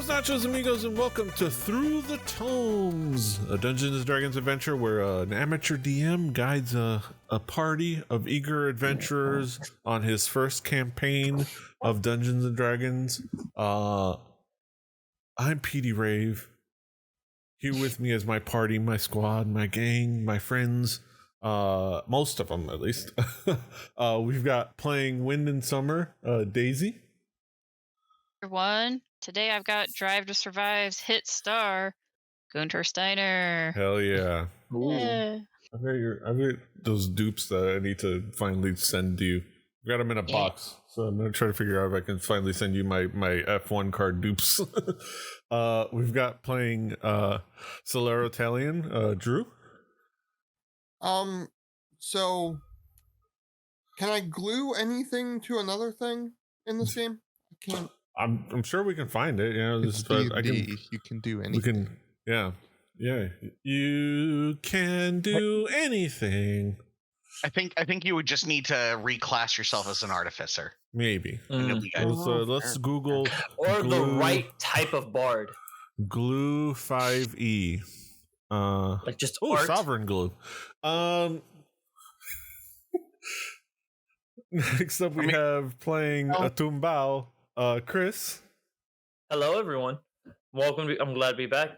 nachos, amigos, and welcome to Through the Tomes, a Dungeons and Dragons adventure where an amateur DM guides a party of eager adventurers on his first campaign of Dungeons and Dragons. I'm Petey Rave. Here with me is my party, my squad, my gang, my friends, most of them at least. We've got playing Wind and Summer, Daisy. Everyone, today I've got Drive to Survive's hit star, Gunter Steiner. Hell yeah. Yeah. I've got those dupes that I need to finally send to you. I've got them in a box, so I'm going to try to figure out if I can finally send you my F1 card dupes. We've got playing Solero Italian, Drew. So can I glue anything to another thing in this game? I can't. I'm sure we can find it. You know, It's D&D. You can do anything. Yeah. You can do anything. I think you would just need to reclass yourself as an artificer. Maybe. Mm. Let's Google or the right type of bard. Glue 5e. Like just art. Sovereign glue. Next up we have playing a Tumbao, Chris. Hello, everyone. Welcome. I'm glad to be back.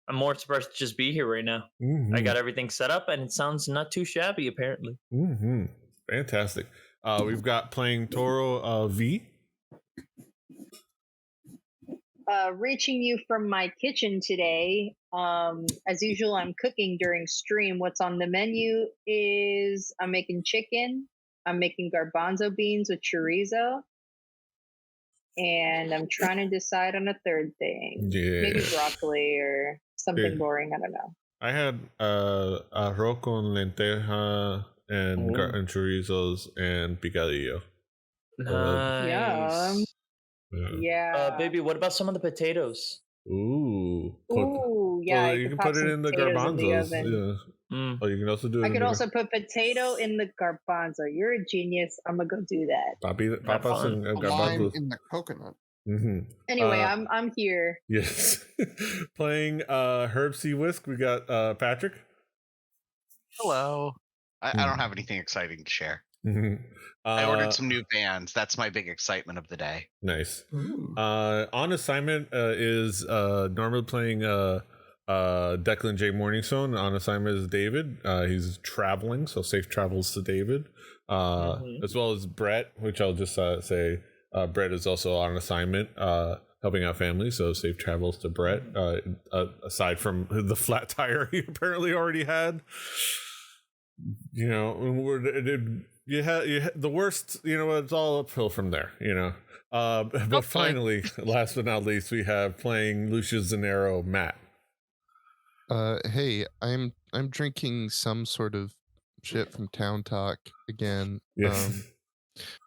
I'm more surprised to just be here right now. Mm-hmm. I got everything set up, and it sounds not too shabby, apparently. Mm-hmm. Fantastic. We've got playing Toro V. Reaching you from my kitchen today. As usual, I'm cooking during stream. What's on the menu is I'm making chicken. I'm making garbanzo beans with chorizo. And I'm trying to decide on a third thing. Yeah. Maybe broccoli or something boring. I don't know. I had arroz con lenteja and chorizos and picadillo. Nice. Yeah. Baby, what about some of the potatoes? Ooh, yeah. Well, you can put it in the garbanzos. Yeah. Mm. Oh, you can also do it. I could also put potato in the garbanzo. You're a genius. I'm gonna go do that. Papas and garbanzos in the coconut. Mm-hmm. Anyway, I'm here. Yes, playing Herb C. Whisk. We got Patrick. Hello. I don't have anything exciting to share. Mm-hmm. I ordered some new bands. That's my big excitement of the day. Nice. On assignment is normally playing Declan J. Morningstone. On assignment is David. He's traveling, so safe travels to David. As well as Brett, which I'll just say Brett is also on assignment, helping out families, so safe travels to Brett. Aside from the flat tire he apparently already had. You know, you had the worst. You know, it's all uphill from there. You know, but finally, last but not least, we have playing Lucius Zanero, Matt. Hey, I'm drinking some sort of shit from Town Talk again. Yes.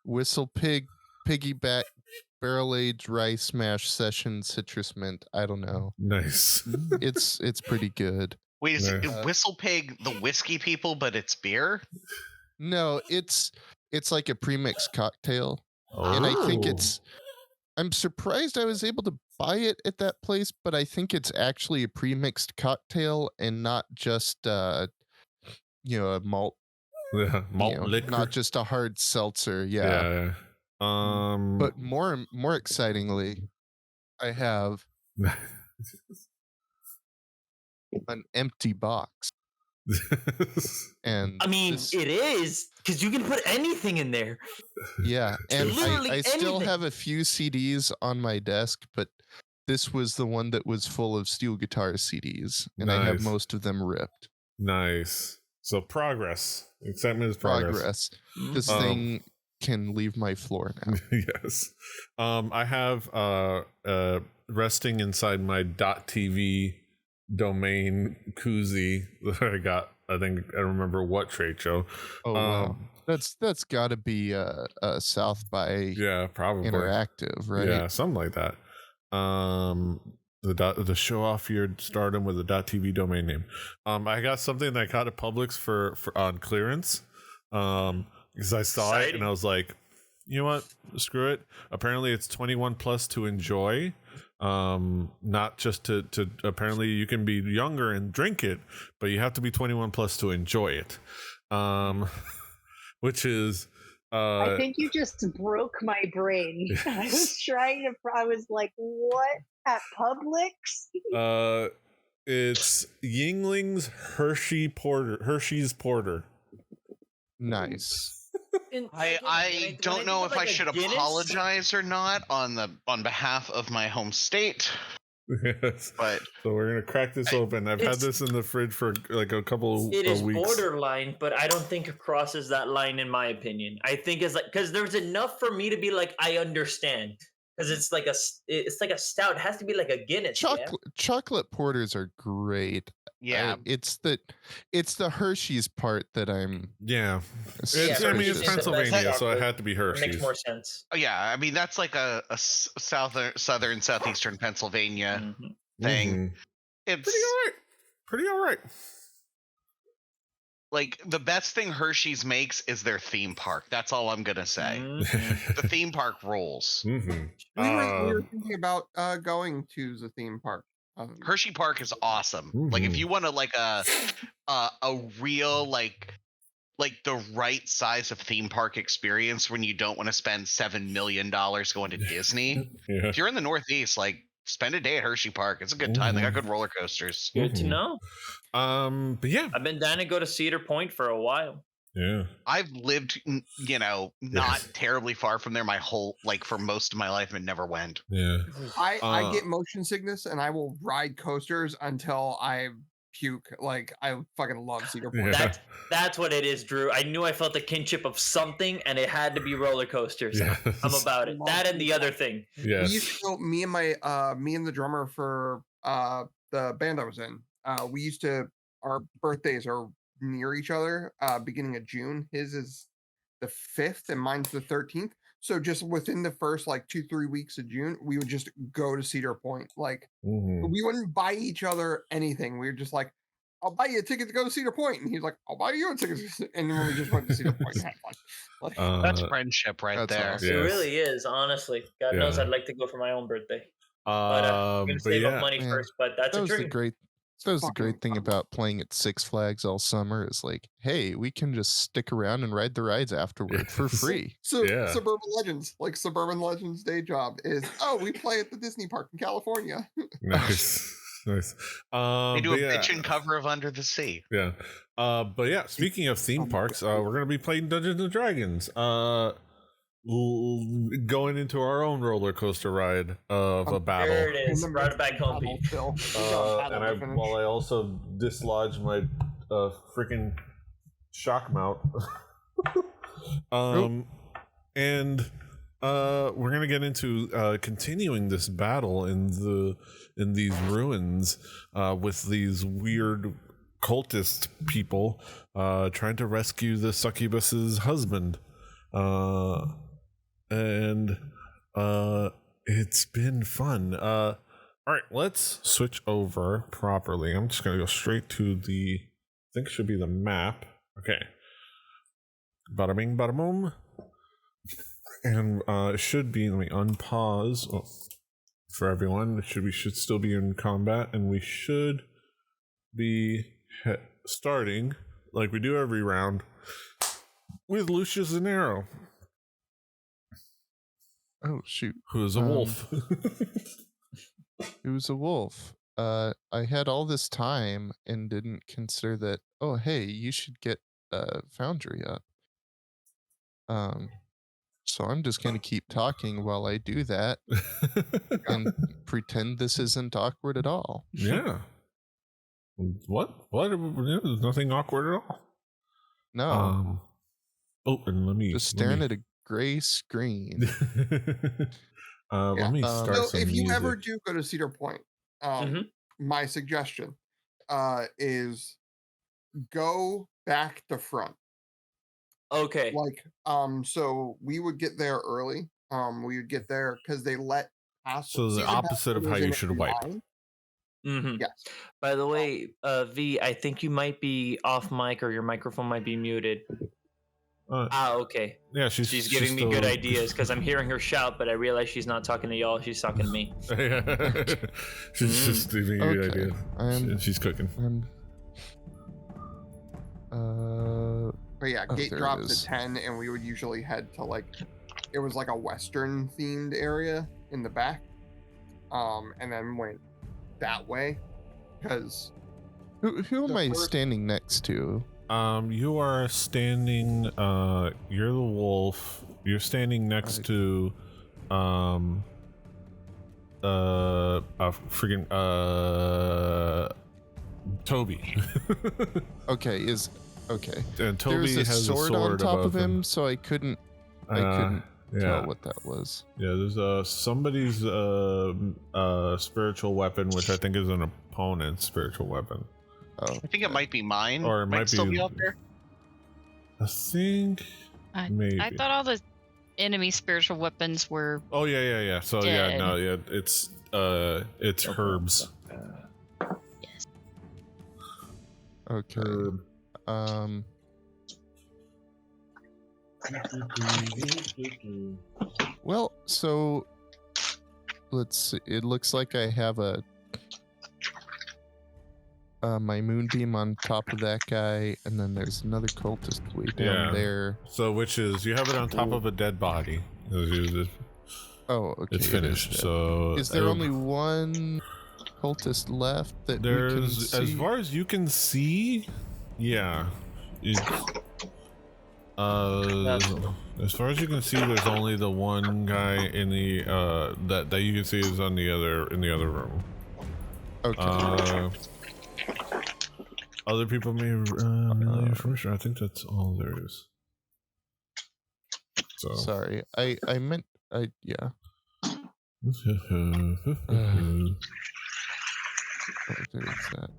Whistle Pig, Piggyback, Barrel Aged Rice Mash Session Citrus Mint. I don't know. Nice. It's pretty good. Wait, is Whistle Pig the whiskey people, but it's beer? No, it's like a premixed cocktail, and I think I'm surprised I was able to buy it at that place, but I think it's actually a premixed cocktail and not just a malt. Yeah, malt liquor, not just a hard seltzer. Yeah. But more excitingly, I have an empty box. And I mean, it is because you can put anything in there. Yeah, and I still anything. have a few CDs on my desk, but this was the one that was full of steel guitar CDs, and I have most of them ripped. Nice. So progress. Excitement is progress. This thing can leave my floor now. Yes. I have resting inside my .tv domain koozie that I got. I think I don't remember what trade show. Oh wow. That's got to be a South by probably Interactive, right? Yeah, something like that. The show off your stardom with a .tv domain name. I got something that I got at Publix for on clearance. Because I saw it and I was like, you know what? Screw it. Apparently, it's 21 plus to enjoy. Not just to apparently you can be younger and drink it, but you have to be 21 plus to enjoy it. Which is I think you just broke my brain. I was like, what? At Publix? It's Yingling's Hershey's Porter. Nice. I don't know if I should apologize or not on behalf of my home state. Yes. But so we're gonna crack this open. I've had this in the fridge for like a couple of weeks. It is borderline, but I don't think it crosses that line in my opinion. I think it's like because there's enough for me to be like I understand. Because it's like a stout. It has to be like a Guinness. Chocolate porters are great. Yeah, it's the Hershey's part that I'm. Yeah, I mean it's Pennsylvania, so it had to be Hershey's. It makes more sense. Oh yeah, I mean that's like a southeastern Pennsylvania thing. It's pretty all right. Like the best thing Hershey's makes is their theme park. That's all I'm gonna say. The theme park rolls. We were thinking about going to the theme park. Hershey Park is awesome. Like if you want to like a real like the right size of theme park experience when you don't want to spend $7 million going to Disney. If you're in the Northeast, like spend a day at Hershey Park. It's a good time. They got good roller coasters. Good to know. But yeah, I've been down to go to Cedar Point for a while. Yeah, I've lived, not terribly far from there for most of my life and never went. Yeah, I get motion sickness and I will ride coasters until I puke. Like I fucking love Cedar Point. Yeah. That's what it is, Drew. I knew I felt a kinship of something, and it had to be roller coasters. Yes. I'm about it. That and the other thing. Yes. We used to go, me and the drummer for the band I was in. We used to, our birthdays are near each other, beginning of June. His is the 5th and mine's the 13th. So just within the first like 2-3 weeks of June, we would just go to Cedar Point. Like we wouldn't buy each other anything. We were just like, I'll buy you a ticket to go to Cedar Point. And he's like, I'll buy you a ticket. And then we just went to Cedar Point and had fun. Like, that's friendship right there. Awesome. It really is, honestly. God knows I'd like to go for my own birthday. But I'm going to save up money first, but that's a dream. That was the great thing about playing at Six Flags all summer is like, hey, we can just stick around and ride the rides afterward for free. So Suburban Legends, like Suburban Legends day job is, we play at the Disney Park in California. Nice. Nice. They do a bitchin' cover of Under the Sea. Yeah. But yeah, speaking of theme parks, we're going to be playing Dungeons and Dragons. Going into our own roller coaster ride of a battle. There it is. Brought it back home. And I also dislodged my freaking shock mount. And we're gonna get into continuing this battle in these ruins with these weird cultist people trying to rescue the succubus's husband. And it's been fun. All right, let's switch over properly. I'm just gonna go straight to I think it should be the map. Okay. Bada bing, bada boom. And it should be, let me unpause for everyone. We should still be in combat, and we should be starting like we do every round with Lucius Zanero. Oh shoot! Who's a wolf? Who's a wolf? I had all this time and didn't consider that. Oh, hey, you should get Foundry up. So I'm just gonna keep talking while I do that, and pretend this isn't awkward at all. Yeah. What? There's nothing awkward at all. No. And let me just staring at a gray screen. Let me start. So some if you music. ever do go to Cedar Point, my suggestion is go back to front. Okay. Like, so we would get there early. We would get there because they let us. So the opposite of how you should wipe. Yes. By the way, V, I think you might be off mic or your microphone might be muted. Okay. Yeah, She's giving me good ideas because I'm hearing her shout, but I realize she's not talking to y'all. She's talking to me. She's just giving you good Okay. ideas. She's cooking. But yeah, Oh, gate there it drops is. at 10, and we would usually head to like, it was like a Western themed area in the back, and then went that way, because Who am the I first- standing next to? You are standing. You're the wolf. You're standing next to, freaking Toby. Okay, okay. And Toby There's a has sword a sword on top above of him, so I couldn't Yeah. tell what that was. Yeah, there's somebody's spiritual weapon, which I think is an opponent's spiritual weapon. Oh, I think it might be mine. Or it might still be- be out there. I think maybe. I thought all the enemy spiritual weapons were. Oh yeah. So Dead. it's Herb's. Yes. okay. Herb. Well, so let's see. It looks like I have my moonbeam on top of that guy, and then there's another cultist way down Yeah. there. So which is you have it on top of a dead body. Oh, okay. It's it finished. dead. So Is there only one cultist left that we can there's see? as far as you can see, yeah. It's, as far as you can see, there's only the one guy in the that you can see is in the other room. Okay. Other people may relay information. I think that's all there is. So Sorry, I meant yeah. Oh, there's that.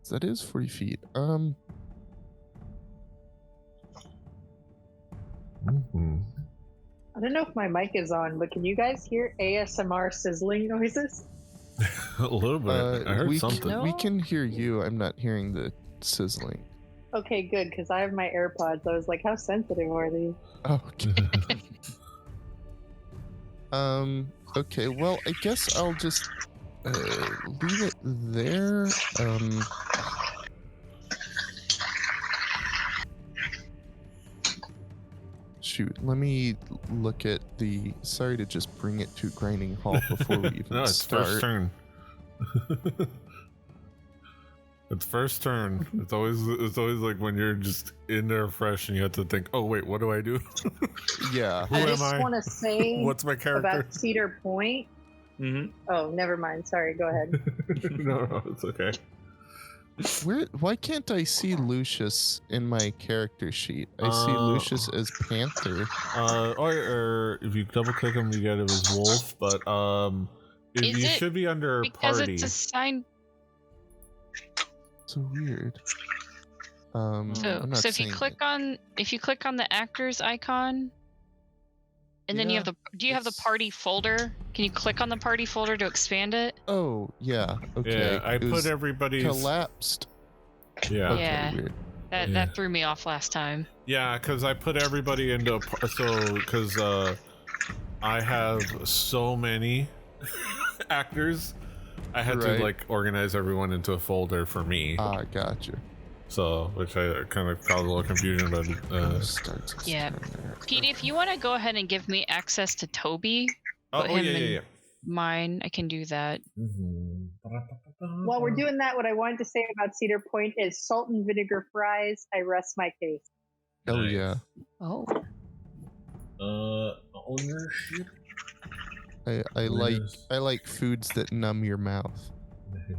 That is 40 feet. mhm. I don't know if my mic is on, but can you guys hear ASMR sizzling noises? A little bit. I heard we something. No. we can hear you. I'm not hearing the sizzling. Okay, good, because I have my AirPods. I was like, how sensitive are these? Oh, okay. Okay. Well, I guess I'll just leave it there. Shoot. Let me look at the. Sorry to just bring it to a grinding halt before we even No, it's start. first turn. It's first turn. It's always like when you're just in there fresh and you have to think, oh wait, what do I do? Yeah. Who I am just I? want to say What's my character? about Cedar Point. Mm-hmm. Oh, never mind. Sorry, go ahead. No, it's okay. Why can't I see Lucius in my character sheet? I see Lucius as Panther. Or if you double click him, you get him as wolf. But Is you it should be under because party. it's assigned. So weird. So, I'm not so if you seeing click it. on the actors icon, and then you have Yeah, do you have the it's- party folder? Can you click on the party folder to expand it? Oh yeah. Okay. Yeah, I It put was everybody's. collapsed. Yeah. Okay, Yeah. weird. That Yeah. that threw me off last time. Yeah, because I put everybody into because I have so many actors, I had Right. to like organize everyone into a folder for me. Ah, gotcha. So, which I kind of caused a little confusion, but Starts his Yeah. turn there. Pete, if you want to go ahead and give me access to Toby, oh, put oh him yeah, in- yeah. mine, I can do that. While we're doing that, what I wanted to say about Cedar Point is salt and vinegar fries. I rest my case. Hell Nice. yeah. Oh, Ownership. I like foods that numb your mouth.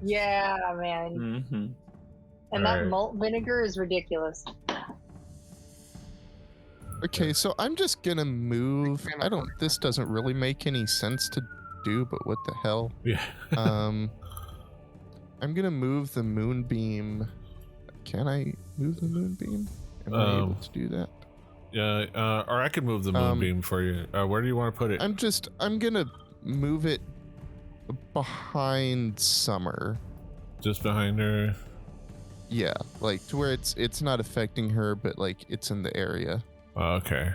Yeah, man. Mm-hmm. And that Alright. malt vinegar is ridiculous. Okay, so I'm just gonna move. This doesn't really make any sense to do, but what the hell? Yeah. I'm gonna move the moonbeam. Can I move the moonbeam? Am I able to do that? Yeah, or I could move the moonbeam for you. Where do you want to put it? I'm gonna move it behind Summer. Just behind her. Yeah, like to where it's not affecting her, but like it's in the area. Okay.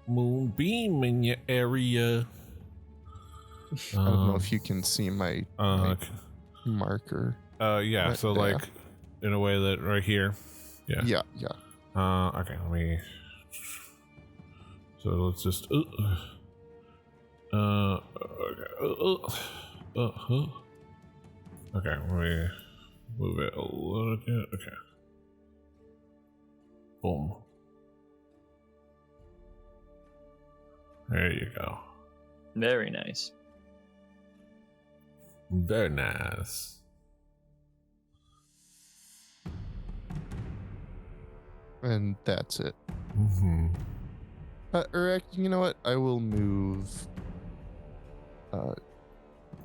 Moonbeam in your area. I don't know if you can see my Okay. marker. Yeah. Right So there. like, in a way that right here. Yeah. Yeah. Okay. Let me. So let's just. Okay. Okay. Let me move it a little bit. Okay. Boom. There you go. Very nice. Very nice. And that's it. Mm-hmm. Or you know what? I will move.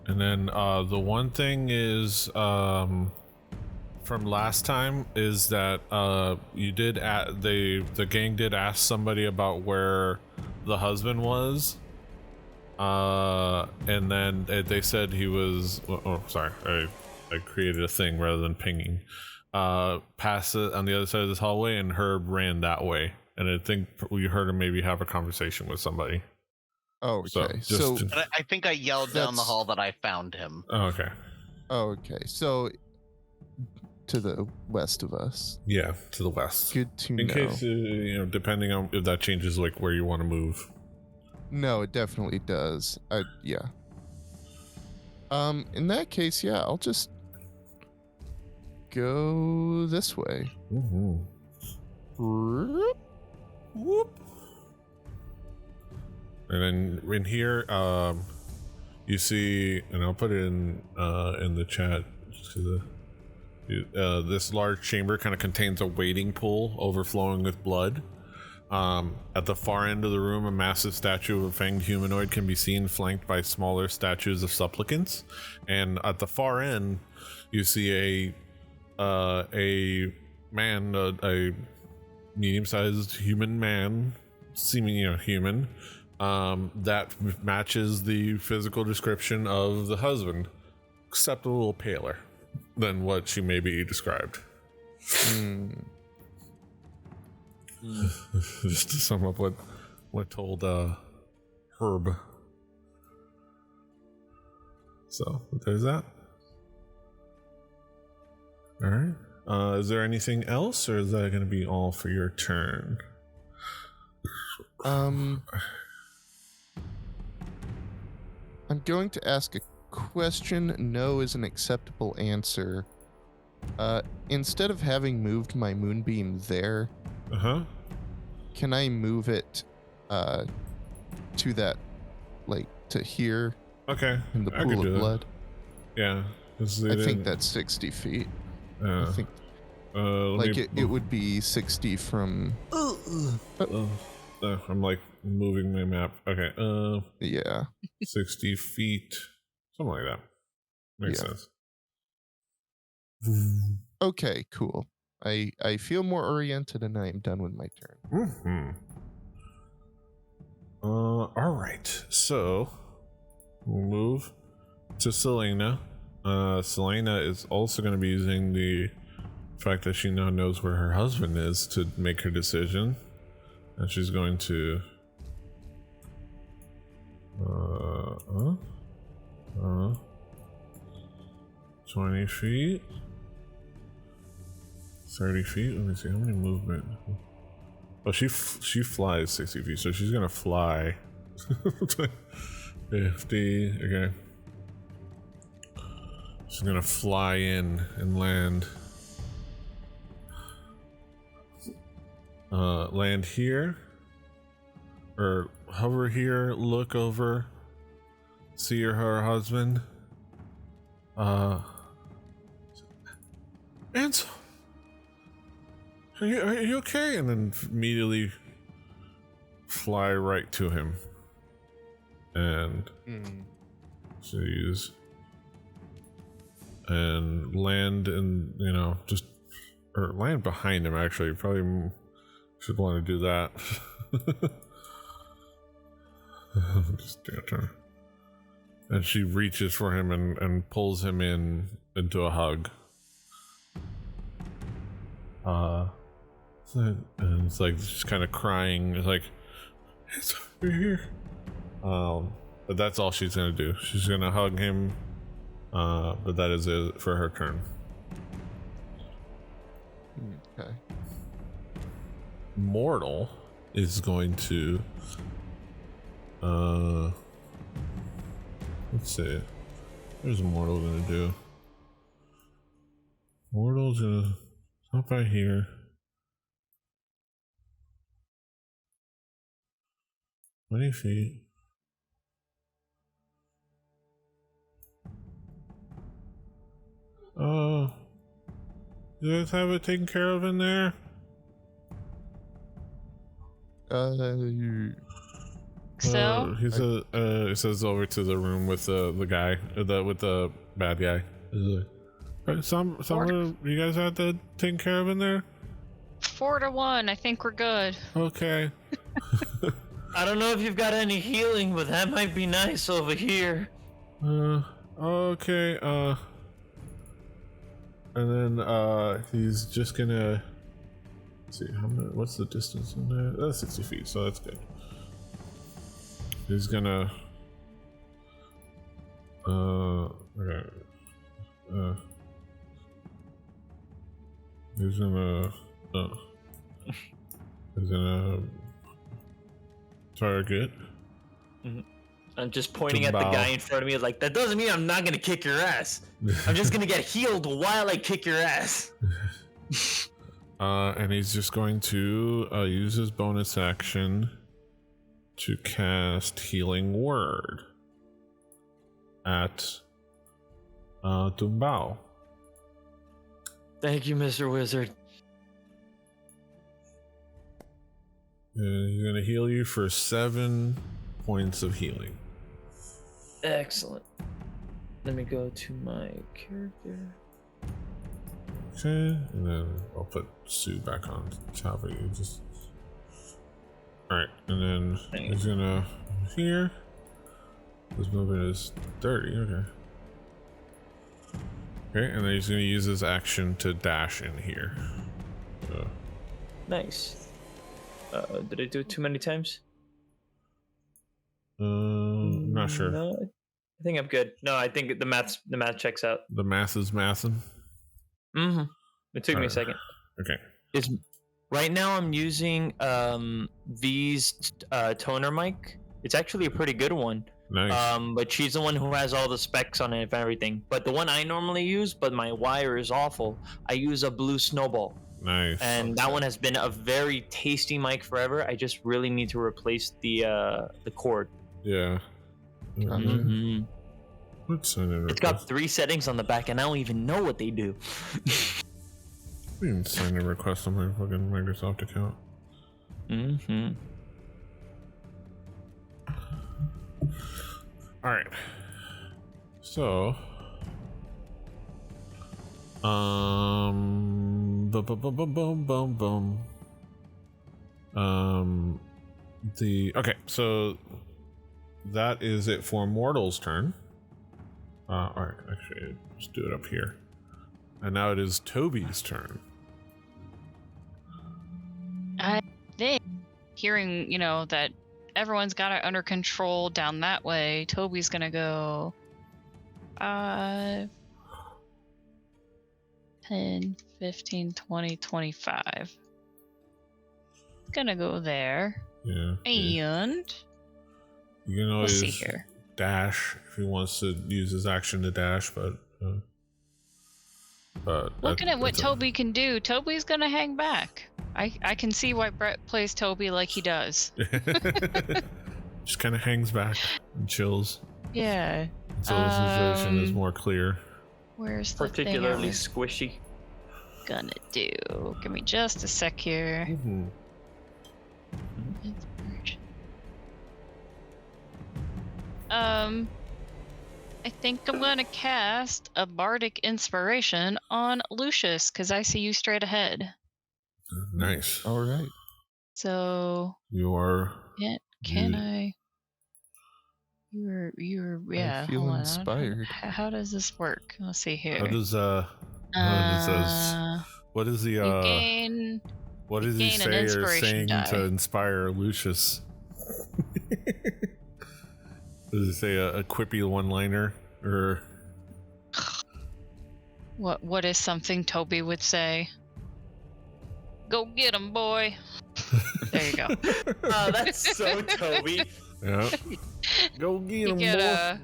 And then the one thing is from last time is that you did the gang did ask somebody about where the husband was, and then they said he was. Oh, sorry, I created a thing rather than pinging. Past it on the other side of this hallway, and Herb ran that way, and I think we heard him maybe have a conversation with somebody. Oh, okay. So, And I think I yelled down the hall that I found him. okay. Oh, okay. So to the west of us. Yeah, to the west. Good to In know. case depending on if that changes like where you want to move. No, it definitely does. Yeah. In that case, yeah, I'll just go this way. Mm-hmm. Whoop. And then in here, you see, and I'll put it in the chat. This large chamber kind of contains a waiting pool overflowing with blood. At the far end of the room, a massive statue of a fanged humanoid can be seen, flanked by smaller statues of supplicants. And at the far end, you see a man, a medium-sized human man, seeming human, that matches the physical description of the husband, except a little paler than what she maybe described. Just to sum up what told Herb. So there's that. All right. Is there anything else, or is that going to be all for your turn? I'm going to ask a question. No is an acceptable answer. Instead of having moved my moonbeam there, can I move it to that, like, to here? Okay. In the I pool could of do that. blood? Yeah. I think that's 60 feet. I think it would be 60 from... I'm like moving my map. Okay. Yeah. 60 feet. Something like that. Makes sense. Okay, cool. I feel more oriented and I am done with my turn. All right. So we'll move to Selena. Selena is also going to be using the fact that she now knows where her husband is to make her decision, and she's going to 20 feet, 30 feet. Let me see how many movement. Oh, she flies 60 feet, so she's gonna fly 50. Okay, she's gonna fly in and land here, or hover here, look over, see her husband. Ansel, are you okay? And then immediately fly right to him and and land in, just, or land behind him. Actually, probably should want to do that. Just get her. And she reaches for him and pulls him into a hug. and it's like just kind of crying. It's like, it's over here. But that's all she's gonna do. She's gonna hug him. But that is it for her turn. Okay. Mortal is going to let's see. What's Mortal gonna do? Mortal's gonna stop right here. Many feet. You guys have it taken care of in there? So He says over to the room with the guy, with the bad guy. He's like, some you guys have that taken care of in there? 4-1. I think we're good. Okay. I don't know if you've got any healing, but that might be nice over here. Okay. And then he's just gonna see what's the distance in there? That's 60 feet, so that's good. He's gonna okay. He's gonna target. I'm just pointing at the guy in front of me like, that doesn't mean I'm not gonna kick your ass. I'm just gonna get healed while I kick your ass. And he's just going to use his bonus action to cast Healing Word at Dumbao. Thank you, Mr. Wizard. And he's gonna heal you for 7 points of healing. Excellent. Let me go to my character. Okay, and then I'll put Sue back on top of you. Just alright, and then he's gonna here. His movement is 30, okay. Okay, and then he's gonna use his action to dash in here. So. Nice. Did I do it too many times? Not sure. No, I think I'm good. No, I think the math checks out. The math is mathing. It took me a second. Okay. Right now I'm using V's toner mic. It's actually a pretty good one. Nice. But she's the one who has all the specs on it and everything. But the one I normally use, but my wire is awful, I use a Blue Snowball. Nice. And that one has been a very tasty mic forever. I just really need to replace the cord. Yeah. What's It's got 3 settings on the back, and I don't even know what they do. You can sign a request on my fucking Microsoft account. Alright. So so that is it for Mortal's turn. Alright, actually just do it up here. And now it is Toby's turn. I think hearing, that everyone's got it under control down that way, Toby's gonna go 5, 10, 15, 20, 25. Gonna go there. Yeah. And you can always let's see here. Dash if he wants to use his action to dash, but looking at what Toby can do, Toby's gonna hang back. I can see why Brett plays Toby like he does. Just kind of hangs back and chills. Yeah. Until the situation is more clear. Where's the particularly thing squishy? Gonna do? Give me just a sec here. I think I'm gonna cast a bardic inspiration on Lucius because I see you straight ahead. Nice. All right. So you are. Can I? You're I feel inspired. How does this work? Let's see here. How does What is the You gain. what does he gain an say or inspiration saying die. to inspire Lucius? Does he say a quippy one-liner or? What is something Toby would say? Go get him, boy. There you go. Oh, that's so Toby. Yeah. Go get You him, get boy. a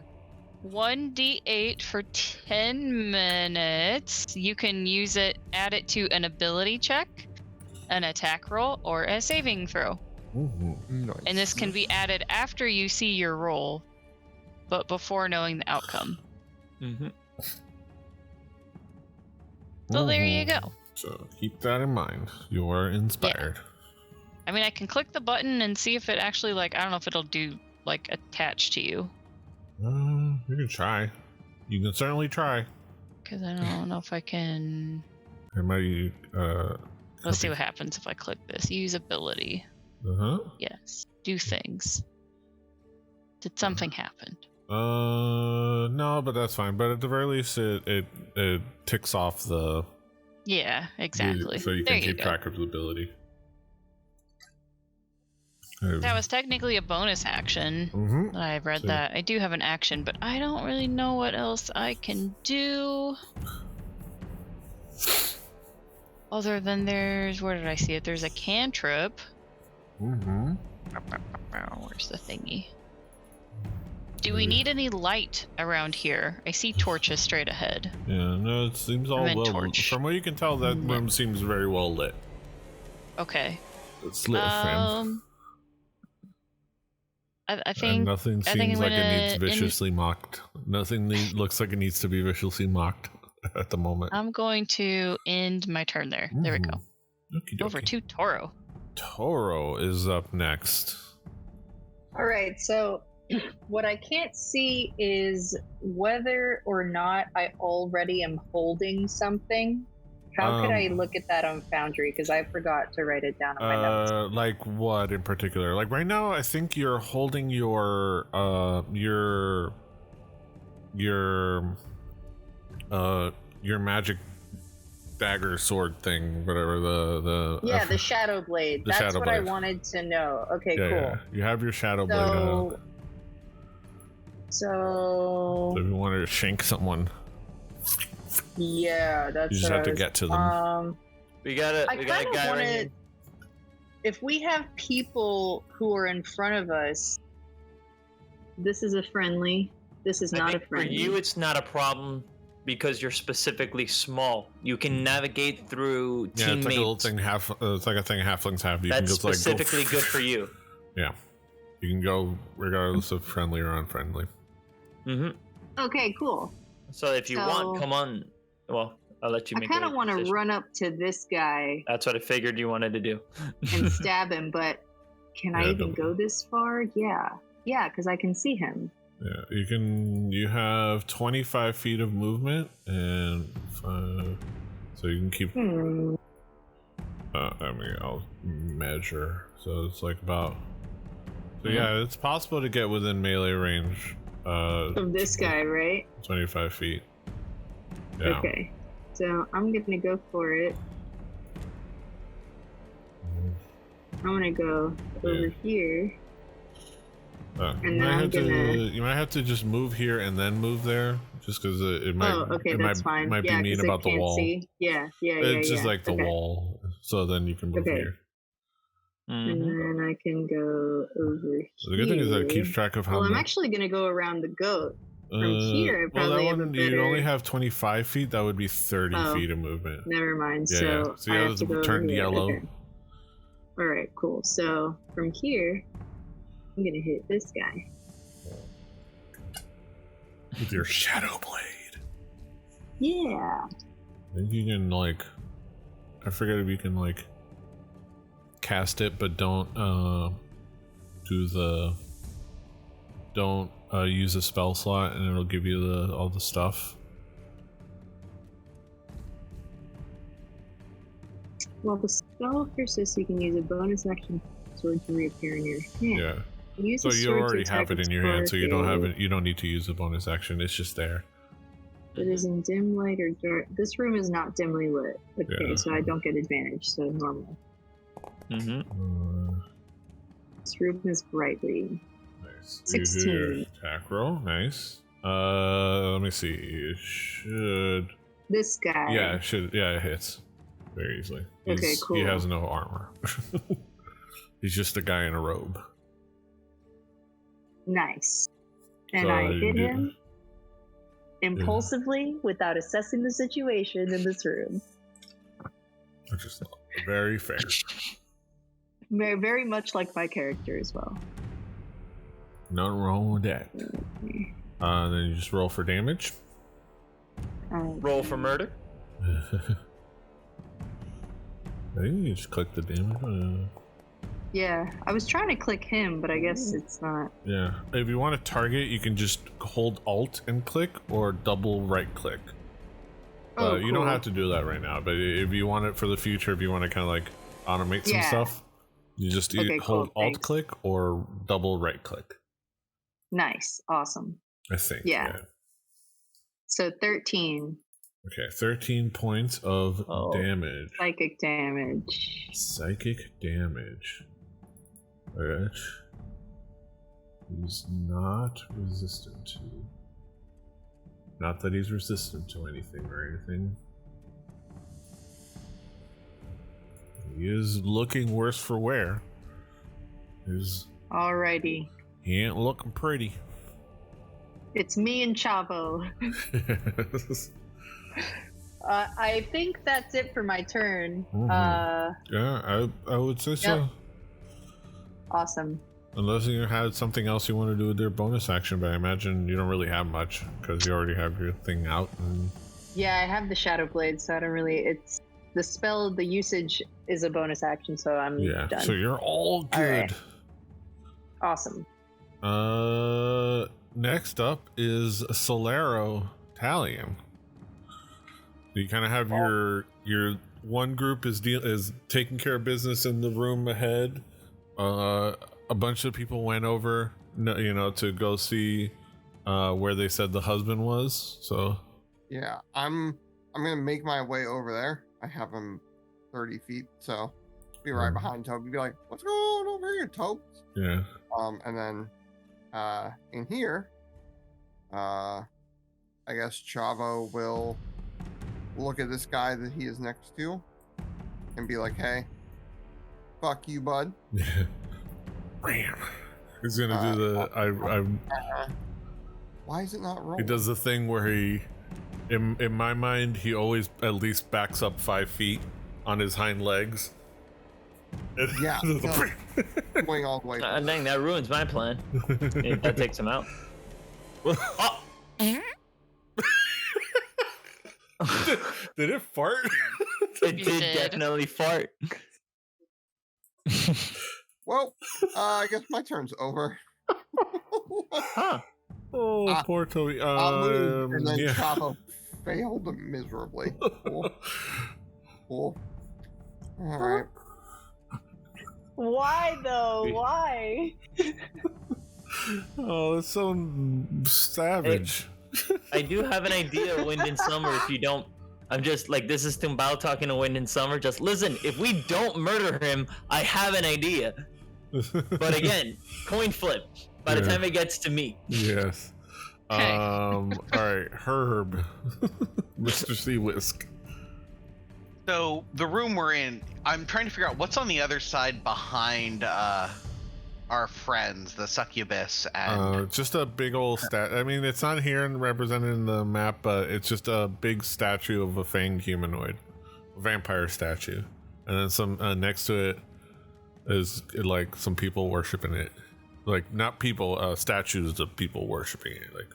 1d8 for 10 minutes. You can use it, add it to an ability check, an attack roll, or a saving throw. Nice. And this can be added after you see your roll, but before knowing the outcome. Mm-hmm. So there you go. So keep that in mind. You are inspired. I mean, I can click the button and see if it actually, I don't know if it'll do, attach to you. You can try. You can certainly try. Because I don't know if I can... It might, Let's see what happens if I click this. Use ability. Uh-huh. Yes. Do things. Did something happen? No, but that's fine. But at the very least, it ticks off the... Yeah, exactly. So you there can keep go. track of the ability. That was technically a bonus action. Mm-hmm. I've read that. I do have an action, but I don't really know what else I can do. Other than where did I see it? There's a cantrip. Mm-hmm. Where's the thingy? Do we need any light around here? I see torches straight ahead. Yeah, no, it seems all I'm in well. torch. From what you can tell, that room seems very well lit. Okay. It's lit, friend. I think And nothing I think seems I'm like it gonna needs viciously mocked. Nothing looks like it needs to be viciously mocked at the moment. I'm going to end my turn there. There we go. Okey-dokey. Over to Toro. Toro is up next. All right, so what I can't see is whether or not I already am holding something. How could I look at that on Foundry? Because I forgot to write it down on my notes. Like what in particular? Like right now, I think you're holding your magic dagger sword thing, whatever the Shadow Blade. That's Shadow what I Blade. wanted to know. Okay, yeah, cool. yeah. You have your Shadow Blade out. So So if you wanted to shank someone, yeah, that's you just what have I to was- get to them. We got a I guy kind of right want here. to. If we have people who are in front of us, this is a friendly. This is I not a think for friendly. you, it's not a problem because you're specifically small. You can navigate through Yeah, teammates. it's like a little thing. It's like a thing halflings have. You can That's just like specifically go, good for you. Yeah, you can go regardless of friendly or unfriendly. Mm-hmm. Okay, cool. So if you want, So- come on. Well, I'll let you I make. kind of want to run up to this guy That's what I figured you wanted to do. and stab him, but can I Yeah, even don't- go this far? Yeah, because I can see him. Yeah, you can. You have 25 feet of movement and 5, so you can keep. I mean, I'll measure. So it's like about. So yeah, it's possible to get within melee range. Of this guy, right? 25 feet. Yeah. Okay. So I'm gonna go for it. I'm gonna go over here. You And might then have to. I'm gonna- You might have to just move here and then move there, just because it might. Oh, okay, it that's might, fine. Might Yeah, be mean 'cause I about the can't wall. see. Yeah. It's just like the Okay. wall, so then you can move Okay. here. And then I can go over here. The good thing is that it keeps track of how Well, I'm much. actually gonna go around the goat. From here, I well, probably that have a one you better- only have 25 feet. That would be 30 Oh. feet of movement. Never mind. Yeah, So yeah. So you I have have to to go turn over here. yellow. Okay. All right, cool. So from here, I'm gonna hit this guy. With your Shadow Blade. Yeah. I think you can like. I forget if you can like cast it, but don't use a spell slot, and it'll give you all the stuff. Well, the spell persists. You can use a bonus action sword to reappear in your hand. Yeah. Use So the you sword to already have attack it in its your hand, so you don't have target. it. You don't need to use a bonus action. It's just there. It is in dim light or dark. This room is not dimly lit. Okay, Yeah. so I don't get advantage, so normal. This room is brightly. Nice. 16. Attack roll. Nice. Let me see. It should. This guy. Yeah, it should. Yeah, it hits very easily. Okay, cool. He has no armor. He's just a guy in a robe. Nice. And So I you hit do- him impulsively without assessing the situation in this room. Which is very fair. Very, very much like my character as well. Nothing wrong with that. Then you just roll for damage. Roll for murder. I think you just click the damage. Yeah, I was trying to click him, but I guess it's not. Yeah. If you want to target, you can just hold Alt and click, or double right click. Oh, You don't cool. have to do that right now, but if you want it for the future, if you want to kind of like automate some Yeah. stuff, you just Okay, hold cool, Alt thanks. click or double right click. Nice, awesome. I think. Yeah. So 13 Okay, 13 points of Oh. damage. psychic damage. Psychic damage. Which he's not resistant to. Not that he's resistant to anything or anything. He is looking worse for wear. Alrighty. He ain't looking pretty. It's me and Chavo. I think that's it for my turn. Mhm. Yeah, I would say so. Yep. Awesome. Unless you had something else you want to do with their bonus action, but I imagine you don't really have much because you already have your thing out. And... Yeah, I have the Shadow Blade, so I don't really. It's the spell. The usage is a bonus action, so I'm yeah, done. so you're all All good. right. Awesome. Next up is Solero Talion. You kind of have your one group is taking care of business in the room ahead. A bunch of people went over, to go see where they said the husband was. So Yeah, I'm gonna make my way over there. I have him 30 feet, so be right behind Toby. Be like, "What's going on over here, Toby?" yeah, And then in here, I guess Chavo will look at this guy that he is next to and be like, "Hey, fuck you, bud." Ram. He's gonna do the Why is it not rolling? he does the thing where he, in my mind, he always at least backs up 5 feet on his hind legs. Yeah, going all the way. Dang, that ruins my plan. That takes him out. Oh! Did it fart? It You did did. definitely fart. Well, I guess my turn's over. Huh. Oh, poor Toby. I'll move, and then yeah. Chavo failed miserably. Cool. Cool. All right. Why though? Why? Oh, that's so savage. I do have an idea, Wind and Summer, if you don't. I'm just like, this is Tumbao talking to Wind and Summer. Just listen, if we don't murder him, I have an idea. But again, coin flip. By the Yeah. time it gets to me. Yes. Okay. All right, Herb, Mr. Seawisk. So the room we're in, I'm trying to figure out what's on the other side behind our friends, the succubus, and Just a big old I mean, it's not here and represented in the map, but it's just a big statue of a fanged humanoid, vampire statue, and then some next to it is like some people worshiping it, like not people, statues of people worshiping it, like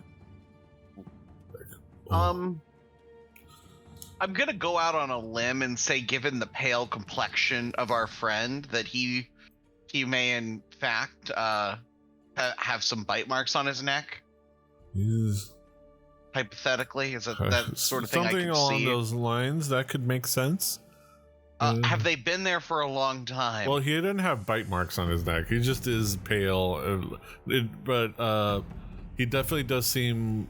I'm gonna go out on a limb and say, given the pale complexion of our friend, that he may in fact have some bite marks on his neck. He's Hypothetically, is it that sort of thing I something can along see? those lines that could make sense. Have they been there for a long time? Well, he didn't have bite marks on his neck. He just is pale, but he definitely does seem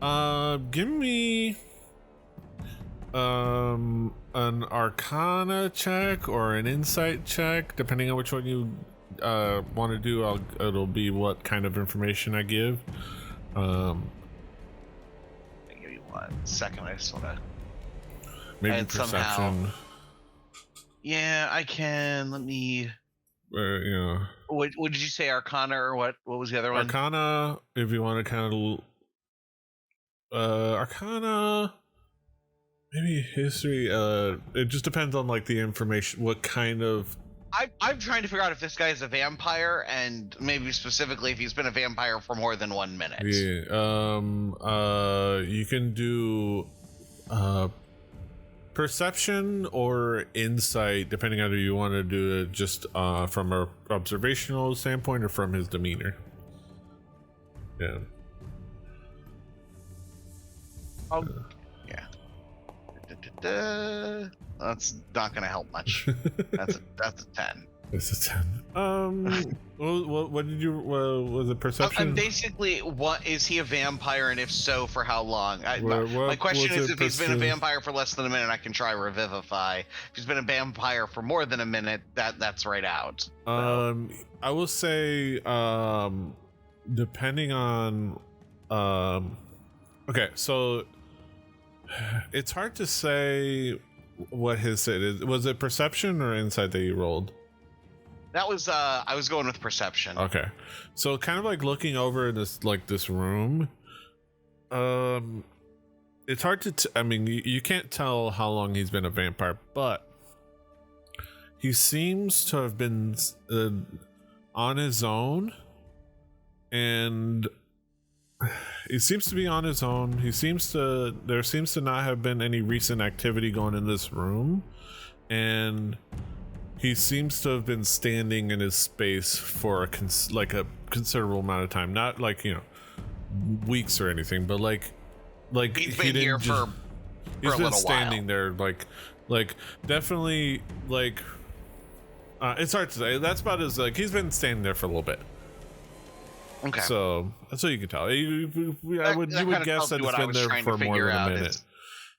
Give me an Arcana check or an Insight check, depending on which one you want to do. It'll be what kind of information I give. I'll give you 1 second. I just want to. Maybe And perception. somehow- Yeah, I can. Let me. You know, What did you say, Arcana or what? What was the other one? Arcana, if you want to kind of Arcana, maybe history. It just depends on like the information, what kind of. I'm trying to figure out if this guy is a vampire, and maybe specifically if he's been a vampire for more than 1 minute. Yeah. You can do perception or insight, depending on whether you want to do it just from a observational standpoint or from his demeanor. Yeah. Yeah. That's not gonna help much. That's a 10. It's a 10. What did you? Was it perception? I'm basically, what is he a vampire, and if so, for how long? What My question was is, it if he's been a perce- vampire for less than a minute, I can try revivify. If he's been a vampire for more than a minute, that's right out. I will say, depending on, okay, so it's hard to say what his it is. Was it perception or insight that you rolled? That was I was going with perception. Okay, so kind of like looking over this room. It's hard to. I mean, you can't tell how long he's been a vampire, but he seems to have been on his own, and he seems to be on his own. There seems to not have been any recent activity going in this room, and he seems to have been standing in his space for a considerable amount of time. Not like, weeks or anything, but like He's been here for he's a been little standing there like definitely like it's hard to say. That's about as like he's been standing there for a little bit. Okay. So that's what you can tell. You would guess that it's been there for more than a minute.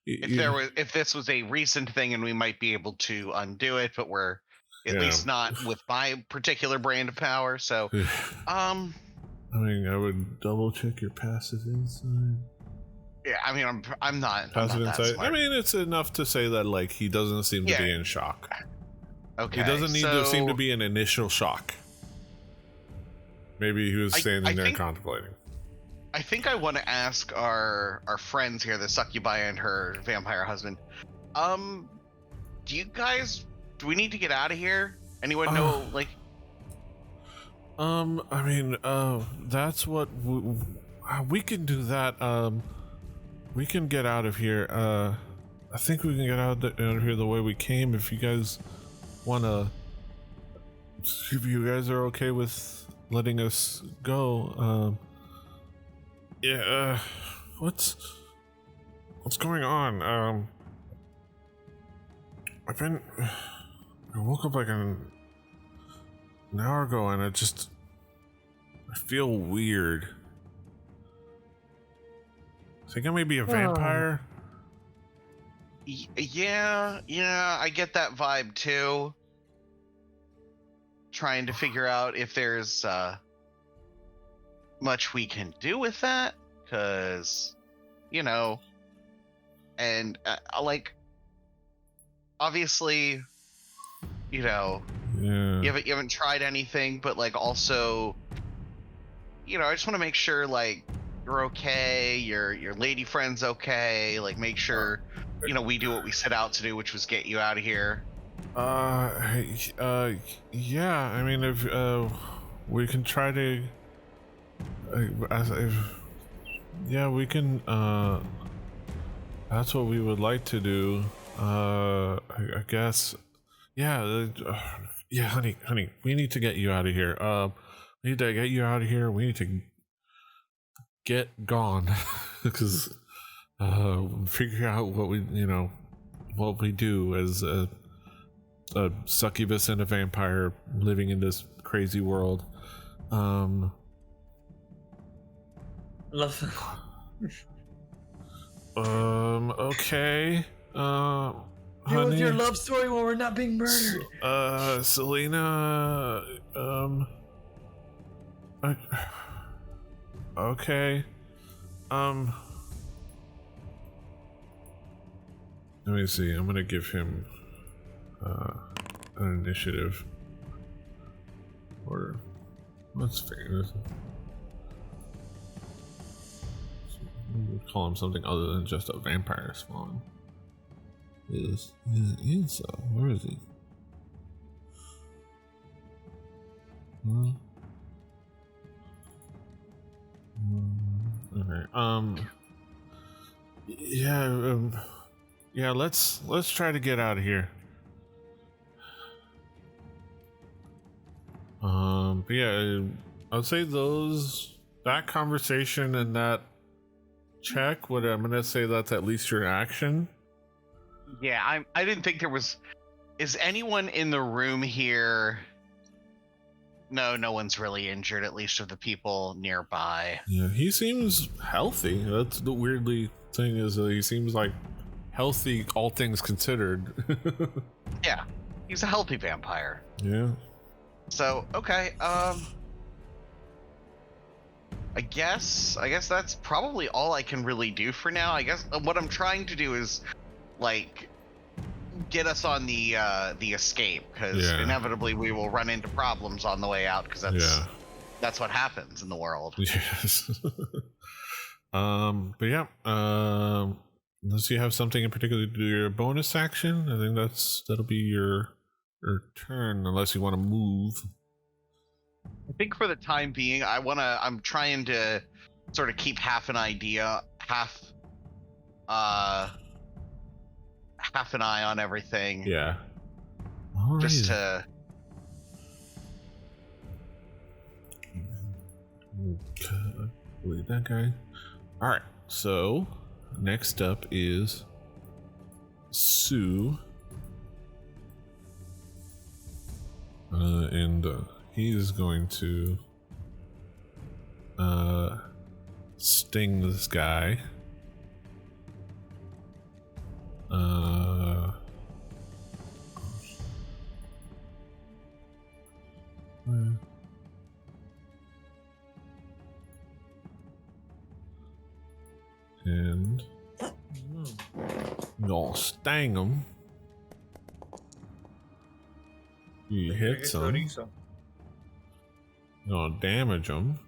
If this was a recent thing, and we might be able to undo it, but we're at least not with my particular brand of power. So, I mean, I would double check your passive insight. Yeah, I mean, I'm not passive insight. Smart. I mean, it's enough to say that like he doesn't seem to be in shock. Okay, he doesn't need to seem to be an initial shock. Maybe he was standing there contemplating. I think I want to ask our friends here, the succubi and her vampire husband. Do we need to get out of here? Anyone know, like? I mean, that's what we can do. That we can get out of here. I think we can get out of here the way we came. If you guys wanna, if you guys are okay with letting us go, yeah. What's going on? I woke up like an hour ago, and I feel weird. Think I may be a vampire? Yeah, I get that vibe too. Trying to figure out if there's much we can do with that, because and like obviously you haven't tried anything, but like also I just want to make sure like you're okay, your lady friend's okay, like make sure we do what we set out to do, which was get you out of here. Yeah, I mean, if we can try to we can that's what we would like to do. I guess honey, we need to get you out of here. We need to get you out of here. We need to get gone because figure out what we do as a succubus and a vampire living in this crazy world. Okay. Deal with your love story while we're not being murdered. Selena. Okay. Let me see. I'm gonna give him an initiative. Or let's figure this. We'll call him something other than just a vampire spawn. Where is he? Okay. Yeah. Let's try to get out of here. But yeah, I would say that conversation and that check. What I'm gonna say, that's at least your action. Yeah, I didn't think there was. Is anyone in the room here? No one's really injured, at least of the people nearby. Yeah, he seems healthy. That's the weirdly thing, is that he seems like healthy, all things considered. Yeah, he's a healthy vampire. Yeah. So, okay, I guess that's probably all I can really do for now. I guess what I'm trying to do is, like, get us on the escape, because inevitably we will run into problems on the way out, because that's what happens in the world. Yes. But yeah, unless you have something in particular to do your bonus action, I think that'll be your turn, unless you want to move. I think for the time being, I'm trying to sort of keep half an idea, half an eye on everything. Yeah. Just to. Wait, that guy. All right. So next up is Sue, and he is going to sting this guy. And you'll sting him. He hits him. You'll damage him.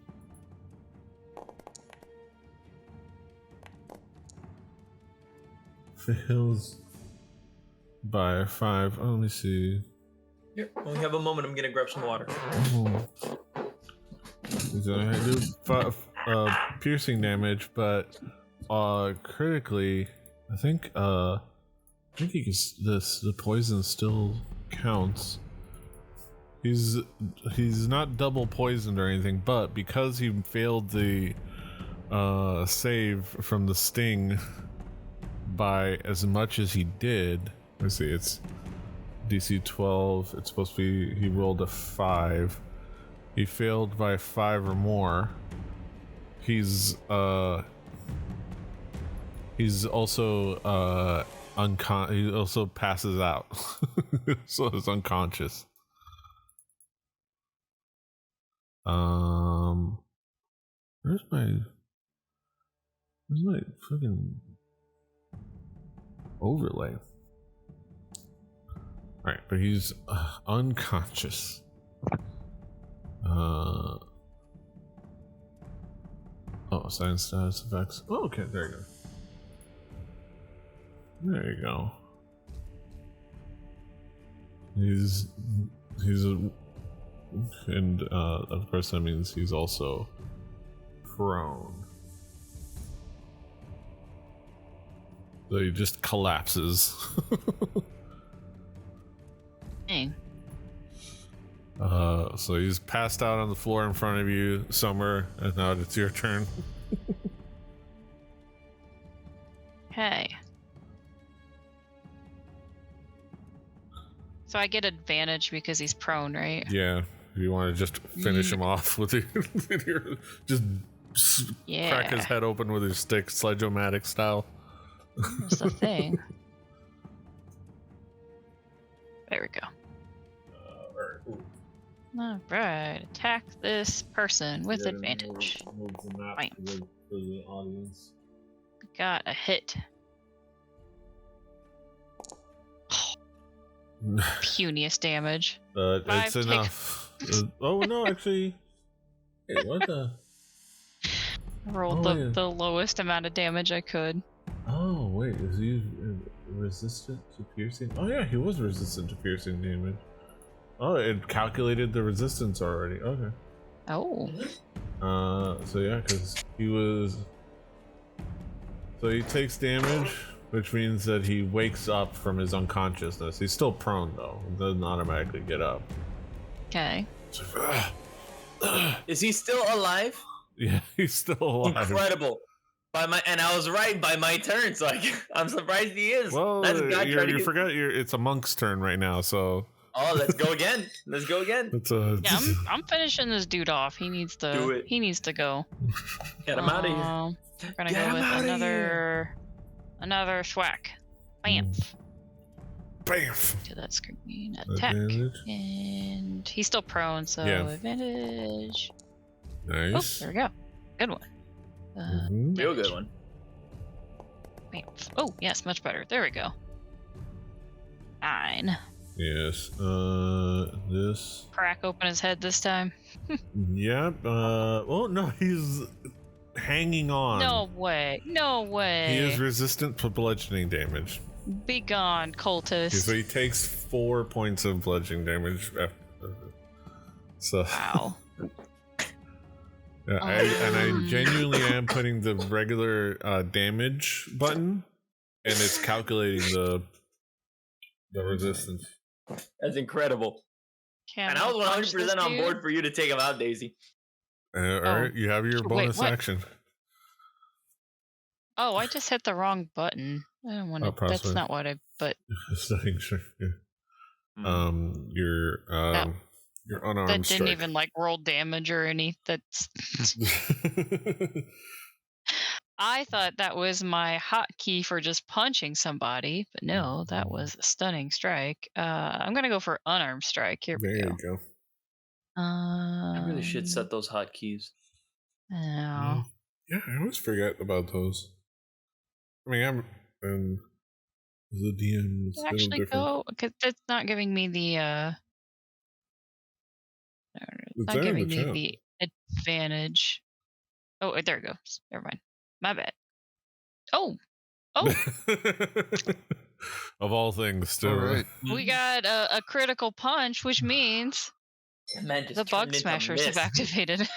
Fails by 5. Oh, let me see. Here, we have a moment. I'm gonna grab some water. Piercing damage, but critically, I think he can. The poison still counts. He's not double poisoned or anything, but because he failed the save from the sting by as much as he did, let's see, it's DC 12. It's supposed to be, he rolled a 5. He failed by 5 or more. He also he also passes out. So he's unconscious. Where's my fucking overlay? All right, but he's unconscious. Science status effects. Oh, okay, there you go. There you go. And of course that means he's also prone. So he just collapses. Dang. So he's passed out on the floor in front of you, Summer, and now it's your turn. Okay. So I get advantage because he's prone, right? Yeah. If you want to just finish him off with your just crack his head open with your stick, Sledge-O-Matic style. That's the thing. There we go. All right, attack this person with advantage. Move the map Bam. for the audience. Got a hit. Puniest damage. It's 5 take- enough. Oh no, actually. Hey, what the? I rolled the lowest amount of damage I could. Oh wait, is he resistant to piercing? Oh yeah, he was resistant to piercing damage. Oh, it calculated the resistance already. Okay. Oh. So yeah, because he was. So he takes damage, which means that he wakes up from his unconsciousness. He's still prone though. He doesn't automatically get up. Okay. Is he still alive? Yeah, he's still alive. Incredible. And I was right by my turn, so I'm surprised he is. Well, That's God you forgot it's a monk's turn right now, so. Oh, let's go again. Let's go again. Yeah, I'm finishing this dude off. He needs to. Do it. He needs to go. Get him out of here. We're gonna Get go him outta with another thwack. Bam. Bam. To that screen. Attack. Advantage. And he's still prone, so Yeah. advantage. Nice. Oh, there we go. Good one. Real good one. Bam. Oh, yes, much better. There we go. 9. Yes. This. Crack open his head this time. Yep. Well, no, he's hanging on. No way. No way. He is resistant to bludgeoning damage. Be gone, cultist. So he takes 4 points of bludgeoning damage. So. Wow. Yeah, I genuinely am putting the regular damage button, and it's calculating the resistance. That's incredible. And I was 100% on board for you to take him out, Daisy. All right, you have your bonus action. Oh, I just hit the wrong button. I don't want to. That's not what I. But. Sure. Yeah. Your unarmed that didn't strike. even like roll damage or any. That's. I thought that was my hotkey for just punching somebody, but no, that was a stunning strike. I'm gonna go for unarmed strike. Here we go. There you go. I really should set those hotkeys. Oh. Yeah, I always forget about those. I mean, I'm the DM. It's Actually, go because it's not giving me the. It's not giving me the advantage. Oh, there it goes. Never mind. My bad. Oh. Of all things, still right. We got a critical punch, which means the bug smashers have activated.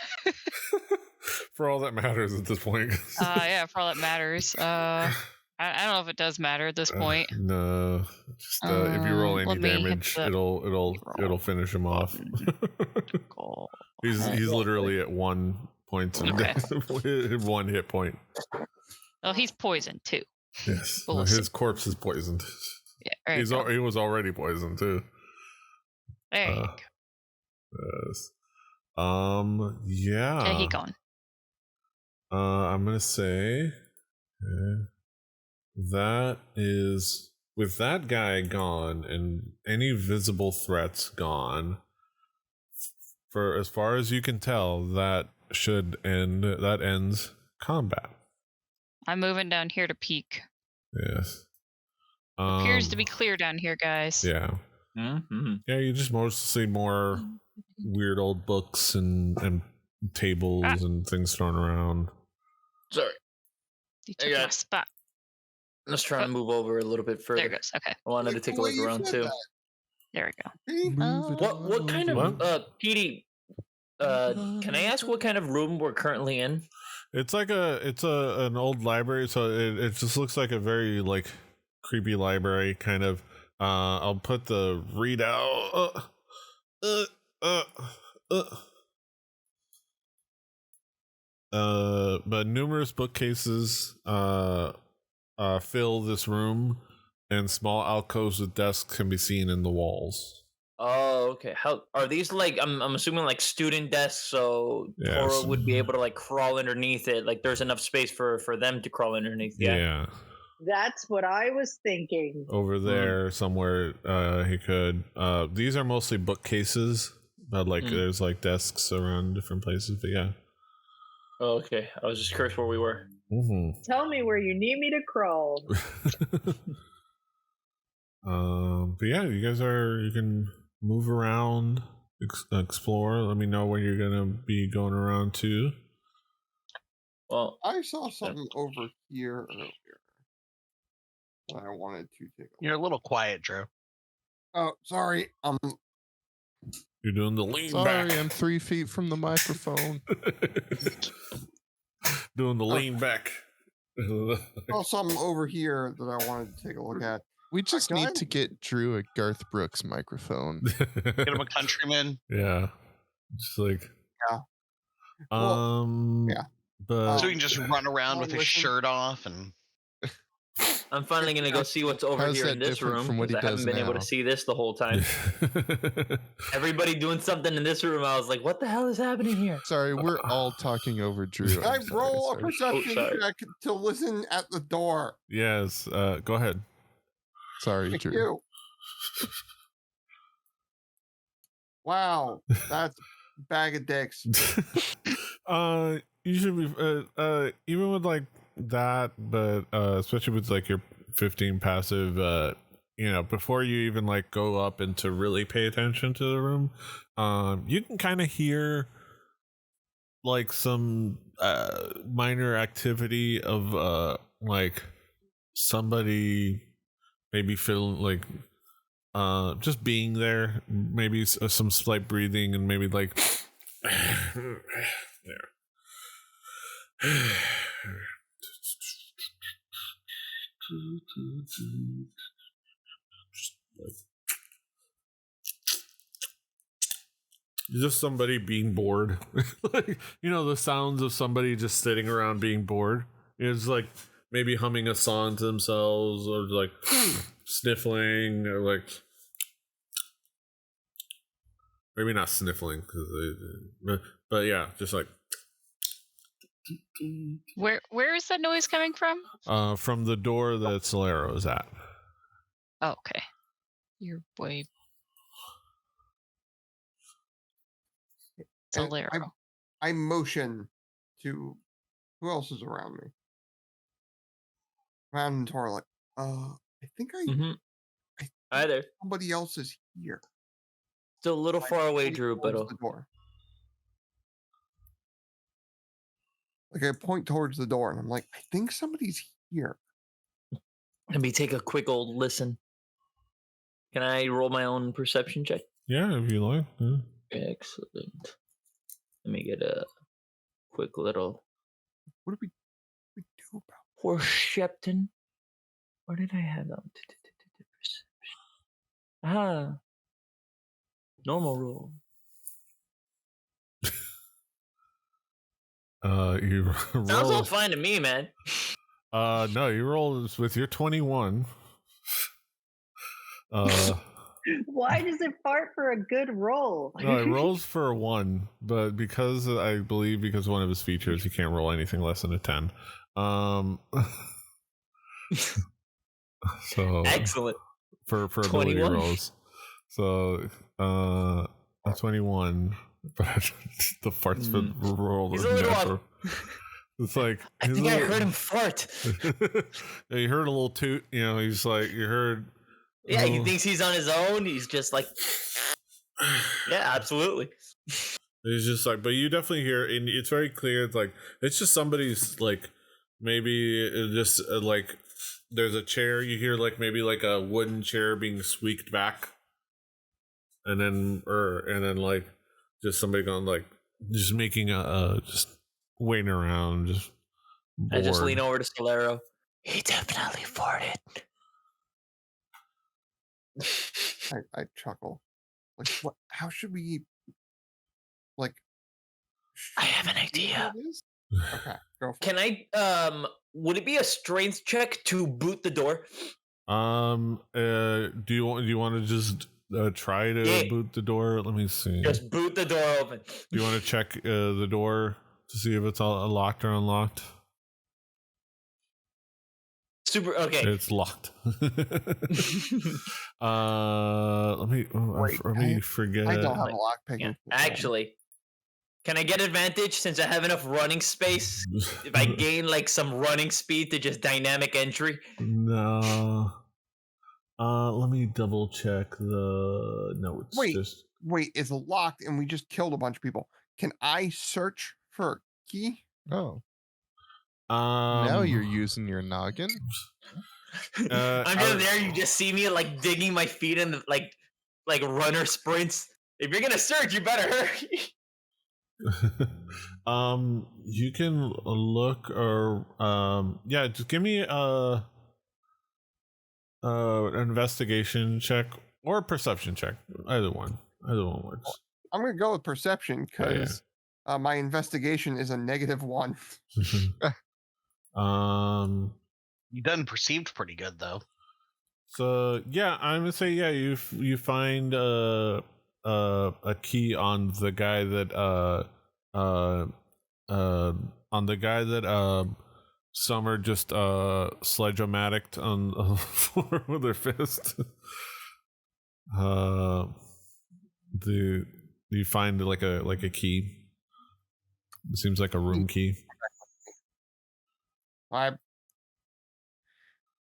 For all that matters at this point. Yeah, for all that matters. I don't know if it does matter at this point. No, just if you roll any damage, it'll finish him off. he's literally at 1 point of death, 1 hit point. Oh, he's poisoned too. Yes, his corpse is poisoned. Yeah, he was already poisoned too. There you go. Yes. Yeah. Okay, he gone. I'm gonna say that is with that guy gone and any visible threats gone. For as far as you can tell, that ends combat. I'm moving down here to peek. Yes. Appears to be clear down here, guys. Yeah. Mm-hmm. Yeah, you just mostly see more weird old books and tables and things thrown around. Sorry. You took my spot. I was trying to move over a little bit further. There it goes. Okay. I wanted to take a look around too. There we go. What kind of PD? Can I ask what kind of room we're currently in? It's like an old library, so it just looks like a very like creepy library kind of. I'll put the readout. But numerous bookcases fill this room, and small alcoves with desks can be seen in the walls. Oh, okay. How are these like? I'm assuming like student desks, so Toro would be able to like crawl underneath it. Like there's enough space for them to crawl underneath. Yeah. That's what I was thinking. Over there somewhere, he could. These are mostly bookcases, but like there's like desks around different places. But yeah. Oh, okay. I was just curious where we were. Mm-hmm. Tell me where you need me to crawl. But yeah, you can move around, explore. Let me know where you're gonna be going around to. Well, I saw something over here earlier that I wanted to take. You're a little quiet, Drew. Oh, sorry. You're doing the lean Sorry, back. I'm 3 feet from the microphone. Doing the lean back. Saw something over here that I wanted to take a look at. We just need to get Drew a Garth Brooks microphone. Get him a countryman. Yeah. Just like. Yeah. Well, yeah. But so he can just run around with his shirt off and. I'm finally gonna go see what's over here in this room from what he because I haven't does been able to now? see this the whole time. Everybody doing something in this room. I was like, "What the hell is happening here?" Sorry, we're all talking over Drew. I I'm sorry, roll a sorry. perception check to listen at the door. Yes. Go ahead. Sorry, Thank Drew. you. Wow, that's a bag of dicks. You should be even with like that, but especially with like your 15 passive, before you even like go up and to really pay attention to the room, you can kind of hear like some minor activity of like somebody maybe feeling like just being there, maybe some slight breathing and maybe like there. Just somebody being bored. Like, the sounds of somebody just sitting around being bored. It's like maybe humming a song to themselves or like sniffling or like maybe not sniffling but yeah, just like Where is that noise coming from the door that Solero is at. Oh, okay. You're way Solero. I motion to who else is around me? Around and Tora, like, I think Hi there. somebody else is here. Still a little far away, point Drew, but towards the door. Like I point towards the door, and I'm like, I think somebody's here. let me take a quick old listen. Can I roll my own perception check? Yeah, if you like. Yeah. Excellent. Let me get a quick little. What do we do about Horse Shepton. Where did I have them? Ah. Normal roll. You Sounds all roll. fine to me, man. No, you roll with your 21. Why does it fart for a good roll? No, it rolls for a 1, but because one of his features, he can't roll anything less than a 10. So Excellent. for ability 21? rolls. So a 21, but the farts for roll He's is a little natural. It's like I think I heard him fart. Yeah, you heard a little toot. He's like you heard. Yeah, he thinks he's on his own. He's just like, yeah, absolutely. It's just like, but you definitely hear, and it's very clear. It's like it's just somebody's like maybe it just like there's a chair. You hear like maybe like a wooden chair being squeaked back, and then like just somebody going like just making a just waiting around, just. I just bored. lean over to Solero. He definitely farted. I chuckle. Like, what? How should we? Like, I have an idea. Okay, go for Can I? Would it be a strength check to boot the door? Do you want to just try to boot the door? Let me see. Just boot the door open. Do you want to check the door to see if it's all locked or unlocked? Super. Okay. It's locked. Let me forget. I don't have a lock picking. Actually, can I get advantage since I have enough running space? If I gain like some running speed to just dynamic entry? No. Let me double check the notes. Wait, it's locked and we just killed a bunch of people. Can I search for a key? Oh. Now you're using your noggin. I'm just there. You just see me like digging my feet in the, like runner sprints. If you're gonna search, you better hurry. You can look or yeah, just give me an investigation check or a perception check. Either one works. I'm gonna go with perception because my investigation is a -1. You done perceived pretty good though. So yeah, I'm gonna say you find a key on the guy that Summer just sledge-o-matic'd on the floor with her fist. You find like a key. It seems like a room key.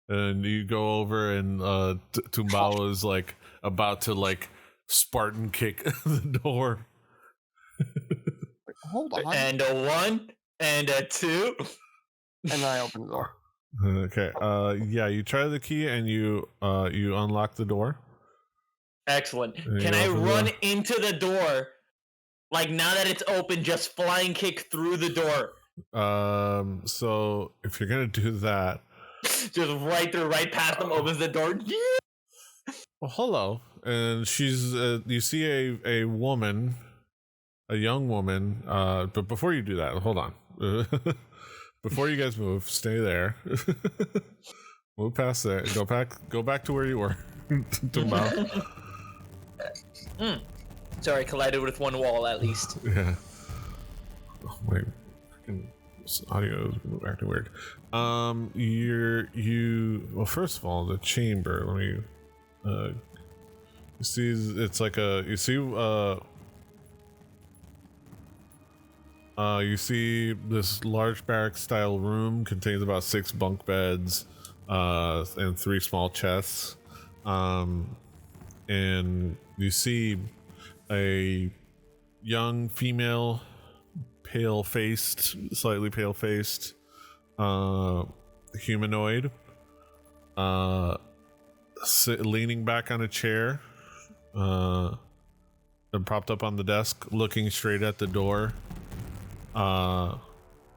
And you go over and Tumbao is like about to like Spartan kick the door. Hold on. And a 1 and a 2. And I open the door. Okay. Yeah, you try the key and you unlock the door. Excellent. Can I run into the door? Like now that it's open, just flying kick through the door. So if you're gonna do that, just right past them, opens the door. Yeah. Well, hello, and she's you see a woman, a young woman. But before you do that, hold on. Before you guys move, stay there. Move past there. Go back to where you were. Sorry, collided with one wall at least. Yeah. Oh, wait. This audio is acting weird. Well, first of all, the chamber. Let me. You see, it's like you see this large barrack-style room contains about 6 bunk beds, and 3 small chests. And you see a young female, slightly pale-faced, humanoid, leaning back on a chair, and propped up on the desk, looking straight at the door, and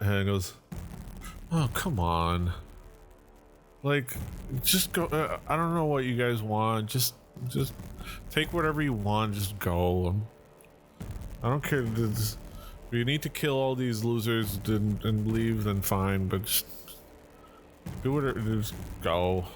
goes, "Oh, come on. Like, just go. I don't know what you guys want. Just take whatever you want. Just go. I don't care. If you need to kill all these losers and leave, then fine. But just do whatever. Just go."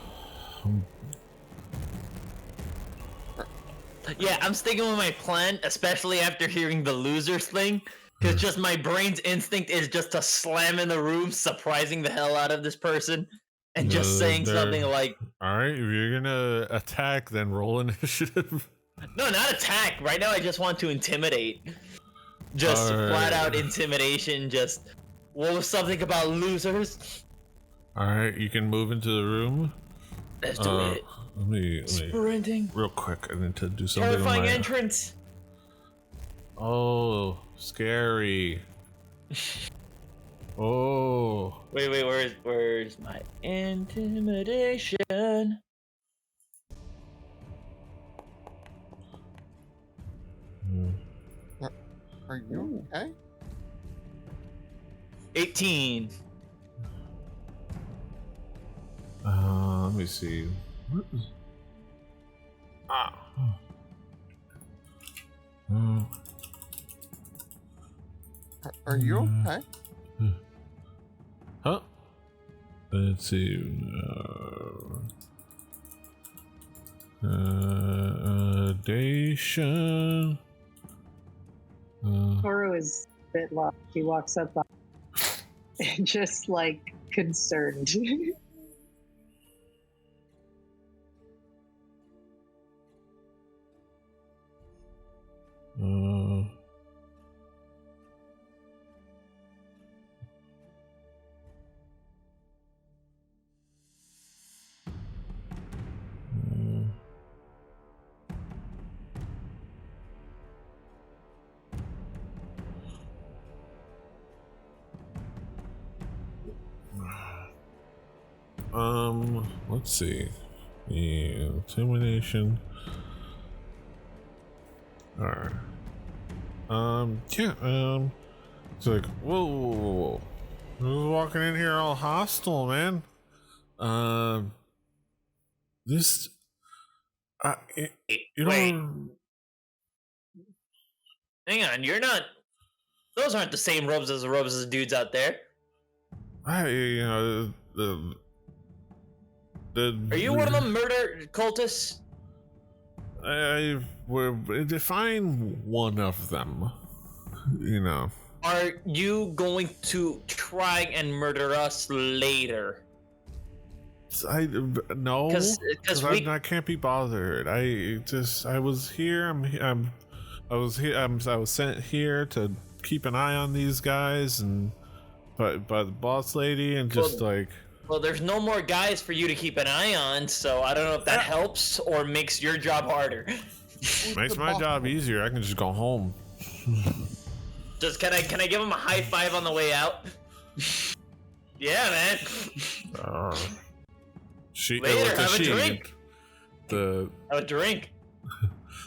Yeah, I'm sticking with my plan, especially after hearing the losers thing. Because just my brain's instinct is just to slam in the room, surprising the hell out of this person, and just saying something like, "Alright, if you're gonna attack, then roll initiative." No, not attack. Right now I just want to intimidate. Just flat out intimidation, just, what was something about losers? Alright, you can move into the room. Let's do it. Let me sprinting real quick. I need to do something. Terrifying entrance. Oh, scary. Oh. Wait, where's my intimidation? Are you okay? 18. Let me see. Are you okay? Huh? Let's see. Dation. Toro is a bit lost. He walks up and just like concerned. Let's see. The intimidation. Alright. Yeah, it's like, whoa. Who's walking in here all hostile, man? This, you Wait. know, Hang on, you're not. Those aren't the same robes as the dudes out there. Are you one of them murder cultists? I would define one of them. You know. Are you going to try and murder us later? No, because I can't be bothered. I was here. I was sent here to keep an eye on these guys, and by the boss lady, and just Well, there's no more guys for you to keep an eye on, so I don't know if that helps or makes your job harder. Makes my job easier. I can just go home. Just can I give him a high five on the way out? Yeah, man. Later, have a drink. Have a drink.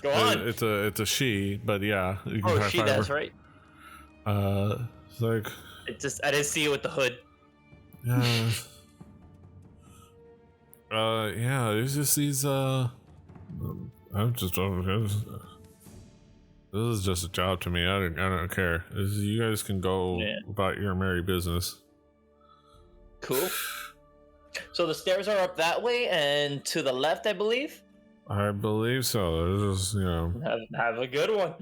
Go on. It's a she, but yeah. You can she, that's right. It's like. I didn't see it with the hood. Yeah. Yeah. There's just these. This is just a job to me. I don't care. You guys can go about your merry business. Cool. So the stairs are up that way and to the left, I believe. I believe so. There's just, have a good one.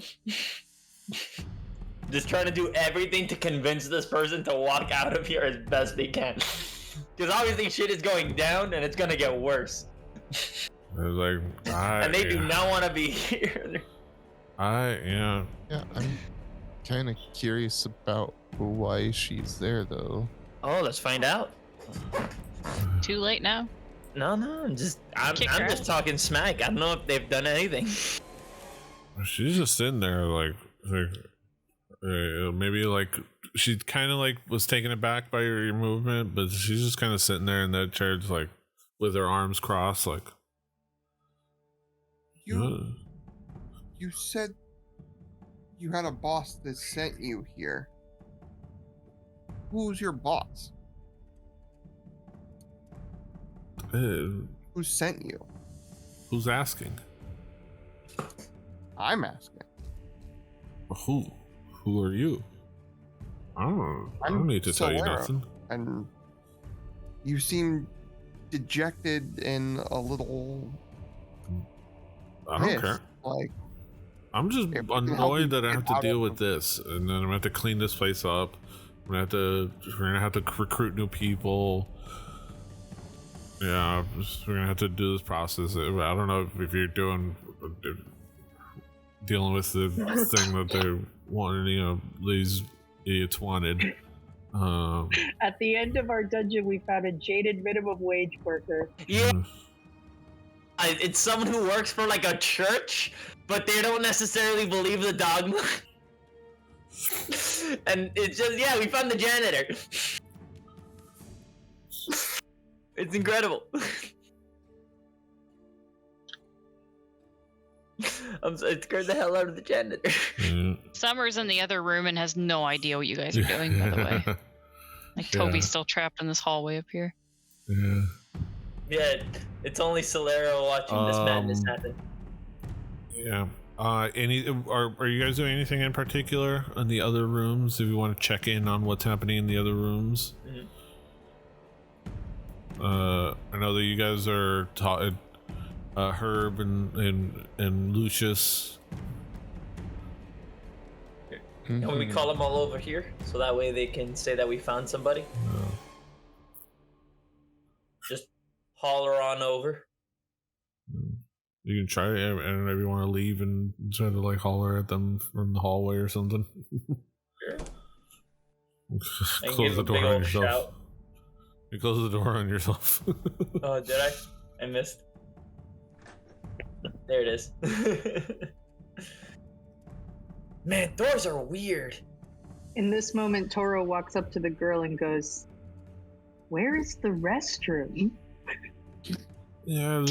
Just trying to do everything to convince this person to walk out of here as best they can. Because obviously shit is going down and it's gonna get worse. And they do not want to be here. Yeah, I'm kind of curious about why she's there, though. Oh, let's find out. Too late now. No, I'm just talking smack. I don't know if they've done anything. She's just sitting there, maybe she kind of was taken aback by your movement, but she's just kind of sitting there in that chair, just with her arms crossed, You said you had a boss that sent you here. Who's your boss? Who sent you? Who's asking? I'm asking. Who? Who are you? I don't need to tell you nothing. And you seem dejected and a little. I don't care. I'm just annoyed that I have to deal with this, and then I'm gonna have to clean this place up. We're gonna have to recruit new people. Yeah, we're gonna have to do this process. I don't know if you're dealing with the thing that they wanted. These idiots wanted. At the end of our dungeon, we found a jaded minimum wage worker. Yeah. It's someone who works for a church, but they don't necessarily believe the dogma. And it's just, we found the janitor. It's incredible. It scared the hell out of the janitor. Summer's in the other room and has no idea what you guys are doing, by the way. Toby's still trapped in this hallway up here. Yeah. Yeah, it's only Solero watching this madness happen. Yeah. Are you guys doing anything in particular in the other rooms? If you want to check in on what's happening in the other rooms. I know that you guys are Herb and Lucius. Can we call them all over here so that way they can say that we found somebody? Just holler on over. You can try it. I don't know if you want to leave and try to holler at them from the hallway or something. Sure. Close the door on yourself. Shout. You close the door on yourself. Oh, did I? I missed. There it is. Man, doors are weird. In this moment, Toro walks up to the girl and goes, Where is the restroom? Yeah,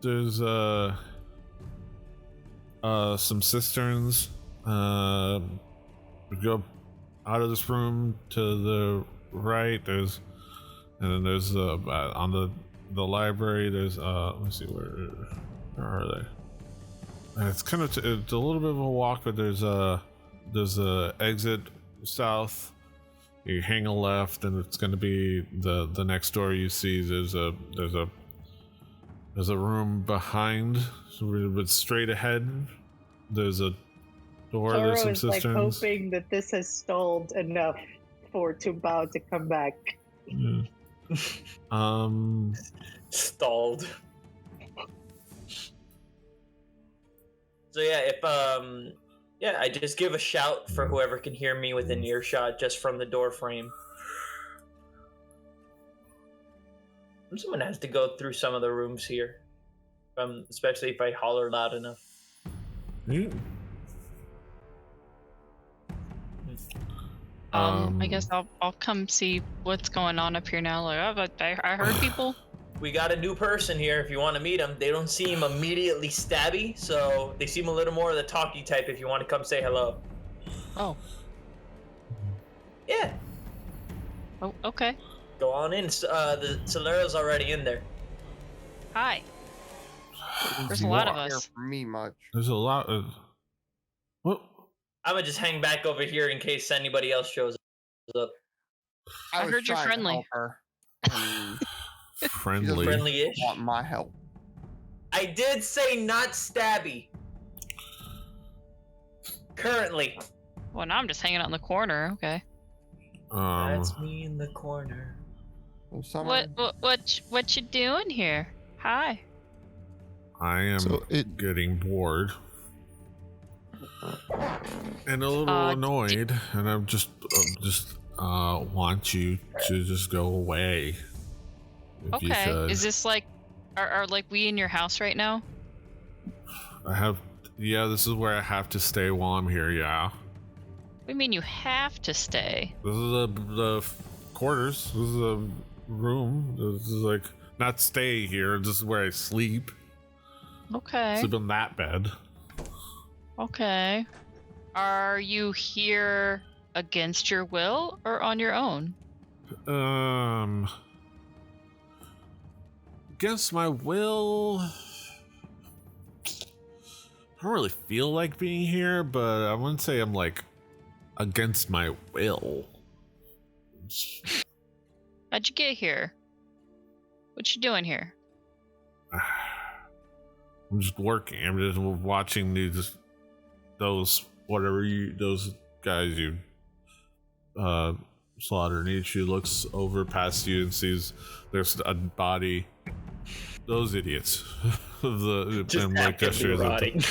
there's some cisterns. We go out of this room to the right. And then there's on the library. There's let me see where are they? It's kind of it's a little bit of a walk, but there's a exit south. You hang a left, and it's going to be the next door you see. There's a room behind, but straight ahead. There's a door. Toro There's some is like cisterns. hoping that this has stalled enough for Tumbao to come back. Yeah. Stalled. So yeah, I just give a shout for whoever can hear me within earshot just from the door frame. Someone has to go through some of the rooms here, especially if I holler loud enough. Yeah. I guess I'll come see what's going on up here now. Like, oh, but I heard people. We got a new person here if you want to meet them. They don't seem immediately stabby, so they seem a little more of the talky type if you want to come say hello. Oh. Yeah. Oh, okay. Go on in. The Solero's already in there. Hi. There's a lot of Here us. for me much. There's a lot of what? I'm gonna just hang back over here in case anybody else shows up. I was heard you're trying to friendly. help her, and Friendly. Friendly-ish. want my help. I did say not stabby. Currently. Well, now I'm just hanging out in the corner. Okay. That's me in the corner. Well, someone- What you doing here? Hi. I am So getting bored and a little annoyed, and I'm just want you to just go away. If you Okay. could. Is this like, are like we in your house right now? This is where I have to stay while I'm here. Yeah. What do you mean you have to stay? This is the quarters. This is a room. This is like not stay here. This is where I sleep. Okay. Sleep in that bed. Okay. Are you here against your will or on your own? Against my will. I don't really feel like being here, but I wouldn't say I'm like against my will. How'd you get here? What you doing here? I'm just working. I'm just watching those guys you slaughtered. And each who looks over past you and sees there's a body. Those idiots. Just actively rotting.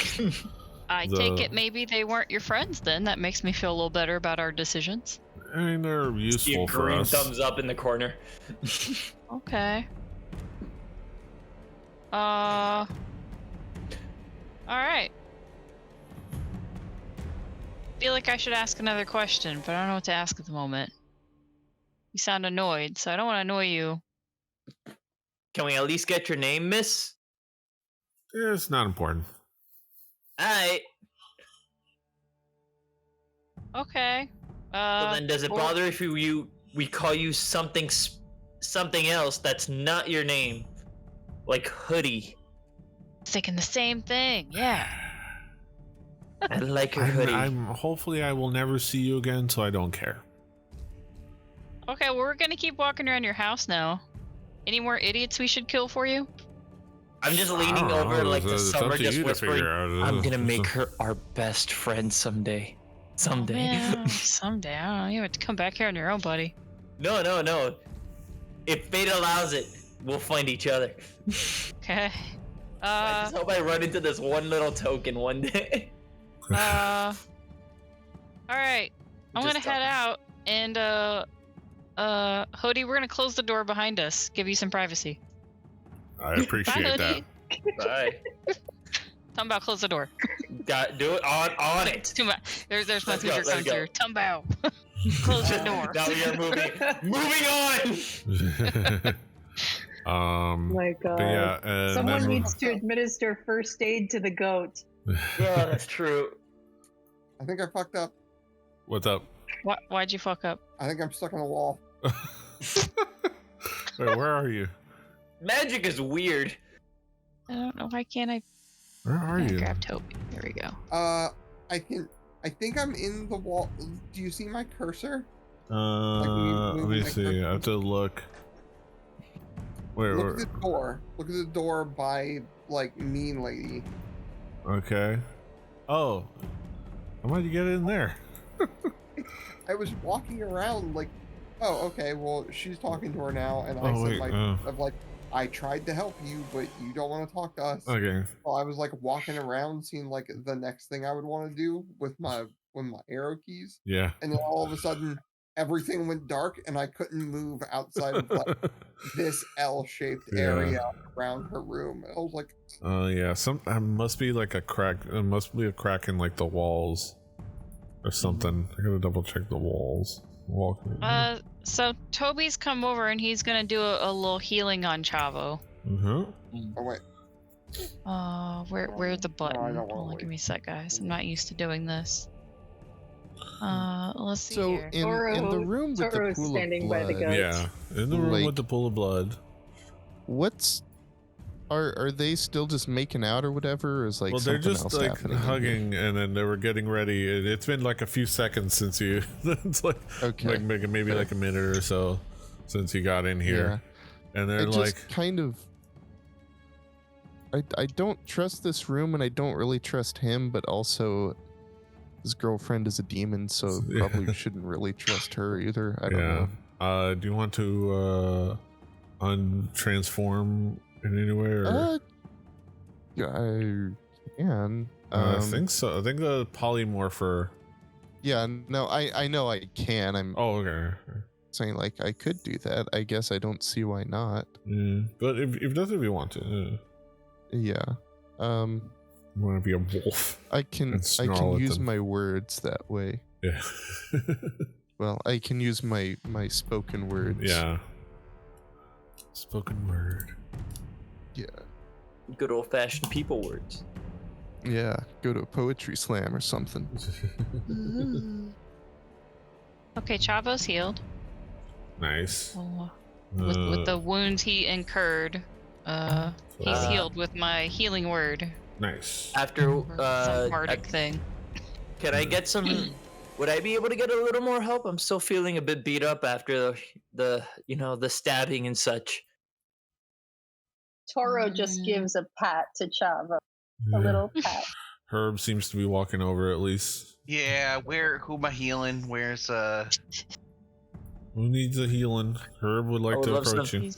I take it maybe they weren't your friends then. That makes me feel a little better about our decisions. I mean, they're useful for green us. thumbs up in the corner. Okay. All right. Feel like I should ask another question, but I don't know what to ask at the moment. You sound annoyed, so I don't want to annoy you. Can we at least get your name, miss? It's not important. Alright. Okay. So then does it well- bother if we call you something else that's not your name? Like Hoodie. Thinking the same thing, yeah. I like your hoodie. Hopefully I will never see you again, so I don't care. Okay, well, we're gonna keep walking around your house now. Any more idiots we should kill for you? I'm just I leaning don't over know. like the It's up summer, to just you to whispering, figure out. I'm gonna make her our best friend someday. Someday. Yeah, someday. I don't know. You have to come back here on your own, buddy. No. If fate allows it, we'll find each other. Okay. I just hope I run into this one little token one day. All right. I'm Just gonna head out and Hody, we're gonna close the door behind us. Give you some privacy. I appreciate that. Bye. Tumbao, close the door. Do it on it. Tumbao, there's my Let's go, future let's go. counselor. Tumbao. Close the door. Now we are moving on. My But God. yeah, and Someone then- needs to administer first aid to the goat. Yeah, that's true. I think I fucked up. What's up? Why'd you fuck up? I think I'm stuck on a wall. Wait, where are you? Magic is weird. I don't know. Why can't I? Where are I you? grab Toby. There we go. I think I'm in the wall. Do you see my cursor? Let me see. I have to look. Wait, Look at the door. Look at the door by like mean lady. okay. Oh, how might you get in there? I was walking around like, oh, okay, well, she's talking to her now, and I Oh, said wait, like, oh. of like, I tried to help you, but you don't want to talk to us. Okay. So I was like walking around, seeing like the next thing I would want to do with my arrow keys, Yeah. and then all of a sudden everything went dark, and I couldn't move outside of like this L-shaped Yeah. area around her room. I was like, Yeah. Must be like a crack. It must be a crack in like the walls, or something. I gotta double check the walls. So Toby's come over and he's gonna do a little healing on Chavo. Mm-hmm. oh wait, Where's the button? I don't wanna Hold on, wait. give me a sec, guys. I'm not used to doing this. Let's see So here. in the room with the Toro's pool standing of by the blood, goat. Yeah. In the room Like- with the pool of blood. what's are they still just making out or whatever? Or is like Well, they're something just else like happening in here? hugging, and then they were getting ready. It's been like a few seconds since you. It's like Okay. maybe Okay. like a minute or so since you got in here, and I they're just like, kind of. I don't trust this room, and I don't really trust him, but also his girlfriend is a demon, so Yeah. probably shouldn't really trust her either. I don't know. Do you want to untransform in any way? Or? Yeah, I can. I think so. I think the polymorpher. Yeah, no, I know I can. I'm Oh, okay. saying like I could do that. I guess I don't see why not. But if that's if you want to, Yeah. you want to be a wolf. I can And snarl at use them. my words that way. Yeah. Well, I can use my spoken words. Yeah. Spoken word. Yeah. Good old fashioned people words. Yeah. Go to a poetry slam or something. Okay, Chavo's healed. Nice. With the wounds he incurred. He's so- healed with my healing word. Nice. After Or some bardic thing. can I get some? Would I be able to get a little more help? I'm still feeling a bit beat up after the stabbing and such. Toro just gives a pat to Chavo. A little pat. Herb seems to be walking over at least. Yeah, who am I healing? Where's Who needs a healing? Herb would I like would to love approach some- you.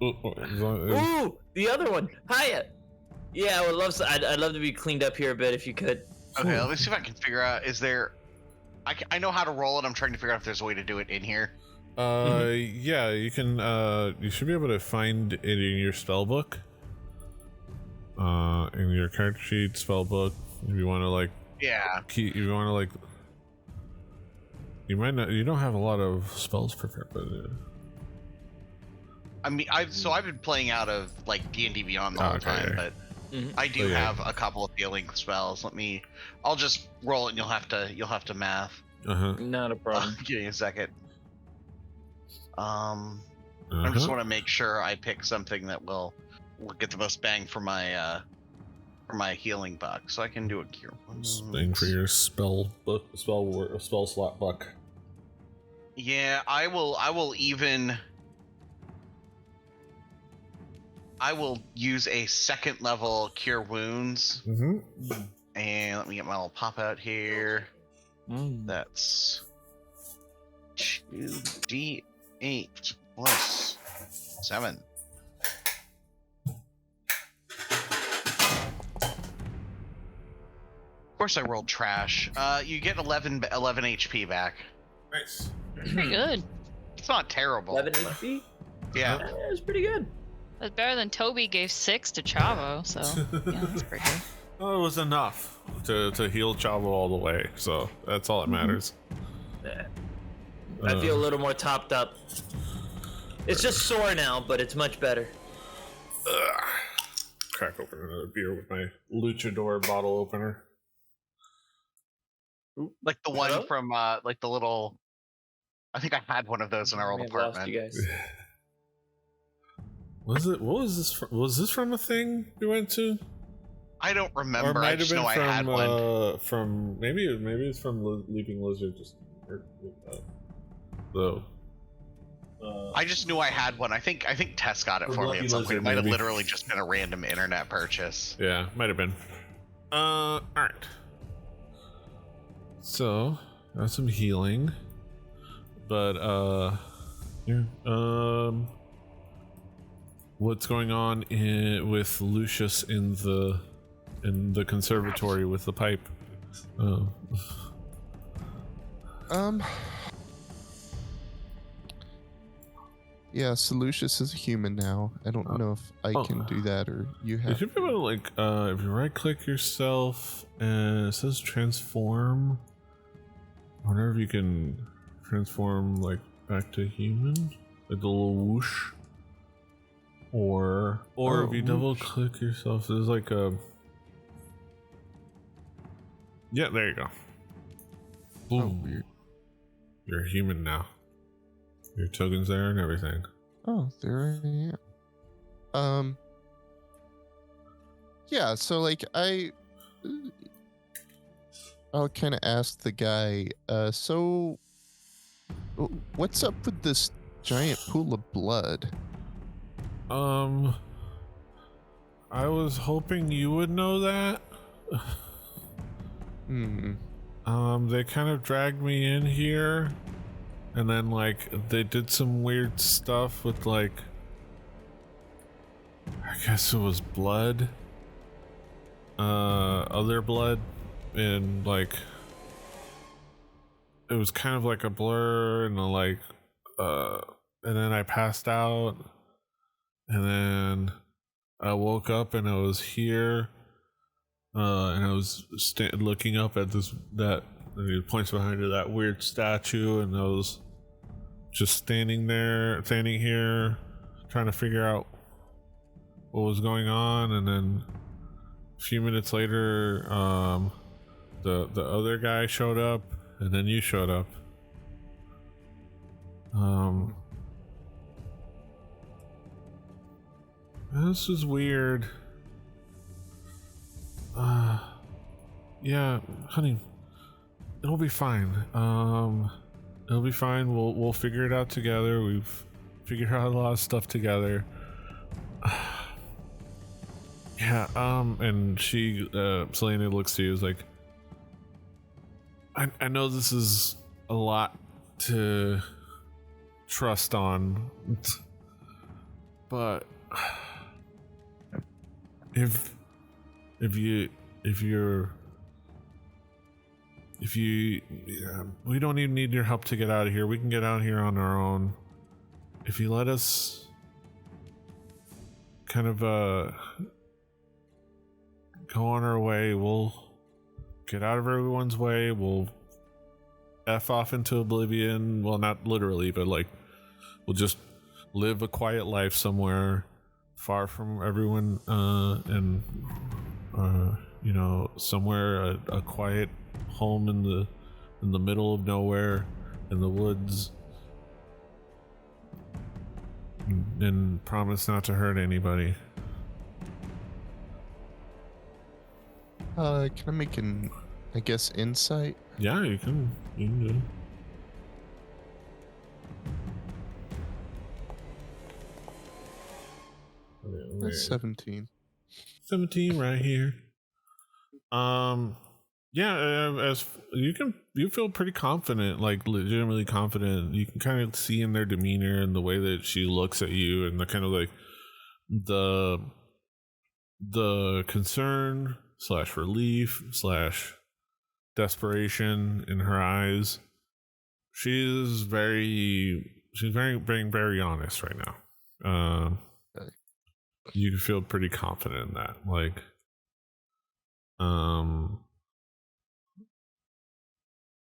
Ooh, the other one. Hiya. Yeah, I would love. I'd love to be cleaned up here a bit if you could. Okay, let me see if I can figure out. Is there? I know how to roll it. I'm trying to figure out if there's a way to do it in here. Yeah, you can. You should be able to find it in your spell book. In your character sheet, spell book. If you want to like, Yeah. you want to like. You might not. You don't have a lot of spells prepared, but. I mean, I've been playing out of like D&D Beyond the whole Okay. time, but Mhm. I do Oh, yeah. have a couple of healing spells. I'll just roll it, and you'll have to math. Not a problem. Give me a second. I just want to make sure I pick something that will get the most bang for my healing buck, so I can do a cure. Bang for your spell slot buck. Yeah, I will use a second level cure wounds, Mm-hmm. and let me get my little pop out here. Mm. That's 2d8 plus 7. Of course I rolled trash. You get 11 HP back. Nice. Pretty good. It's not terrible. 11 HP. Yeah. Yeah, it's pretty good. That's better than Toby gave 6 to Chavo, so yeah, that's pretty good. Well, it was enough to heal Chavo all the way, so that's all that matters. Yeah. I feel a little more topped up. It's just sore now, but it's much better. Crack open another beer with my luchador bottle opener. Like the one from like the little. I think I had one of those in our old apartment. Lost you guys. Was it? What was this? Was this from a thing we went to? I don't Or it remember. I might have just been know I had one. from maybe it's from Leaping Lizard. Just though. I just knew I had one. I think Tess got it Or for me Lucky at some point. Lizard, It might have maybe. literally just been a random internet purchase. Yeah, might have been. All right. So, got some healing, but yeah. What's going on with Lucius in the conservatory with the pipe? Yeah, so Lucius is a human now. I don't know if I can do that or you You have. should be able to, like, if you right click yourself and it says transform. I wonder if you can transform, like, back to human, like the little whoosh. Or if you double click yourself, there's like a. Yeah, there you go. Boom. Oh, weird. You're a human now. Your token's there and everything. Oh, there I am. Yeah, so like I'll kind of ask the guy, so what's up with this giant pool of blood? I was hoping you would know that. They kind of dragged me in here, and then like they did some weird stuff with, like, I guess it was blood, other blood, and like it was kind of like a blur, and like and then I passed out, and then I woke up and I was here, and I was looking up at that he points behind it, that weird statue, and I was just standing here trying to figure out what was going on. And then a few minutes later, the other guy showed up, and then you showed up. This is weird. Yeah, honey, it'll be fine. It'll be fine. We'll figure it out together. We've figured out a lot of stuff together. Yeah. And she, Selena looks to you, is like, I know this is a lot to trust on, but if we don't even need your help to get out of here. We can get out of here on our own. If you let us kind of go on our way, we'll get out of everyone's way. We'll F off into oblivion. Well, not literally, but like we'll just live a quiet life somewhere far from everyone, and you know, somewhere a quiet home in the middle of nowhere in the woods, and promise not to hurt anybody. Can I make I guess insight? Yeah, you can do. That's 17. 17 right here. Yeah, as you feel pretty confident, like legitimately confident. You can kind of see in their demeanor and the way that she looks at you, and the kind of like the concern / relief / desperation in her eyes. She's being very honest right now. You feel pretty confident in that, like,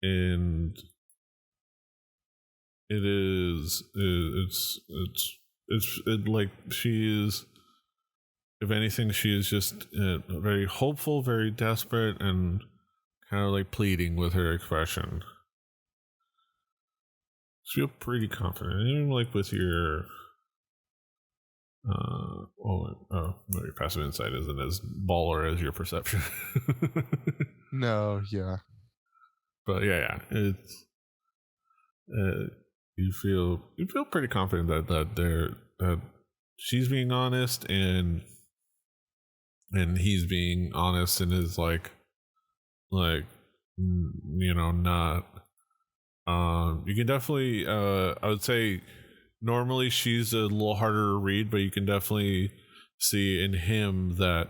and it is. Like she is. If anything, she is just very hopeful, very desperate, and kind of like pleading with her expression. She feel pretty confident, even like with your. Your passive insight isn't as baller as your perception. No, yeah. But yeah, it's you feel pretty confident that she's being honest and he's being honest and is like not. You can definitely I would say. Normally she's a little harder to read, but you can definitely see in him that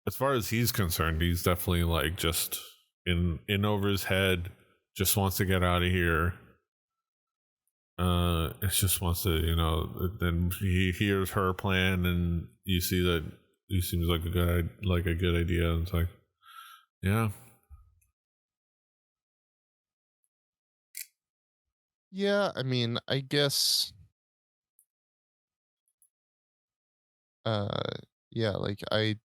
as far as he's concerned, he's definitely like just in over his head, just wants to get out of here. It just wants to, then he hears her plan and you see that he seems like a good idea. And it's like, yeah. Yeah, I mean, I guess yeah, like I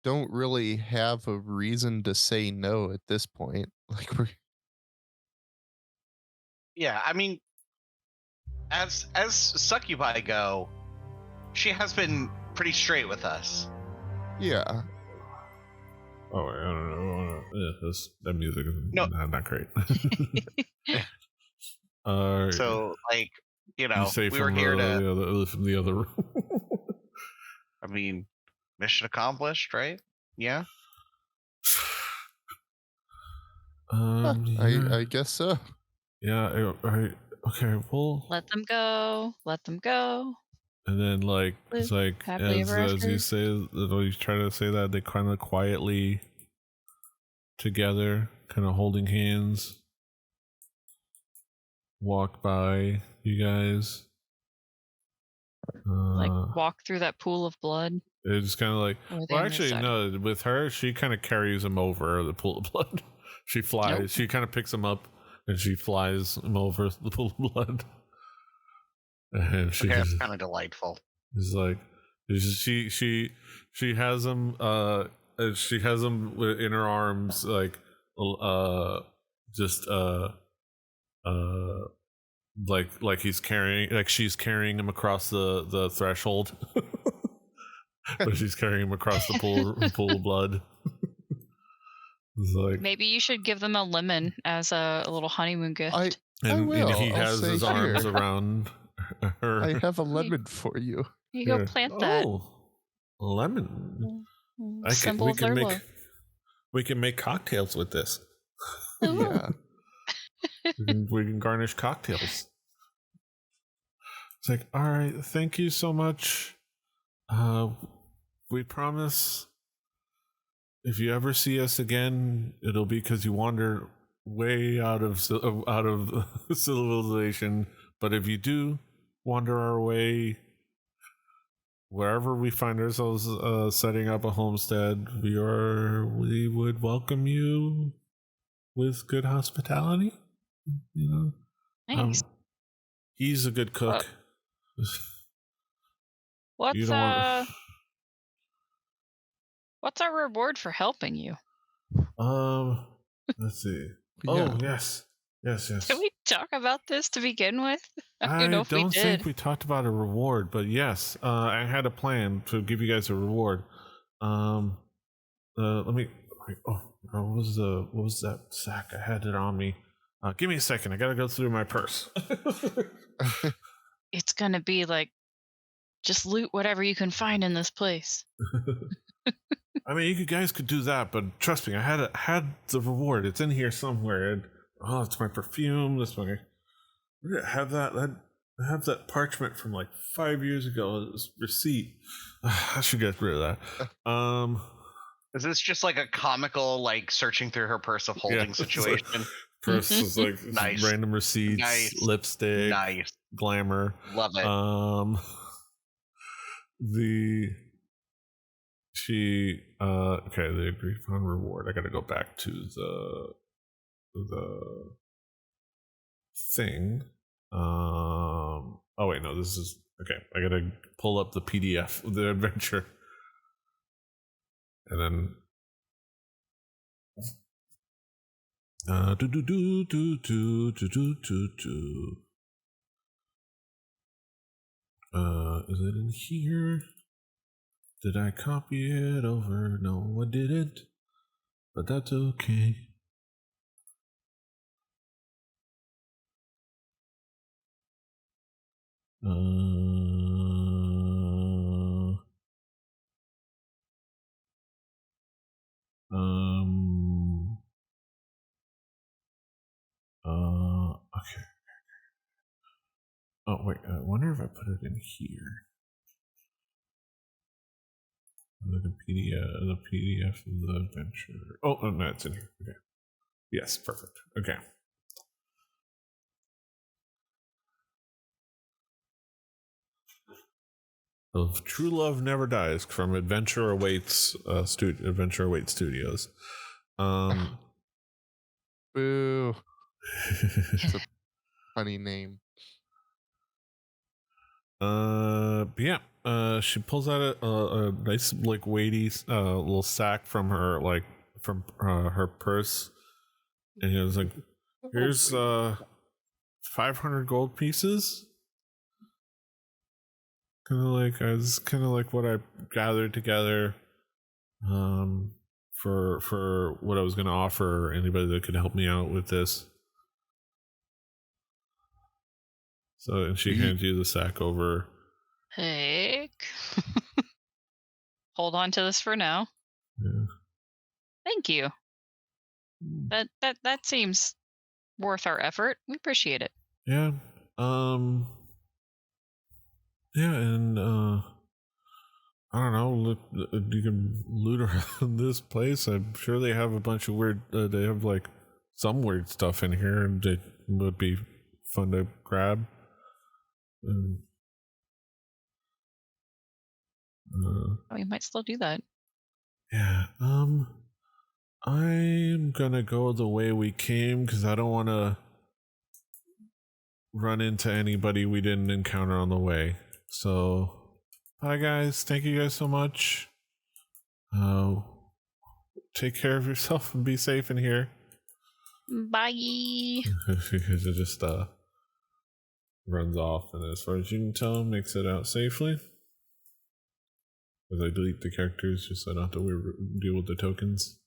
don't really have a reason to say no at this point. Like Yeah, I mean, as succubi go, she has been pretty straight with us. yeah. Oh, I don't know. Yeah, that music is not great. So, like, we were from here the other room. I mean, mission accomplished, right? Yeah. I guess so. Yeah. Okay. Well. Let them go. Let them go. And then, like, it's like as you say, you try to say that they kind of quietly together, kind of holding hands, walk by you guys. Like walk through that pool of blood. It's just kind of like. Well, actually, no. With her, she kind of carries him over the pool of blood. She flies. Nope. She kind of picks him up and she flies him over the pool of blood. And she that's kind of delightful. It's like she has him. She has him in her arms, like like he's carrying, like she's carrying him across the threshold. But she's carrying him across the pool of blood. It's like, maybe you should give them a lemon as a little honeymoon gift. And he has his arms around her. I have a lemon for you. You go plant that. Oh, lemon. We can make cocktails with this. Yeah. we can garnish cocktails. It's like, all right, thank you so much. We promise if you ever see us again, it'll be because you wander way out of civilization. But if you do wander our way, wherever we find ourselves setting up a homestead, we would welcome you with good hospitality. Nice. He's a good cook. What's our reward for helping you? Let's see. Yeah. Oh, yes. Can we talk about this to begin with? I don't think we talked about a reward, but yes, I had a plan to give you guys a reward. Let me. What was that sack? I had it on me. Give me a second. I gotta go through my purse. It's gonna be like, just loot whatever you can find in this place. I mean, you guys could do that, but trust me, I had the reward. It's in here somewhere. And, it's my perfume. This one. I have that parchment from like 5 years ago. This receipt. I should get rid of that. Is this just like a comical, like searching through her purse of holding situation? Purse is like nice. Random receipts, lipstick, glamour. Love it. The agreed upon reward. I gotta go back to the thing. Oh wait, no, this is okay. I gotta pull up the PDF of the adventure, and then is it in here? Did I copy it over? No, I didn't. But that's okay. Okay. Oh wait, I wonder if I put it in here. The PDF of the adventure. Oh, no, it's in here. Okay. Yes, perfect. Okay. Of True Love Never Dies from Adventure Awaits Adventure Awaits Studios. Boo. It's a funny name. Yeah. She pulls out a nice like weighty little sack from her her purse, and it was like, here's 500 gold pieces. Kind of like what I gathered together for what I was going to offer anybody that could help me out with this. So, and she hands you the sack over. Heck. Hold on to this for now. Yeah. Thank you. That seems worth our effort. We appreciate it. Yeah. Yeah, and I don't know. You can loot around this place. I'm sure they have a bunch of weird. They have like some weird stuff in here, and it would be fun to grab. We might still do that. Yeah. I'm gonna go the way we came because I don't want to run into anybody we didn't encounter on the way. So, bye guys. Thank you guys so much. Take care of yourself and be safe in here. Bye. Because it just runs off, and as far as you can tell, makes it out safely. As I delete the characters just so I don't have to deal with the tokens.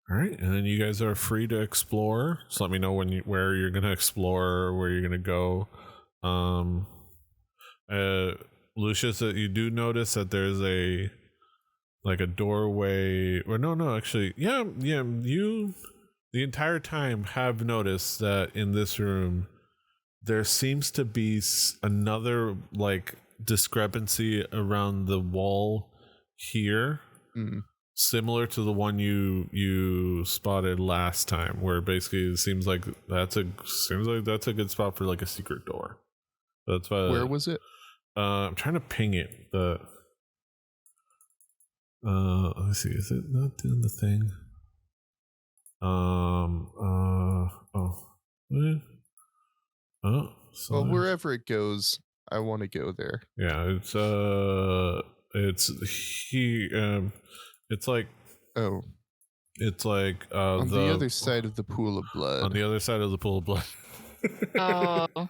All right, and then you guys are free to explore. Just let me know where you're gonna explore, where you're gonna go. Lucius, you do notice that there's a doorway. Or no, actually, yeah. You the entire time have noticed that in this room there seems to be another like discrepancy around the wall here. Similar to the one you spotted last time, where basically it seems like that's a good spot for like a secret door. That's why. Where was it? I'm trying to ping it. Let's see. Is it not doing the thing? Well, wherever it goes, I want to go there. Yeah, it's like on the other side of the pool of blood. On the other side of the pool of blood. Oh,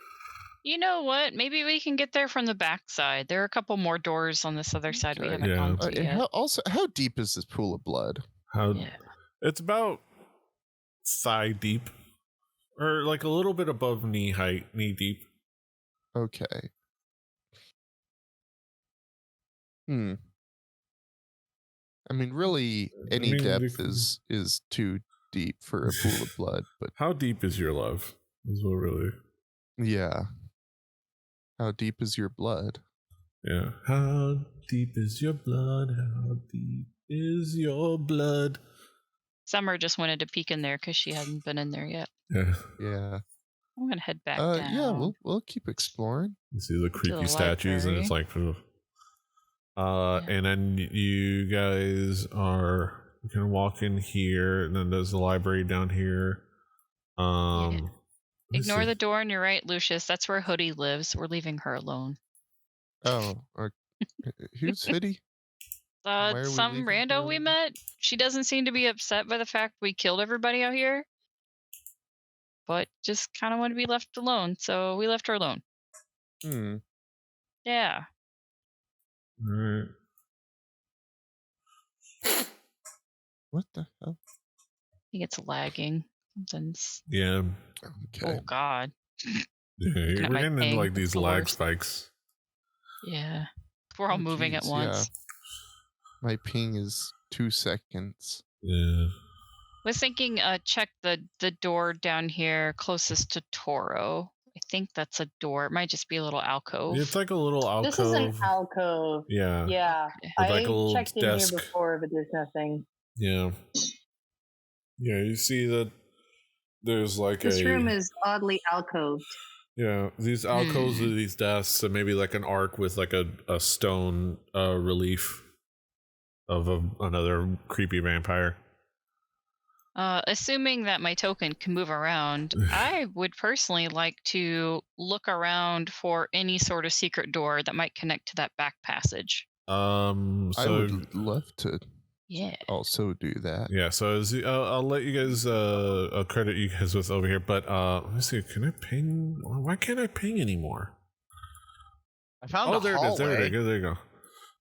you know what? Maybe we can get there from the back side. There are a couple more doors on this other side we haven't gone to yet. How deep is this pool of blood? It's about thigh deep, or like a little bit above knee deep. Okay. I mean, really, any depth is too deep for a pool of blood. But how deep is your love? Is what really. Yeah. How deep is your blood? Yeah. How deep is your blood? How deep is your blood? Summer just wanted to peek in there because she hadn't been in there yet. Yeah. I'm gonna head back down. Yeah, we'll keep exploring. You see the creepy statues, and it's like, and then you guys are You can walk in here, and then there's the library down here. Ignore the door on your right, Lucius. That's where Hoodie lives. We're leaving her alone. Oh, who's Hoodie? Why are we Some leaving her rando we alone? met. She doesn't seem to be upset by the fact we killed everybody out here, but just kind of want to be left alone. So we left her alone. Yeah. All right. What the hell? I think it's lagging. Something's. Yeah. Okay. Oh God. Yeah, we're my getting into ping. like It's these the lag worst. spikes. Yeah. We're all moving at Jeez, once. Yeah. My ping is 2 seconds. Yeah. Was thinking check the door down here closest to Toro. I think that's a door. It might just be a little alcove. It's like a little alcove. This is an alcove. Yeah. Yeah. With I like a little checked in desk. here before, but there's nothing. Yeah. Yeah, you see that there's like This room is oddly alcoved. Yeah, these alcoves with these desks, and maybe like an arc with like a stone relief of another creepy vampire. Assuming that my token can move around, I would personally like to look around for any sort of secret door that might connect to that back passage. So I would love to. Yeah. Also do that. Yeah. So I'll let you guys I'll credit you guys with over here, but let me see. Can I ping? Why can't I ping anymore? I found a there hallway. it is. There you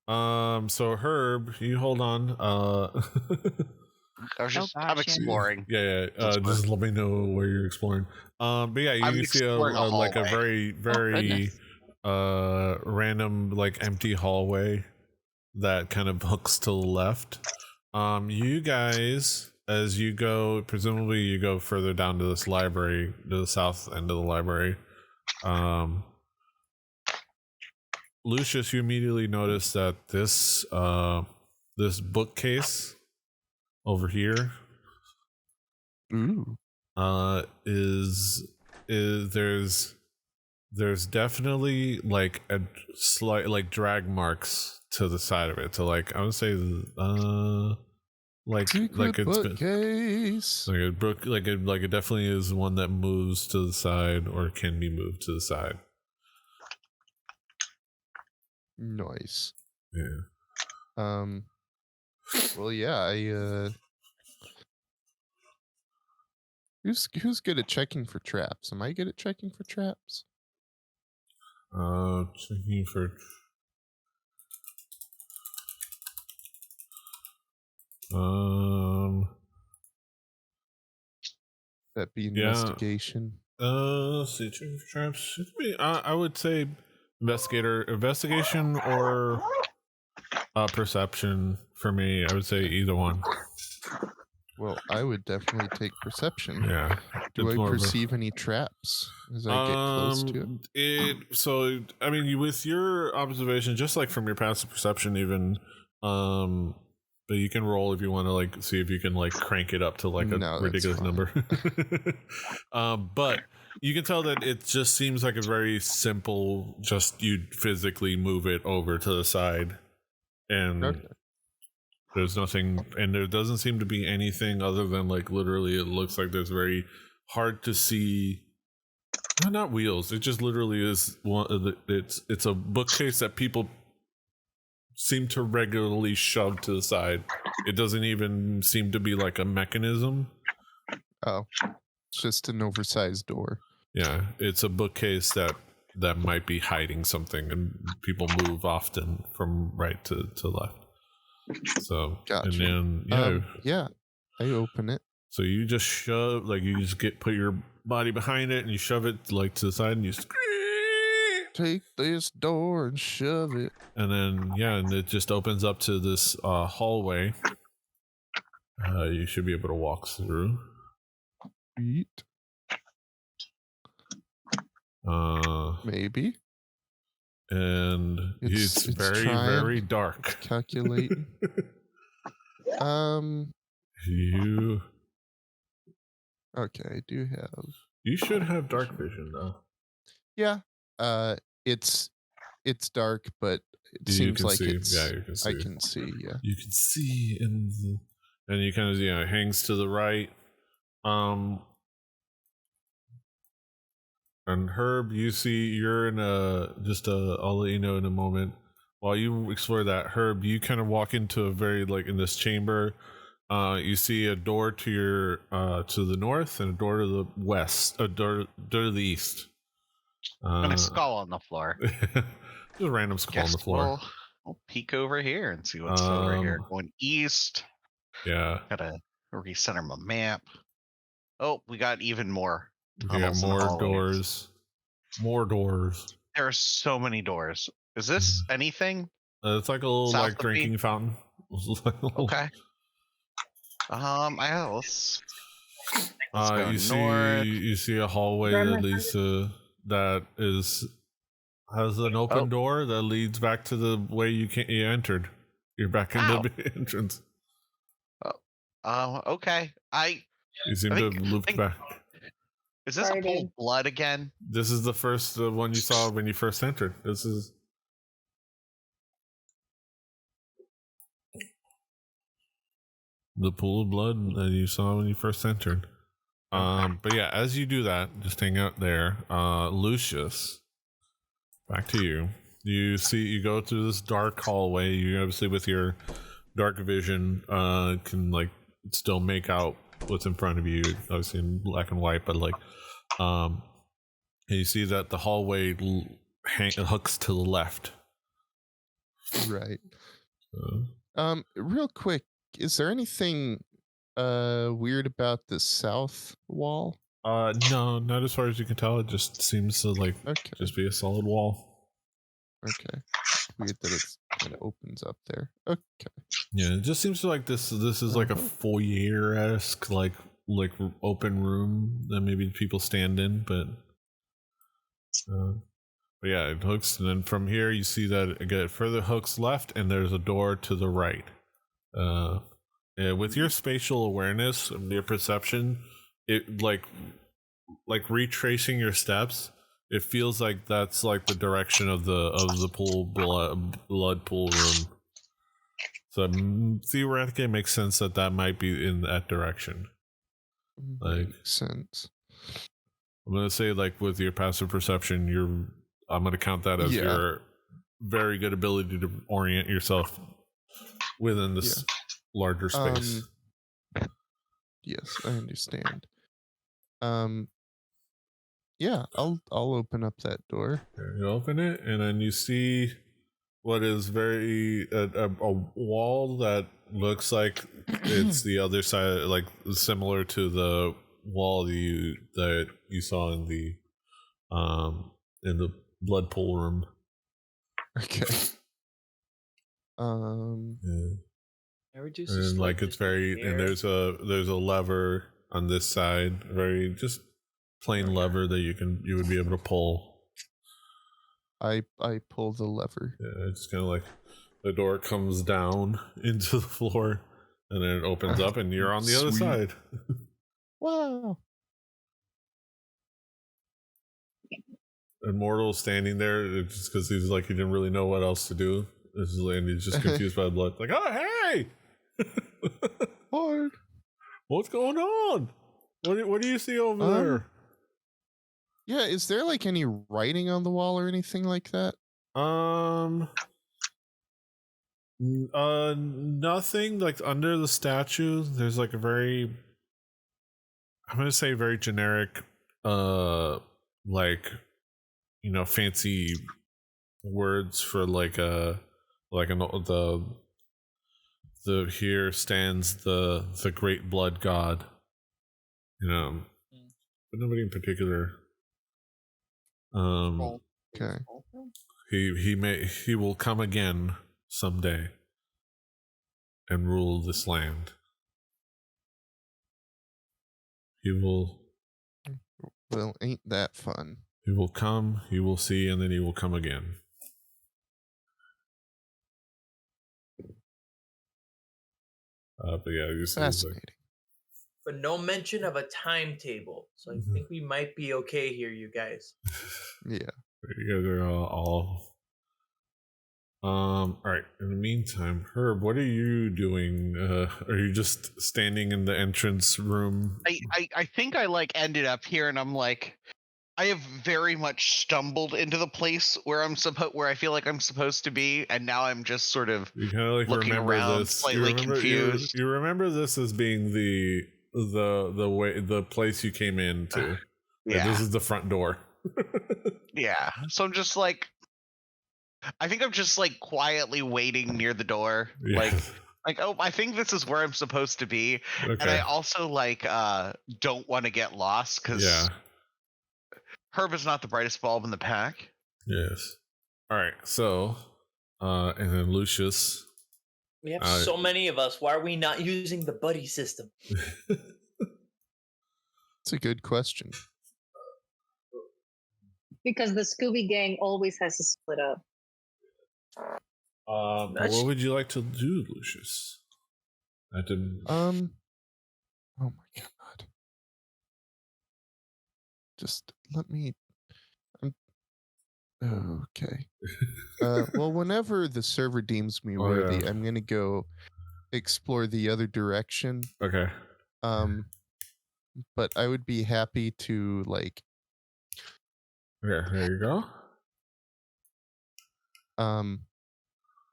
go. So Herb, you hold on. I was just, gosh, I'm yeah. exploring. Yeah. Just let me know where you're exploring. But yeah, you I'm can see exploring a like a hallway. very random like empty hallway that kind of hooks to the left. You guys, as you go, presumably you go further down to this library, to the south end of the library. Lucius, you immediately notice that this bookcase over here is there's definitely like a slight like drag marks to the side of it. So like I would say like Secret it's bookcase. like a book like it definitely is one that moves to the side or can be moved to the side. Nice. Yeah. Well, yeah. Who's good at checking for traps? Am I good at checking for traps? Checking for. That'd be investigation. Let's see, checking for traps. I would say investigation or perception for me. I would say either one. Well, I would definitely take perception. Yeah. Do I perceive any traps as I get close to it? So I mean, with your observation, just like from your passive perception, even, but you can roll if you want to like see if you can like crank it up to like a ridiculous number. But you can tell that it just seems like a very simple. Just you physically move it over to the side, and. Okay. There's nothing, and there doesn't seem to be anything other than like literally it looks like there's very hard to see, well, not wheels, it just literally is one. It's a bookcase that people seem to regularly shove to the side. It doesn't even seem to be like a mechanism. Oh, it's just an oversized door. Yeah, it's a bookcase that might be hiding something, and people move often from right to left. So Gotcha. And then yeah, I open it. So you just shove, like you just put your body behind it and you shove it like to the side and you take this door and shove it. And then and it just opens up to this hallway. You should be able to walk through. Sweet. Maybe. And it's very, very dark. Calculate. Okay, I do have. You should have dark vision though. Yeah. It's dark, but it seems like it's. Yeah, you can see. I can see. Yeah. You can see in and you kind of it hangs to the right. And Herb, you see you're in I'll let you know in a moment. While you explore that, Herb, you kind of walk into a very in this chamber. You see a door to your to the north and a door to the west, a door to the east. And a skull on the floor. Just a random skull on the floor. We'll peek over here and see what's over here. Going east. Yeah. Gotta recenter my map. Oh, we got even more. Yeah, more doors. More doors. There are so many doors. Is this anything? It's like a little drinking fountain. Okay. Let's you see a hallway that leads to has an open door that leads back to the way you entered. You're back in the entrance. Okay. You seem to have looped back. Is this a pool of blood again? This is the first one you saw when you first entered. This is the pool of blood that you saw when you first entered. But yeah, as you do that, just hang out there. Lucius, back to you. You go through this dark hallway. You obviously, with your dark vision, can still make out what's in front of you, obviously in black and white, but and you see that the hallway hooks to the left. Right. Real quick, is there anything weird about the south wall? No, not as far as you can tell. It just seems to just be a solid wall. Okay. Weird that it kind of opens up there. Okay. Yeah, it just seems like this is like a foyer-esque open room that maybe people stand in, but yeah, it hooks, and then from here you see that it further hooks left, and there's a door to the right. With your spatial awareness and your perception, it retracing your steps, it feels like that's the direction of the pool blood pool room. So theoretically, it makes sense that might be in that direction. Makes sense. I'm gonna say with your passive perception, I'm gonna count that as your very good ability to orient yourself within this larger space. Yes, I understand. Yeah, I'll open up that door. You open it, and then you see what is a wall that looks like it's the other side, similar to the wall that you saw in the blood pool room. Okay. Yeah. I would just And it's very, and there's a lever on this side, very just plain lever that you would be able to pull. I pull the lever. Yeah, it's kind of the door comes down into the floor, and then it opens up, and you're on the other side. Wow. Immortal's standing there just because he's he didn't really know what else to do. And he's just confused by the blood. Oh, hey! Lord. What's going on? What do you see over there? Yeah, is there any writing on the wall or anything like that? Nothing under the statue. There's a very, I'm gonna say very generic, fancy words for the here stands the great blood god, but nobody in particular. Okay. He will come again someday and rule this land. He will. Well, ain't that fun? He will come. He will see, and then he will come again. But yeah, this fascinating. But no mention of a timetable, so I think we might be okay here, you guys. Yeah, you guys are all All right. In the meantime, Herb, what are you doing? Are you just standing in the entrance room? I think I like ended up here, and I'm like, I have very much stumbled into the place where I feel like I'm supposed to be, and now I'm just sort of You kind of like looking remember around, this. slightly confused. You remember this as being the place you came into. Like, Yeah, this is the front door. yeah. So I'm just like, I think I'm just like quietly waiting near the door, Yes. like oh, I think this is where I'm supposed to be, and I Okay. also like don't want to get lost because Yeah. Herb is not the brightest bulb in the pack. Yes. All right. So, and then Lucius. We have so many of us. Why are we not using the buddy system? It's a good question. Because the Scooby Gang always has to split up. What would you like to do, Lucius? I didn't. Oh my god. Just let me. Okay. Well, whenever the server deems me worthy, yeah. I'm gonna go explore the other direction. Okay. But I would be happy to like. Yeah. There you go.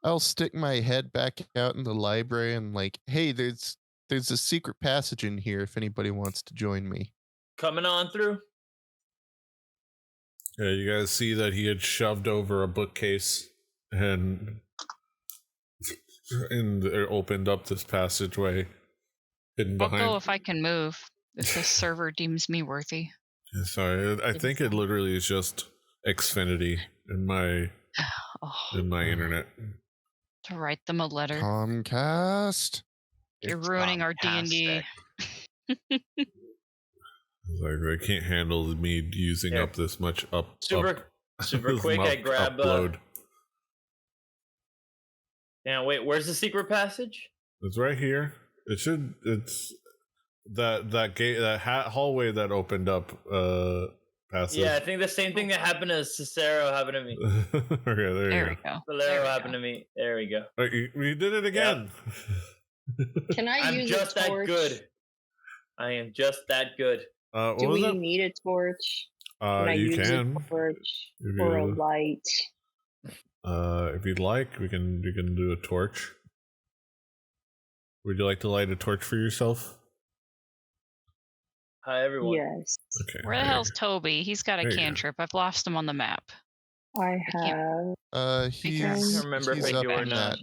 I'll stick my head back out in the library and like, hey, there's a secret passage in here if anybody wants to join me. Coming on through. Yeah, you guys see that he had shoved over a bookcase and it opened up this passageway hidden I'll behind. go if I can move. If the server deems me worthy. Sorry, I think it literally is just Xfinity in my internet. To write them a letter. Comcast. You're ruining our D&D. Like they can't handle me using up this much super quick. I grab upload. Yeah, wait. Where's the secret passage? It's right here. It's that gate, that hallway that opened up. Passage. Yeah, I think the same thing that happened to Cicero happened to me. Okay, there you go. Valero happened to me. There we go. We did it again. Yep. Can I use a torch? I'm just that good. I am just that good. Do we need a torch? Can I use a torch or a light? If you'd like, we can do a torch. Would you like to light a torch for yourself? Hi, everyone. Yes. Okay. Where the hell's Toby? He's got a cantrip. I've lost him on the map. I have. He's remember if I do or not.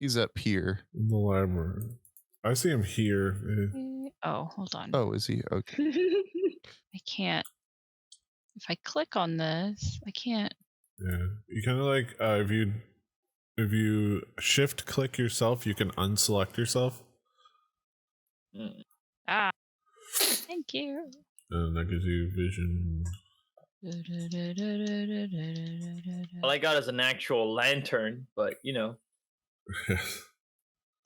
He's up here in the library. I see him here. Oh, hold on. Oh, is he? Okay. I can't. If I click on this, I can't. Yeah, you kind of like if you shift click yourself, you can unselect yourself. Ah, thank you. And that gives you vision. All I got is an actual lantern, but you know.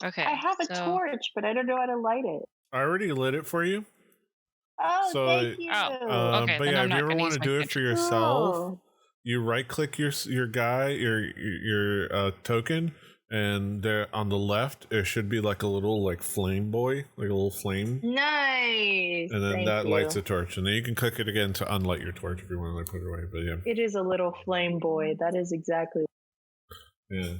Okay. I have a torch, but I don't know how to light it. I already lit it for you. Oh, thank you. Okay, but yeah, if you ever want to do it for yourself, you right click your guy, your token, and there on the left it should be like a little like flame boy, like a little flame. Nice. And then that lights a torch, and then you can click it again to unlight your torch if you want to like put it away. But yeah, it is a little flame boy. That is exactly. Yeah.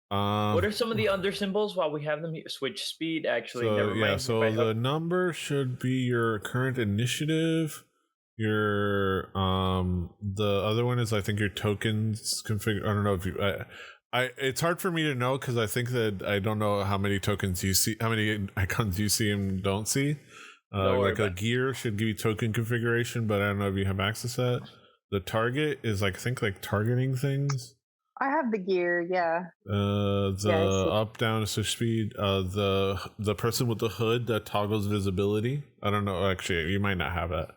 What are some of the other symbols while we have them here? Switch speed, actually. So, never mind. So the number should be your current initiative. Your the other one is I think your tokens configure. I don't know if you. It's hard for me to know because I think that I don't know how many tokens you see, how many icons you see and don't see. Like a gear should give you token configuration, but I don't know if you have access to that. The target is like I think like targeting things. I have the gear, yeah. Up down to speed. The person with the hood that toggles visibility. I don't know. Actually, you might not have that.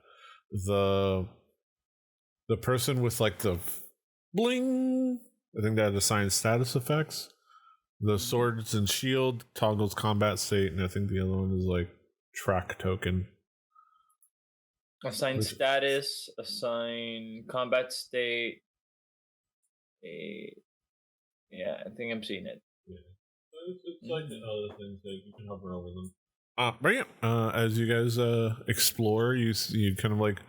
The person with like the bling. I think that assigns status effects. The swords and shield toggles combat state, and I think the other one is like track token. Assign status. Assign combat state. Yeah, I think I'm seeing it. Yeah. It's like the other things that you can hover over them. But yeah, as you guys explore, you kind of like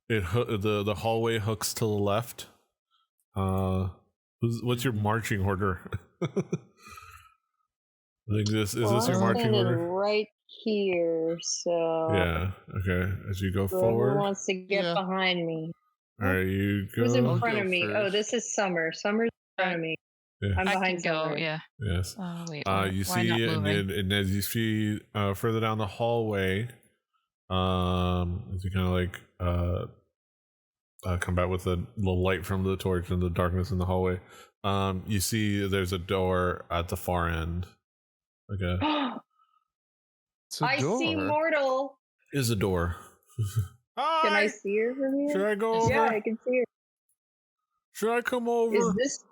the hallway hooks to the left. What's your marching order? I think this is this your marching order? Right here, so Yeah. Okay. As you go whoever forward. wants to get behind me. All right, you go. Who's in I'll front go of me? Oh, first. this is Summer. Summer's in front of me. Yeah. I'm I can behind go. Summer. Yeah. Yes. Oh wait. You Why not see, moving? and as you see further down the hallway, as you kind of like come back with a little light from the torch and the darkness in the hallway, you see there's a door at the far end. Okay. It's a I door. see Mortal. Is a door. Can I Hi! see her from here? Should I go over? Yeah, I can see her. Should I come over? Is this?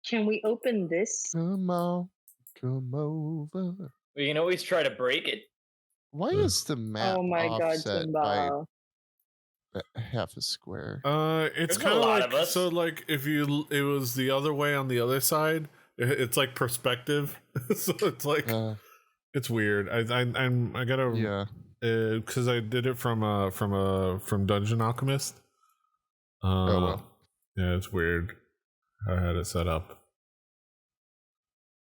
Can we open this? Come on, come over. We can always try to break it. Why is the map Oh my God, offset by Simba. half a square? It's There's a kind of lot like of us. so. Like if it was the other way on the other side, it's like perspective. So it's like it's weird. I gotta Yeah. because I did it from Dungeon Alchemist. Oh well. Yeah, it's weird. I had it set up,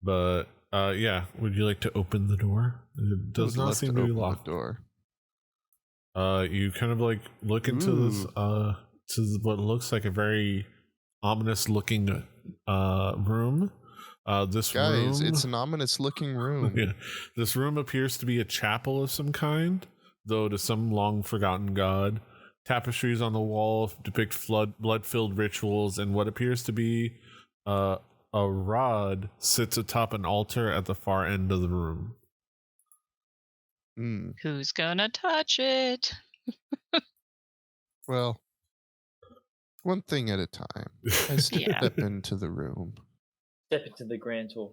but yeah. Would you like to open the door? It does Would not love seem to be open locked. the door. You kind of like look into this what looks like a very ominous looking room. This Guys, room, it's an ominous looking room. yeah, this room appears to be a chapel of some kind, though to some long forgotten god. Tapestries on the wall depict blood-filled rituals, and what appears to be a rod sits atop an altar at the far end of the room. Who's gonna touch it? Well, one thing at a time. I step into the room. Step into the grand tour.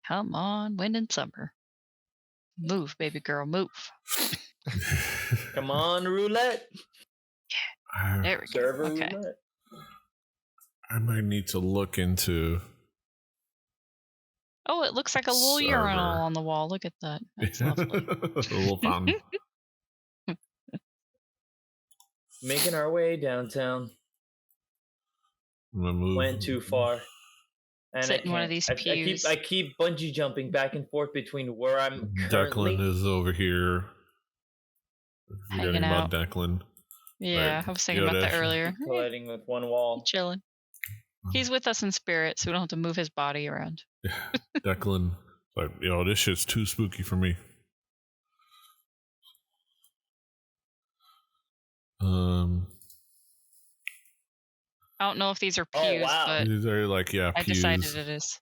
Come on, wind and summer. Move, baby girl, move. Come on, roulette. There we go. Server Okay. roulette. I might need to look into. Oh, it looks like a little urinal on the wall. Look at that. That's lovely. A little fountain. Making our way downtown. I'm gonna move. Went too far. And Sit in one of these pews. I keep bungee jumping back and forth between where I'm currently. Declan is over here. Forgetting about Declan. Yeah, Right. I was thinking about that earlier. Colliding with one wall. Chilling. He's with us in spirit, so we don't have to move his body around. Declan, like, yo, this shit's too spooky for me. I don't know if these are pews, but These are like, yeah, I pews. decided it is.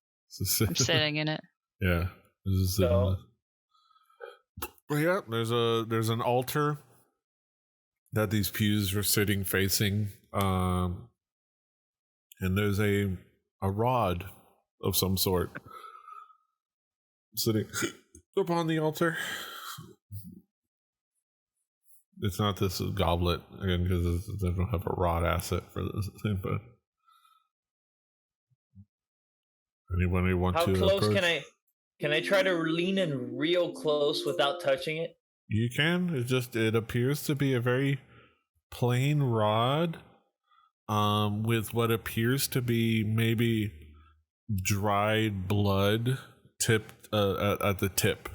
I'm sitting in it. Yeah. This is So- well, yeah, there's an altar that these pews are sitting facing. And there's a rod of some sort sitting upon the altar. It's not this goblet again because they don't have a rod asset for this thing. But anybody want How to? close approach? can I try to lean in real close without touching it? You can. It appears to be a very plain rod, with what appears to be maybe dried blood tipped at the tip.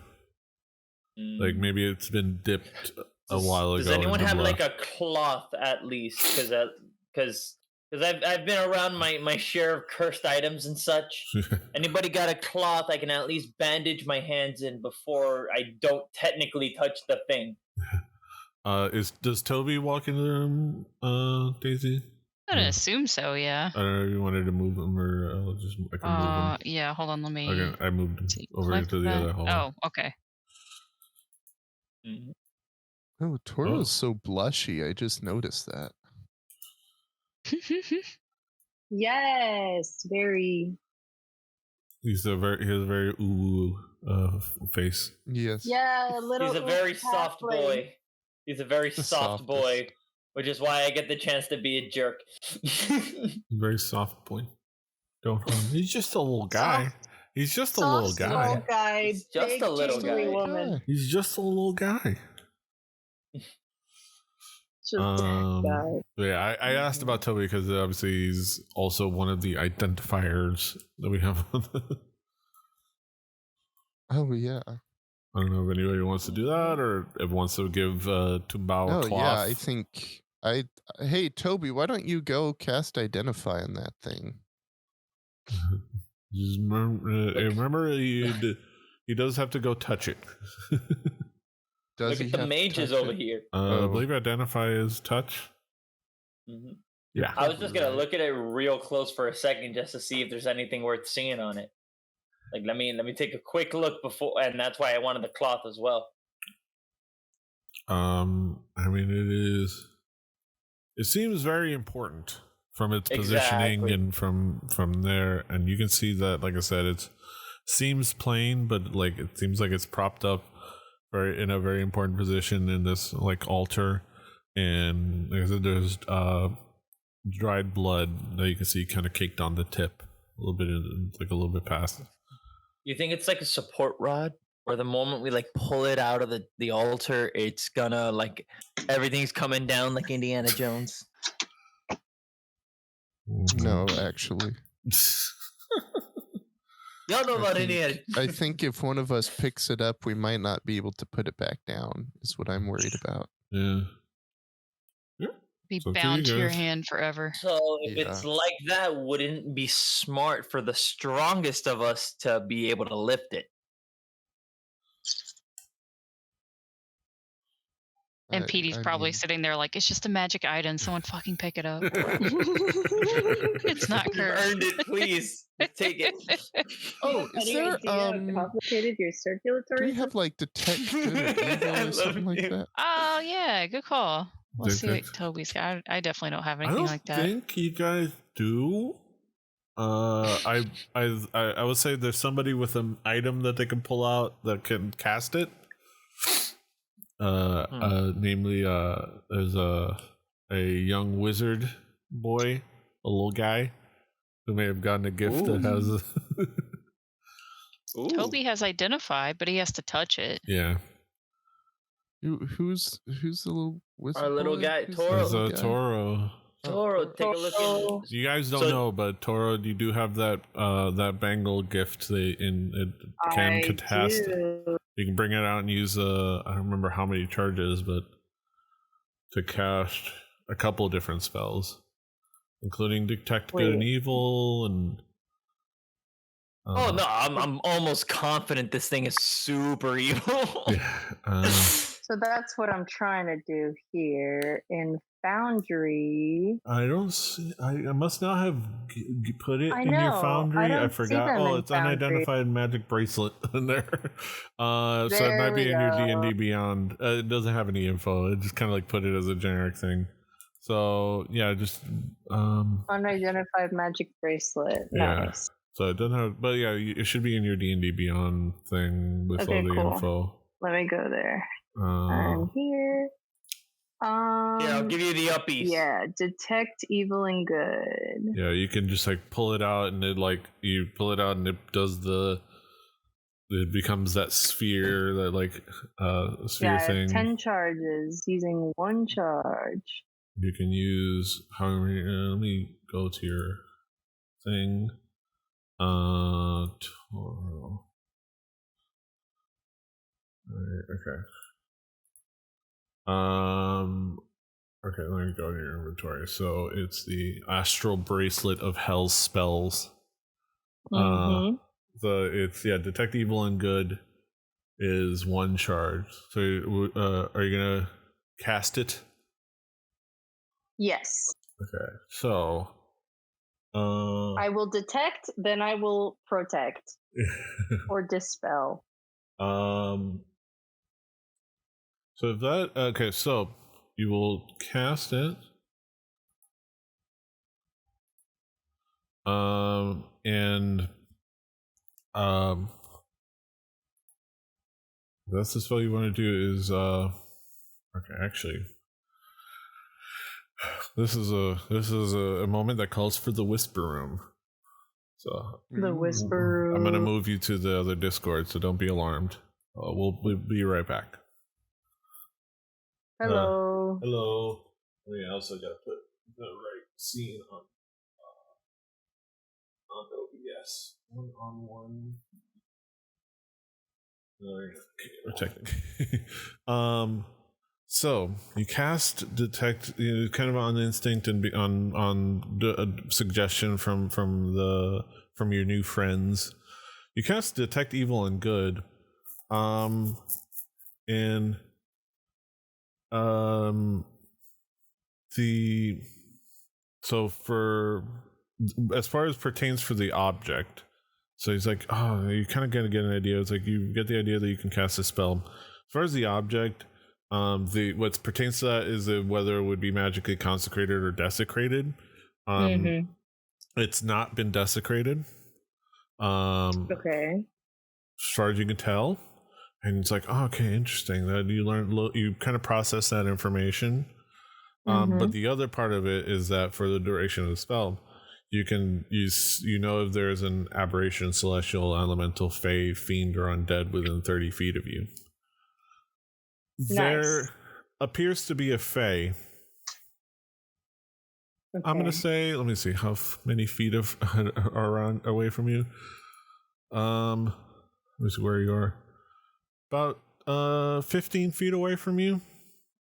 Like maybe it's been dipped a while ago. Does anyone into have blood. like a cloth at least? Because I've been around my share of cursed items and such. Anybody got a cloth I can at least bandage my hands in before I don't technically touch the thing? Does Toby walk into the room, Daisy? I would assume so, yeah. I don't know if you wanted to move him or I can move him. Yeah, hold on, let me... Okay, I moved him over click into the that. other hall. Oh, okay. Oh, Toro's so blushy. I just noticed that. Yes, very. He has a very ooh face. Yes. Yeah, little. He's a very soft boy. He's a very soft softest. boy. which is why I get the chance to be a jerk. Very soft boy. Don't harm. He's just a little guy. He's just a little Soft, guy. small guy, He's just big, a little jingly guy. woman. He's just a little guy. Just a guy. Yeah, I asked about Toby because obviously he's also one of the identifiers that we have. Oh yeah. I don't know if anybody wants to do that or if wants to give Tumbao a Oh cloth. yeah, I think hey Toby, why don't you go cast Identify on that thing? Just remember he does have to go touch it. Does Look he at the have to mages touch over it? here. I believe Identify is touch. Mhm. Yeah. I was just gonna look at it real close for a second just to see if there's anything worth seeing on it. Like let me take a quick look before, and that's why I wanted the cloth as well. I mean it seems very important from its positioning Exactly. and from there, and you can see that, like I said, it seems plain, but like it seems like it's propped up in a very important position in this like altar, and like I said, there's dried blood that you can see kind of caked on the tip a little bit past. You think it's like a support rod, where the moment we like pull it out of the altar, it's gonna like everything's coming down like Indiana Jones? No, actually. Y'all know about Indiana. I think if one of us picks it up, we might not be able to put it back down, is what I'm worried about. Yeah. Be So bound to your guys. hand forever. So if it's like that, wouldn't it be smart for the strongest of us to be able to lift it? And Petey's I probably mean- sitting there like, it's just a magic item. Someone fucking pick it up. It's not You've cursed. earned it, please. Take it. Oh, is Any there idea how complicated your do circulatory we have like detect good or evil I or something love like you. that? Oh, yeah. Good call. We'll see what Detect- Toby's got. I definitely don't have I anything don't like that. think you guys do. I would say there's somebody with an item that they can pull out that can cast it. Namely, there's a young wizard boy, a little guy, who may have gotten a gift that has. Toby has Identify, but he has to touch it. Yeah, Who's the little wizard? Our little boy? guy, Who's the Toro. there's little a guy? Toro. Toro, take a look at You guys don't So- know, but Toro, you do have that bangle gift. It can contest. You can bring it out and use I don't remember how many charges, but to cast a couple of different spells, including detect good and Wait. evil and. Oh no, I'm almost confident this thing is super evil. Yeah. So that's what I'm trying to do here in Foundry. I don't see. I must not have put it I in your know, I foundry. I don't see forgot. them Oh, in it's Foundry. unidentified magic bracelet in there. So it There might be we in your go. D&D Beyond. It doesn't have any info. It just kind of like put it as a generic thing. So yeah, just Unidentified magic bracelet. Yeah. Nice. so it doesn't have. But yeah, it should be in your D&D Beyond thing with Okay, all the cool. info. Let me go there. I'm here. Here, I'll give you the uppies. Yeah, detect evil and good. Yeah, you can just like pull it out, and you pull it out, and it does it becomes that sphere, that like sphere Yeah, I have thing. 10 charges using 1 charge. You can use however. Let me go to your thing. Toro. Alright, okay. Okay, let me go to your inventory. So it's the Astral Bracelet of Hell's Spells. Mhm. Detect evil and good is 1 charge. So are you gonna cast it? Yes. Okay, so I will detect, then I will protect or dispel. So if that okay, so you will cast it. And that's the spell you want to do is okay, actually. This is a moment that calls for the whisper room. So The whisper. I'm gonna move you to the other Discord, so don't be alarmed. We'll be right back. Hello. Hello. I also gotta put the right scene on OBS. One. We're technically. So you cast detect, kind of on instinct and on suggestion from your new friends. You cast detect evil and good, and so for as far as pertains for the object. So he's like, oh, you kind of get an idea. It's like you get the idea that you can cast a spell. As far as the object, what pertains to that is whether it would be magically consecrated or desecrated. It's not been desecrated. Okay. As far as you can tell, and it's like, oh, okay, interesting. That you kind of process that information. But the other part of it is that for the duration of the spell, you can use, if there's an aberration, celestial, elemental, fey, fiend, or undead within 30 feet of you. Nice. There appears to be a fey. Okay. I'm gonna say, let me see, how many feet are away from you? Let me see where you are. About 15 feet away from you.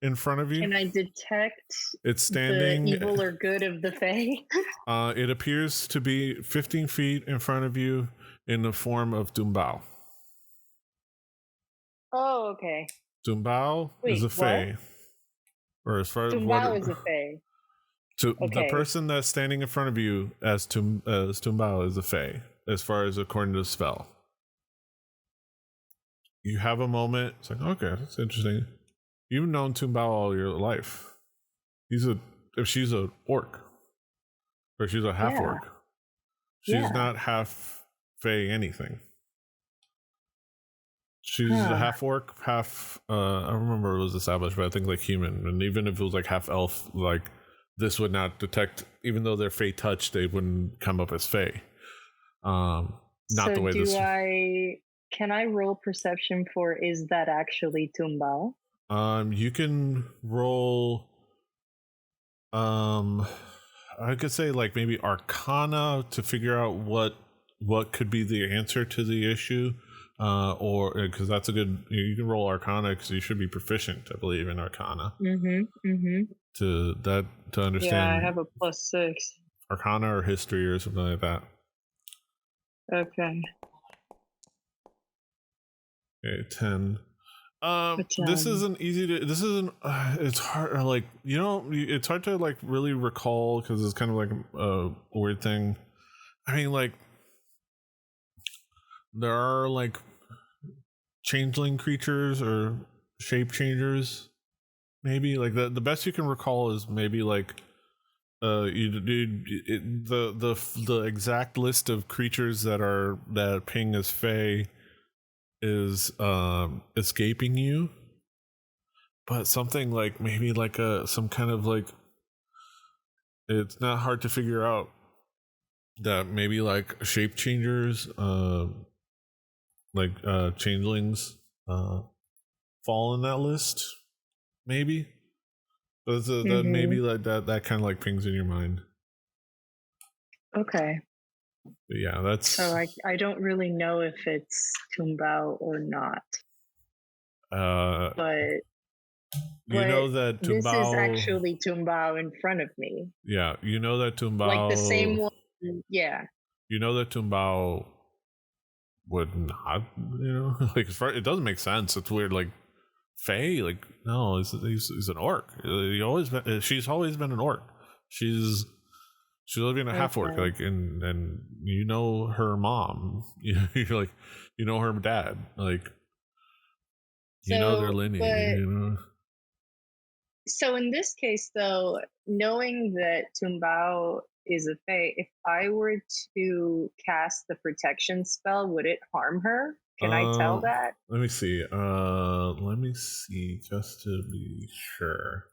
In front of you. Can I detect it's standing the evil or good of the Fae? It appears to be 15 feet in front of you in the form of Dumbao. Oh, okay. Dumbao is a Fae. Or as far as Dumbao is a Fae. The person that's standing in front of you as Dumbao is a Fae, as far as according to the spell. You have a moment, it's like, okay, that's interesting. You've known Tumbao all your life. If she's a orc, or she's a half orc, she's not half Fae anything. She's a half orc, half. I remember it was established, but I think like human, and even if it was like half elf, like this would not detect. Even though they're Fae touch, they wouldn't come up as Fae. Not so the way this. Can I roll perception for is that actually Tumbao? You can roll. I could say like maybe Arcana to figure out what could be the answer to the issue, or because that's a good. You can roll Arcana because you should be proficient, I believe, in Arcana. To understand. Yeah, I have a +6. Arcana or History or something like that. Okay. Okay, 10. This isn't it's hard, like, it's hard to like really recall because it's kind of like a weird thing. I mean, like, there are like changeling creatures or shape changers, maybe like the best you can recall is maybe like the exact list of creatures that ping as Fae is escaping you, but something like maybe like some kind of like, it's not hard to figure out that maybe like shape changers, like changelings, fall in that list, maybe. But that maybe like that kind of like pings in your mind. Okay. But yeah, that's. So I don't really know if it's Tumbao or not. But you know that Tumbao. This is actually Tumbao in front of me. Yeah, you know that Tumbao. Like the same one. Yeah. You know that Tumbao would not. Like it doesn't make sense. It's weird. Like Fae, like no, he's an orc. She's always been an orc. She's living a half orc, like, and her mom. You're like, her dad, like, their lineage. So in this case, though, knowing that Tumbao is a Fae, if I were to cast the protection spell, would it harm her? Can I tell that? Let me see. Just to be sure.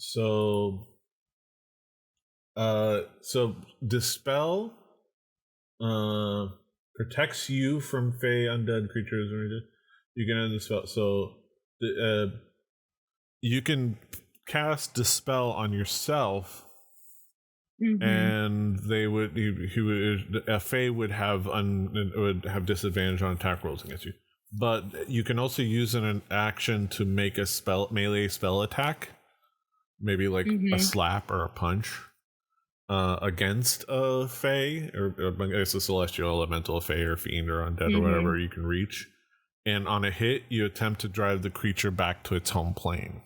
So dispel protects you from fey, undead creatures, or anything. You can end the spell. So you can cast dispel on yourself, and they would a fey would have disadvantage on attack rolls against you. But you can also use an action to make a melee spell attack, maybe like a slap or a punch. Against a fey, or I guess a celestial, elemental, a fey, or fiend, or undead, or whatever you can reach. And on a hit, you attempt to drive the creature back to its home plane.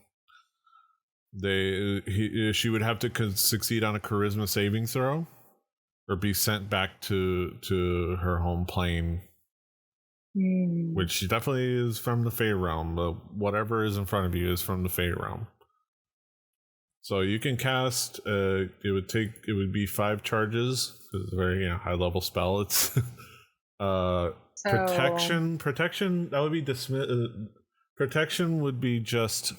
She would have to succeed on a charisma saving throw, or be sent back to her home plane, which she definitely is from the fey realm. But whatever is in front of you is from the fey realm. So you can cast. It would be 5 charges. It's a very high level spell. It's protection. That would be protection would be just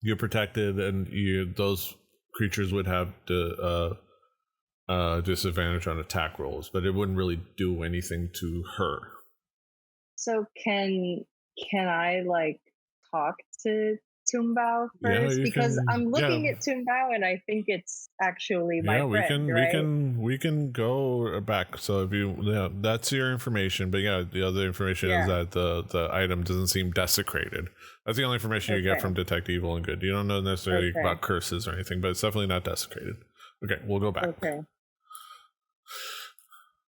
you're protected, and those creatures would have disadvantage on attack rolls, but it wouldn't really do anything to her. So can I like talk to Tumbao first? Because I'm looking at Tumbao and I think it's actually my friend, right? we can go back. So if that's your information. But the other information is that the item doesn't seem desecrated. That's the only information you get from Detect Evil and Good. You don't know necessarily about curses or anything, but it's definitely not desecrated. Okay, we'll go back. Okay.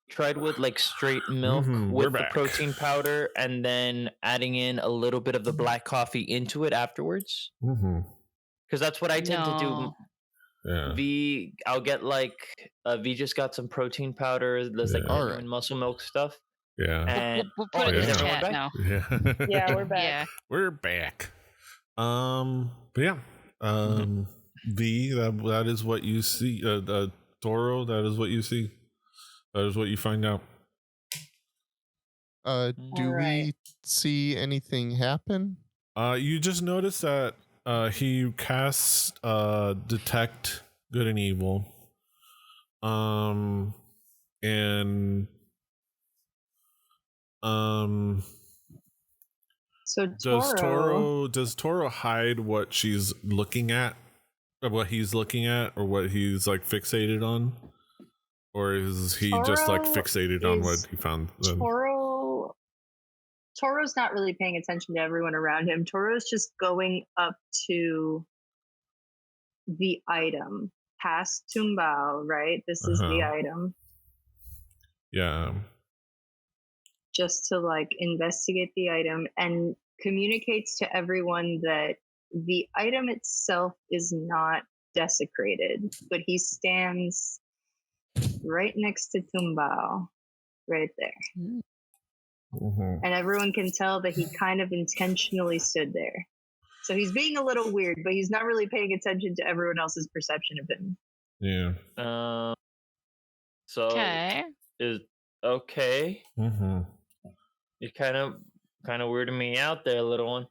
Tried with like straight milk with the protein powder, and then adding in a little bit of the black coffee into it afterwards. Because that's what I tend to do. Yeah. I'll get like V just got some protein powder. There's like genuine muscle milk stuff. Yeah. And we'll put it in the chat now. Yeah, we're back. Yeah. We're back. But yeah. V, that is what you see. Toro, that is what you see. That is what you find out. Do we see anything happen? You just notice that he casts Detect Good and Evil. And so does Toro hide what she's looking at, or what he's looking at, or what he's like fixated on? Or is he just like fixated on what he found? Toro's not really paying attention to everyone around him. Toro's just going up to the item past Tumbao, right? This is the item. Yeah. Just to like investigate the item, and communicates to everyone that the item itself is not desecrated, but he stands right next to Tumbao, right there. And everyone can tell that he kind of intentionally stood there. So he's being a little weird, but he's not really paying attention to everyone else's perception of him. Yeah. So is okay. You kind of weirded me out there, little one.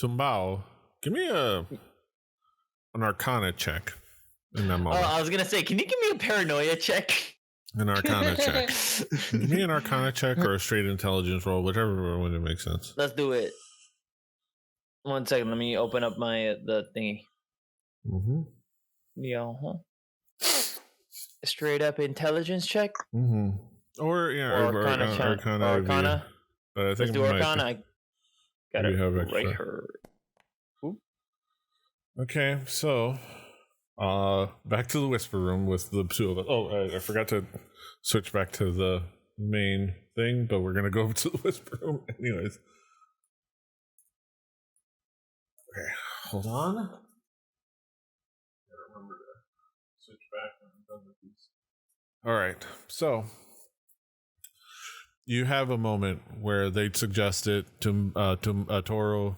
Tumbao, give me an Arcana check in that moment. Oh, I was gonna say, can you give me a paranoia check? An Arcana check. Give me an Arcana check or a straight intelligence roll, whichever one it makes sense. Let's do it. 1 second, let me open up the thingy. Straight up intelligence check. Or Arcana. But I think let's do Arcana. I got it right here. Okay, so back to the whisper room with the two of us. Oh, I forgot to switch back to the main thing, but we're gonna go over to the whisper room anyways. Okay, hold on. Gotta remember to switch back when I'm done with these. All right, so you have a moment where they suggest it to Toro.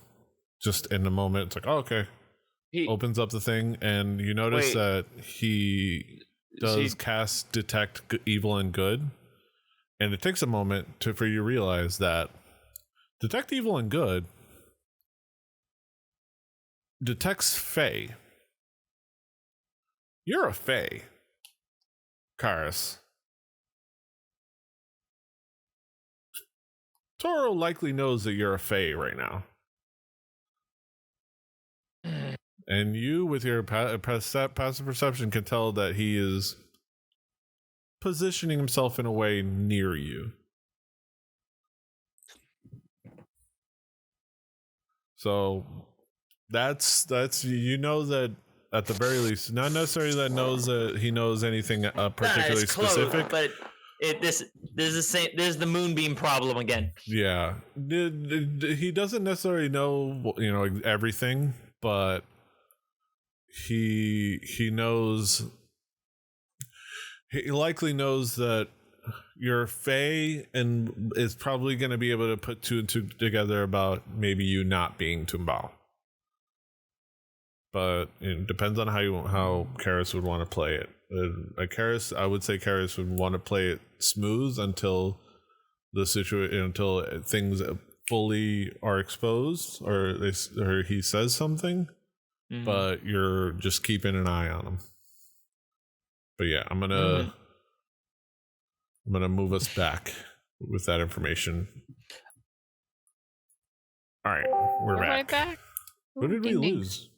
Just in the moment, it's like, oh, okay. He opens up the thing, and you notice that he does cast Detect Evil and Good, and it takes a moment for you to realize that Detect Evil and Good detects Fae. You're a Fae, Karis. Toro likely knows that you're a Fae right now. And you, with your passive perception, can tell that he is positioning himself in a way near you. So that's you know that at the very least, not necessarily that knows that he knows anything particularly it's close, specific, but this is the same. There's the moonbeam problem again. Yeah, he doesn't necessarily know everything, but he knows. He likely knows that you're Fae and is probably going to be able to put two and two together about maybe you not being Tumbao. But it depends on how Karis would want to play it. I would say Karis would want to play it smooth until until things fully are exposed or he says something. Mm-hmm. But you're just keeping an eye on him. But yeah, I'm gonna move us back with that information. All right, we're back. Right back. What did we lose?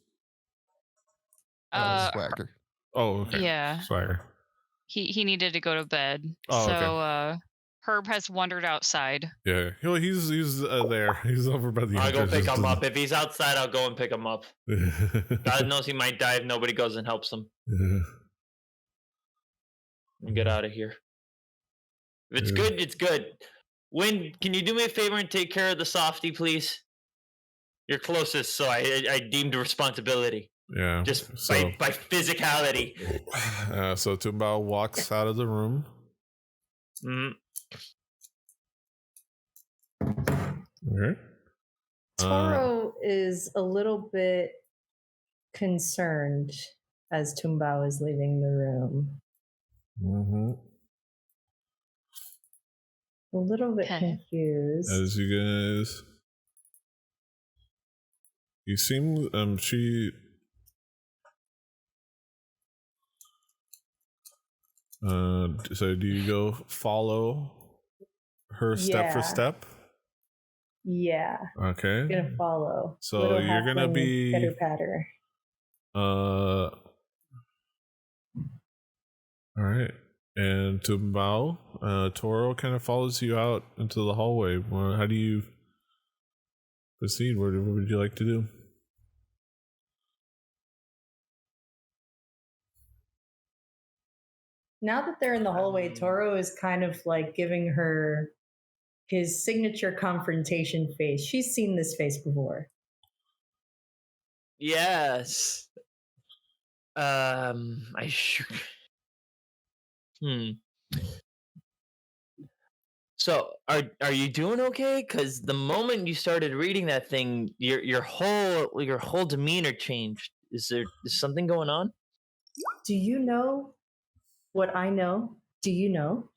Swagger. Oh, okay. Yeah. Swagger. He needed to go to bed. Oh, so okay. Herb has wandered outside. Yeah. He's there. He's over by the I'll go pick him up. If he's outside, I'll go and pick him up. God knows he might die if nobody goes and helps him. And get out of here. If it's good, it's good. Win, can you do me a favor and take care of the softie, please? You're closest, so I deemed responsibility. Yeah. Just by physicality. So Tumbao walks out of the room. Mm. Okay. Toro is a little bit concerned as Tumbao is leaving the room. Mm-hmm. A little bit confused. As you guys, you seem she. So do you go follow her step for step? Yeah. Okay. I'm gonna follow. So Little you're gonna be pitter patter. All right. And Tumbao, Toro kind of follows you out into the hallway. How do you proceed? What would you like to do? Now that they're in the hallway, Toro is kind of like giving her his signature confrontation face. She's seen this face before. Yes. So are you doing okay? Because the moment you started reading that thing, your whole demeanor changed. Is something going on? Do you know what I know? Do you know?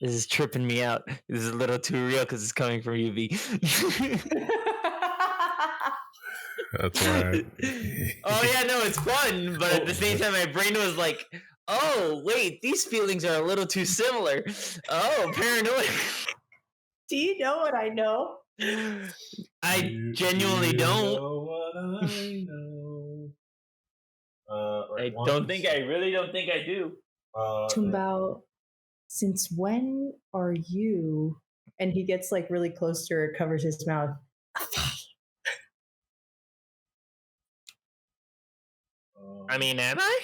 This is tripping me out. This is a little too real because it's coming from you, V. That's right. Oh yeah, no, it's fun, but at the same time, my brain was like, "Oh wait, these feelings are a little too similar." Oh, paranoid. Do you know what I know? I genuinely don't. Know what I know. I really don't think I do. Tumbao, since when are you? And he gets like really close to her, covers his mouth. I mean, am I?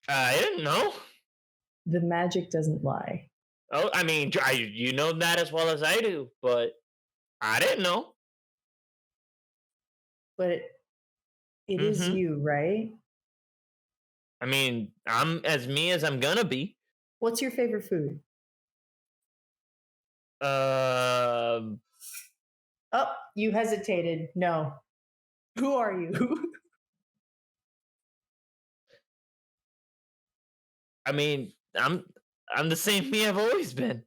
I didn't know. The magic doesn't lie. Oh, I mean, you know that as well as I do, but I didn't know. But it is you, right? I mean, I'm as me as I'm gonna be. What's your favorite food? Oh, you hesitated. No. Who are you? I mean, I'm the same me I've always been.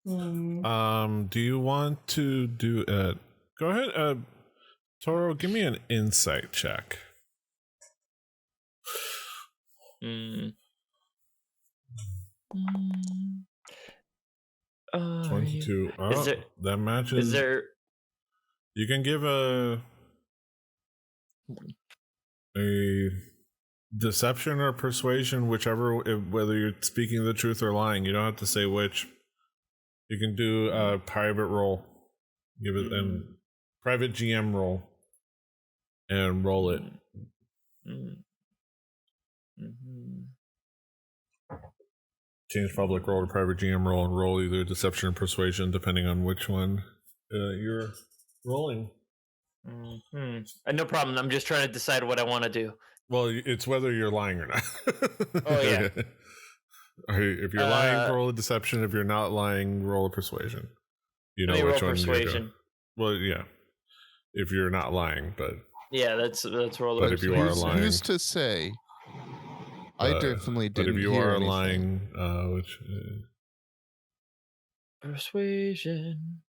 Do you want to do it? Go ahead, Toro. Give me an insight check. 22. Oh, that matches. Is there? You can give a deception or persuasion, whichever. Whether you're speaking the truth or lying, you don't have to say which. You can do a private roll. Give it a private GM roll, and roll it. Change public roll to private GM roll, and roll either deception or persuasion, depending on which one you're rolling. No problem. I'm just trying to decide what I want to do. Well, it's whether you're lying or not. Oh yeah. If you're lying, roll a deception. If you're not lying, roll a persuasion. You know which one. Persuasion. Well, yeah. If you're not lying, but yeah, let's roll. But if you are lying, who's to say? I definitely didn't. But if you hear are anything. lying, which persuasion.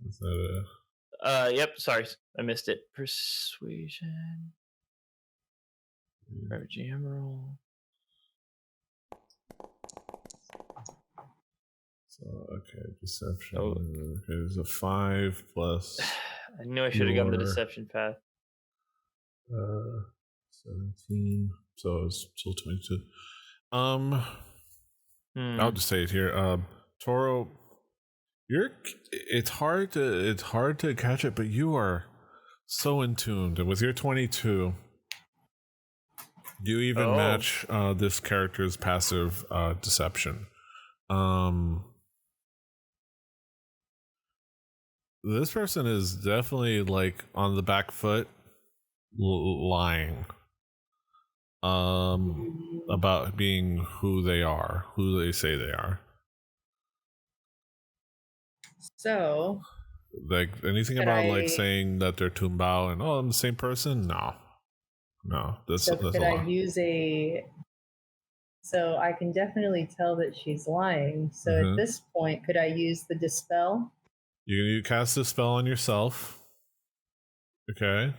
Is that a? Yep. Sorry, I missed it. Persuasion. Private GM roll. So okay, deception. Oh. Okay, there's a 5 plus. I knew I should have gone the deception path. 17. So it's still 22. I'll just say it here. Toro, it's hard to catch it, but you are so in tuned, and with your 22, you even match this character's passive deception. This person is definitely like on the back foot, lying about being who they say they are. So, like anything about like saying that they're Tumbao and I'm the same person? No, that's could a lie. I use a? So I can definitely tell that she's lying. So at this point, could I use the dispel? You cast a spell on yourself. Okay.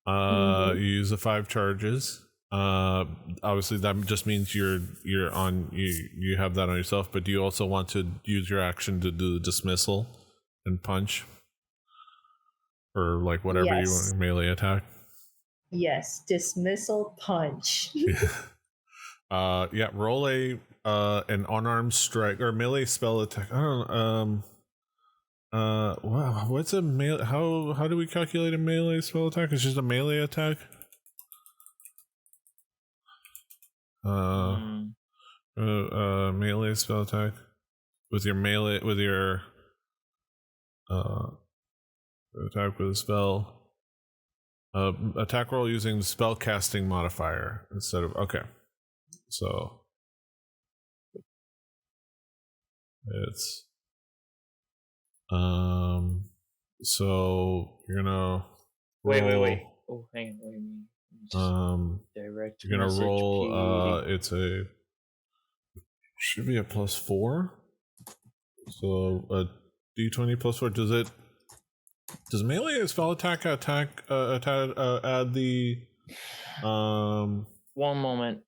You use the 5 charges. Obviously that just means you have that on yourself, but do you also want to use your action to do the dismissal and punch? Or like whatever you want, melee attack? Yes, dismissal punch. Roll an unarmed strike or melee spell attack. I don't know. Wow, what's a melee? How do we calculate a melee spell attack? It's just a melee attack. Melee spell attack with your attack with a spell. Attack roll using spell casting modifier instead of So it's so you're gonna wait. Oh, hang on. Direct. You're gonna roll. Should be a +4. So a d20 +4. Does melee spell attack add the? One moment.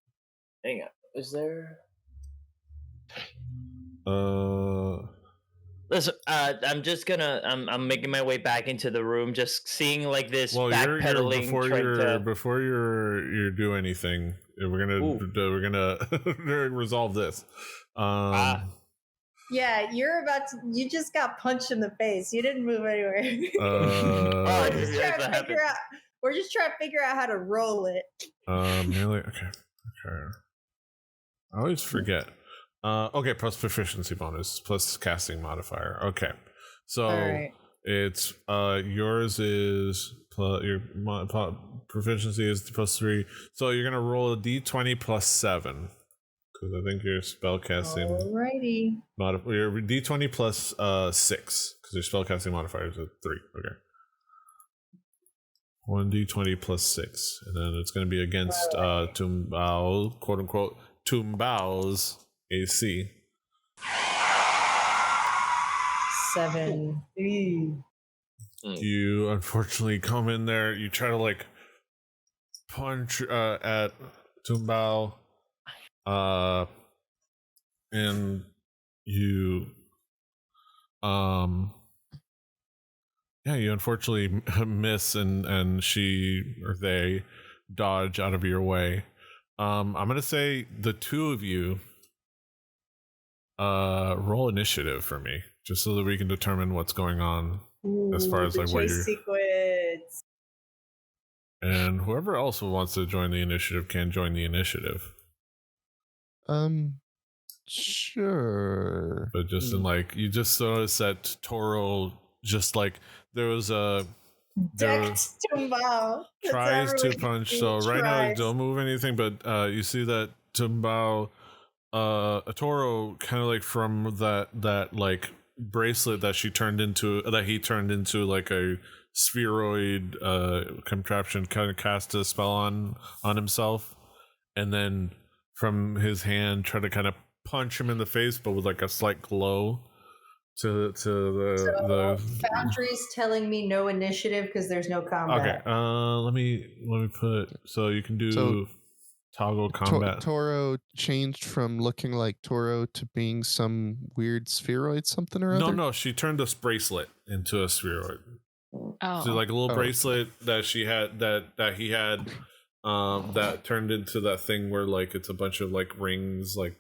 Hang on. Is there? Listen, I'm just gonna. I'm making my way back into the room, just seeing like this backpedaling. Before you do anything, we're gonna resolve this. Yeah, you just got punched in the face. You didn't move anywhere. We're just trying to figure out how to roll it. Melee. Okay. I always forget. Okay, plus proficiency bonus, plus casting modifier. Okay, so it's yours is your proficiency is +3. So you're gonna roll a d20 +7 because I think your spell casting. Alrighty. Your d20 +6 because your spell casting modifier is a 3. Okay. 1d20 plus 6, and then it's going to be against Tumbao, quote unquote, Tumbao's AC. 7. Ooh. You unfortunately come in there. You try to like punch at Tumbao, and you you unfortunately miss, and she or they dodge out of your way. I'm gonna say the two of you roll initiative for me, just so that we can determine what's going on. Ooh, as far as the like what chase you're, sequence. and whoever else wants to join the initiative can join the initiative. Sure. But just in like, you just notice that Toro just like there was a Decked Tumbao. That's tries to everyone punch. he So right now tries. don't move anything, but you see that Tumbao, a Toro kind of like from that like bracelet that he turned into like a spheroid contraption, kind of cast a spell on himself, and then from his hand try to kind of punch him in the face, but with like a slight glow to the Foundry's telling me no initiative because there's no combat. okay. Let me put, so you can do toggle combat. Toro changed from looking like Toro to being some weird spheroid something or other? No, she turned this bracelet into a spheroid. Oh. So like a little bracelet that she had that he had that turned into that thing where like it's a bunch of like rings like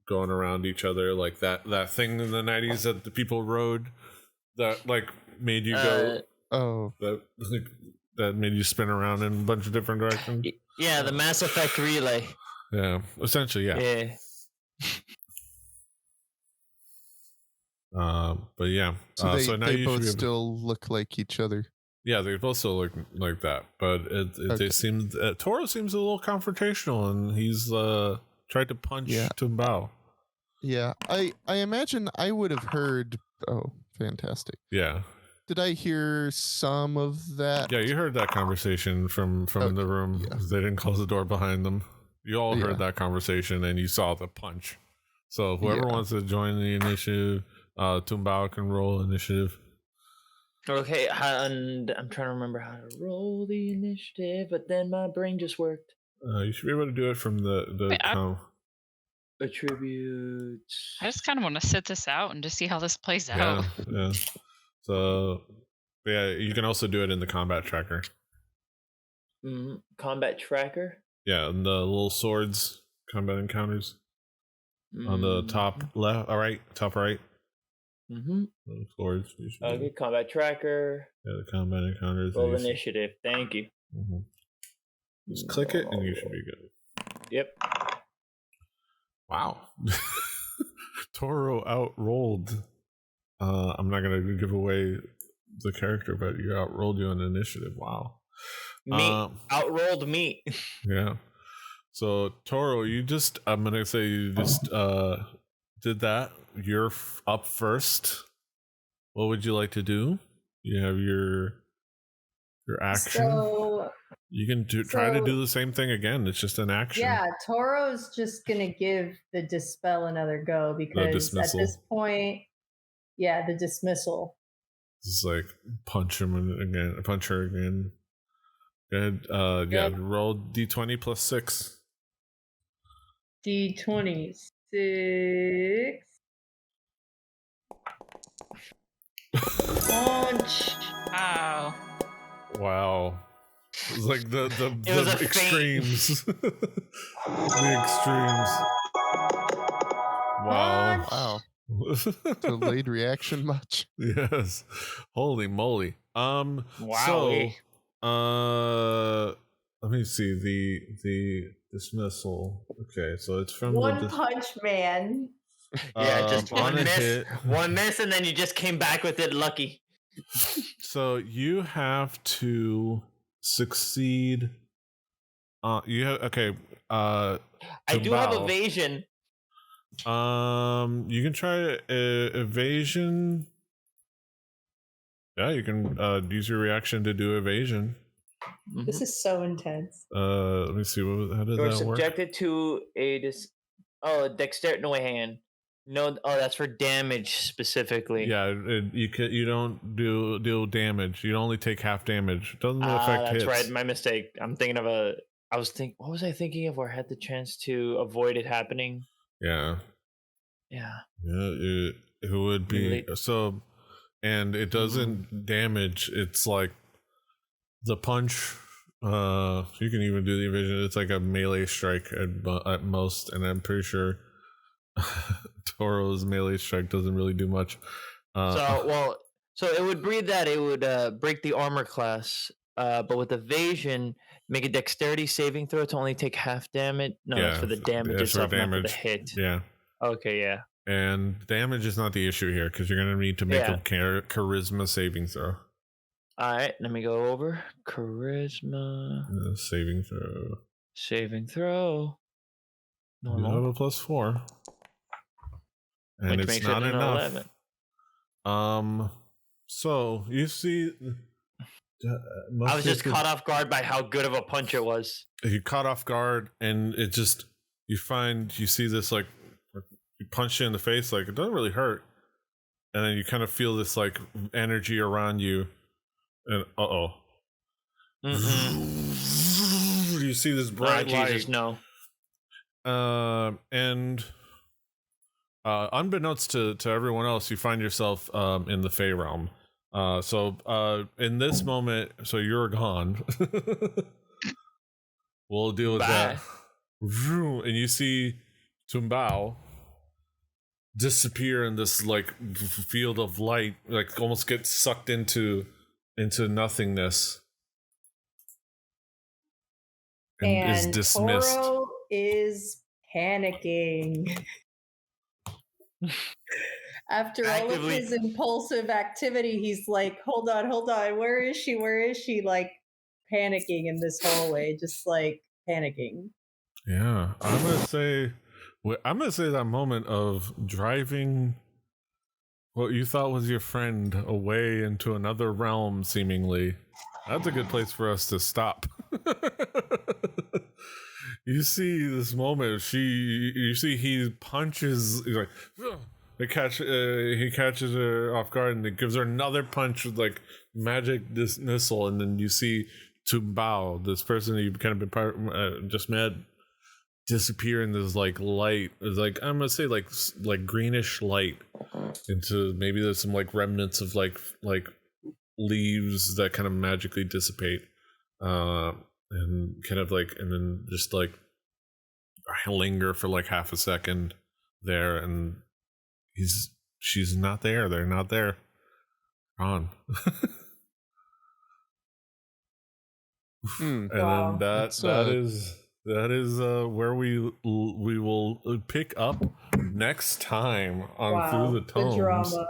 going around each other, like that thing in the 90s that the people rode that like made you go that made you spin around in a bunch of different directions. Yeah, the Mass Effect relay. Yeah, essentially, yeah. Yeah. But yeah, so now they you both should still look like each other. Yeah, they both still look like that, but they seem Toro seems a little confrontational, and he's tried to punch Tumbao. Yeah, I imagine I would have heard. Oh, fantastic! Yeah. Did I hear some of that? Yeah, you heard that conversation from in the room. Yeah. They didn't close the door behind them. You all heard that conversation, and you saw the punch. So whoever wants to join the initiative, Tumbao can roll initiative. Okay, and I'm trying to remember how to roll the initiative, but then my brain just worked. You should be able to do it from the attributes. I just kind of want to sit this out and just see how this plays out. Yeah. So, yeah, you can also do it in the combat tracker. Combat tracker? Yeah, and the little swords, combat encounters. On the top left, top right. Swords. Okay, combat tracker. Yeah, the combat encounters. Roll initiative. Thank you. Just click it and you should be good. Yep. Wow. Toro outrolled. I'm not going to give away the character, but you outrolled you on initiative. Wow. Me. Outrolled me. Yeah. So, Toro, I'm going to say you just did that. You're up first. What would you like to do? You have your action. So you can try to do the same thing again. It's just an action. Yeah, Toro's just gonna give the dispel another go because at this point, the dismissal. It's like punch him again, punch her again. Go ahead. Yeah, roll d20 plus 6. D20 6. Punch. Wow. It's like the extremes. The extremes. Wow. Delayed reaction much? Yes. Holy moly. Wow. So let me see the dismissal. Okay, so it's from One Punch Man. Yeah, just one miss. Hit. One miss, and then you just came back with it lucky. So you have to succeed. You have I do have evasion. You can try evasion. Yeah, you can use your reaction to do evasion. This is so intense. Let me see. How did You're that work? subjected to a dexterity. No, hand. No, that's for damage specifically. Yeah, you don't deal damage. You only take half damage. It doesn't affect that's hits. right. My mistake. I'm thinking of what was I thinking of where I had the chance to avoid it happening? Yeah. Yeah. Yeah, it would be so, and it doesn't damage. It's like the punch. You can even do the evasion. It's like a melee strike at most, and I'm pretty sure Toro's melee strike doesn't really do much. So it would breed that it would break the armor class, but with evasion, make a dexterity saving throw to only take half damage. No, that's for the damage itself, not for the hit. Yeah. Okay, yeah. And damage is not the issue here because you're gonna need to make a charisma saving throw. All right, let me go over charisma saving throw. Saving throw. You have a +4, and it's not enough. 11. So you see, I was just caught off guard by how good of a punch it was. You caught off guard, and it just you see this like you punch you in the face, like it doesn't really hurt, and then you kind of feel this like energy around you. And you see this bright light. Jesus, no. And unbeknownst to everyone else, you find yourself in the Fey realm. So in this moment, so you're gone. We'll deal with that. And you see Tumbao disappear in this like field of light, like almost get sucked into nothingness, and is dismissed. Toro is panicking. After all of his impulsive activity, he's like, hold on, where is she? Like panicking in this hallway, just like panicking. Yeah, I'm gonna say that moment of driving what you thought was your friend away into another realm, seemingly. That's a good place for us to stop. You see this moment. You see he punches. He's like, he catches her off guard, and he gives her another punch with like magic dismissal. And then you see Tumbao, this person you've kind of been just met, disappear in this like light. It's like, I'm gonna say like greenish light into maybe there's some like remnants of like leaves that kind of magically dissipate, and kind of like, and then just like linger for like half a second there, and she's not there. They're not there. Gone. And then that is where we will pick up next time on Through the Tomes. The drama.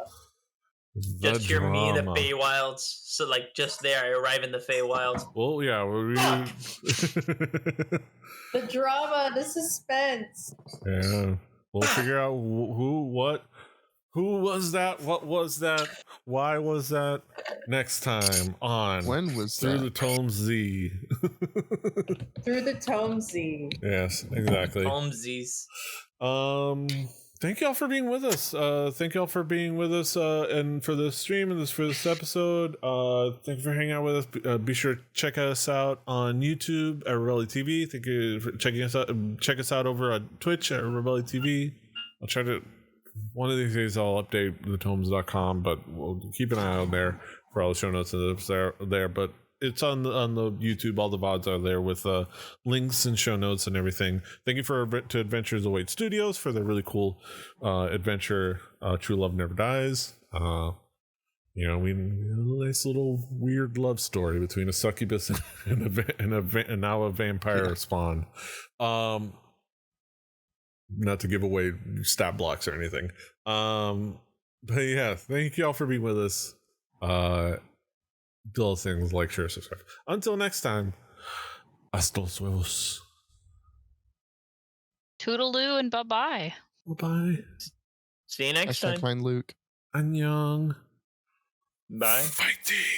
Just hear me in the Feywilds. So like just there, I arrive in the Feywilds. Well, yeah. The drama, the suspense. Yeah. We'll figure out who was that? What was that? Why was that? Next time on When was Through that? the Tome Z. Through the Tome Z. Yes, exactly. Tomesies. Thank y'all for being with us. Thank y'all for being with us, and for this stream and for this episode. Thank you for hanging out with us. Be sure to check us out on YouTube at Rebelli TV. Thank you for checking us out. Check us out over on Twitch at Rebelli TV. I'll try to, one of these days I'll update thetomes.com, but we'll keep an eye out there for all the show notes and there. But it's on the YouTube. All the VODs are there with links and show notes and everything. Thank you to Adventures Await Studios for their really cool adventure, True Love Never Dies. We a nice little weird love story between a succubus and now a vampire spawn. Not to give away stat blocks or anything. But yeah, thank y'all for being with us. Do all those things, like, share, subscribe. Until next time, hasta los huevos. Toodaloo and bye-bye. Bye-bye. See you next time. Find Luke. Annyeong. Bye. Fighting.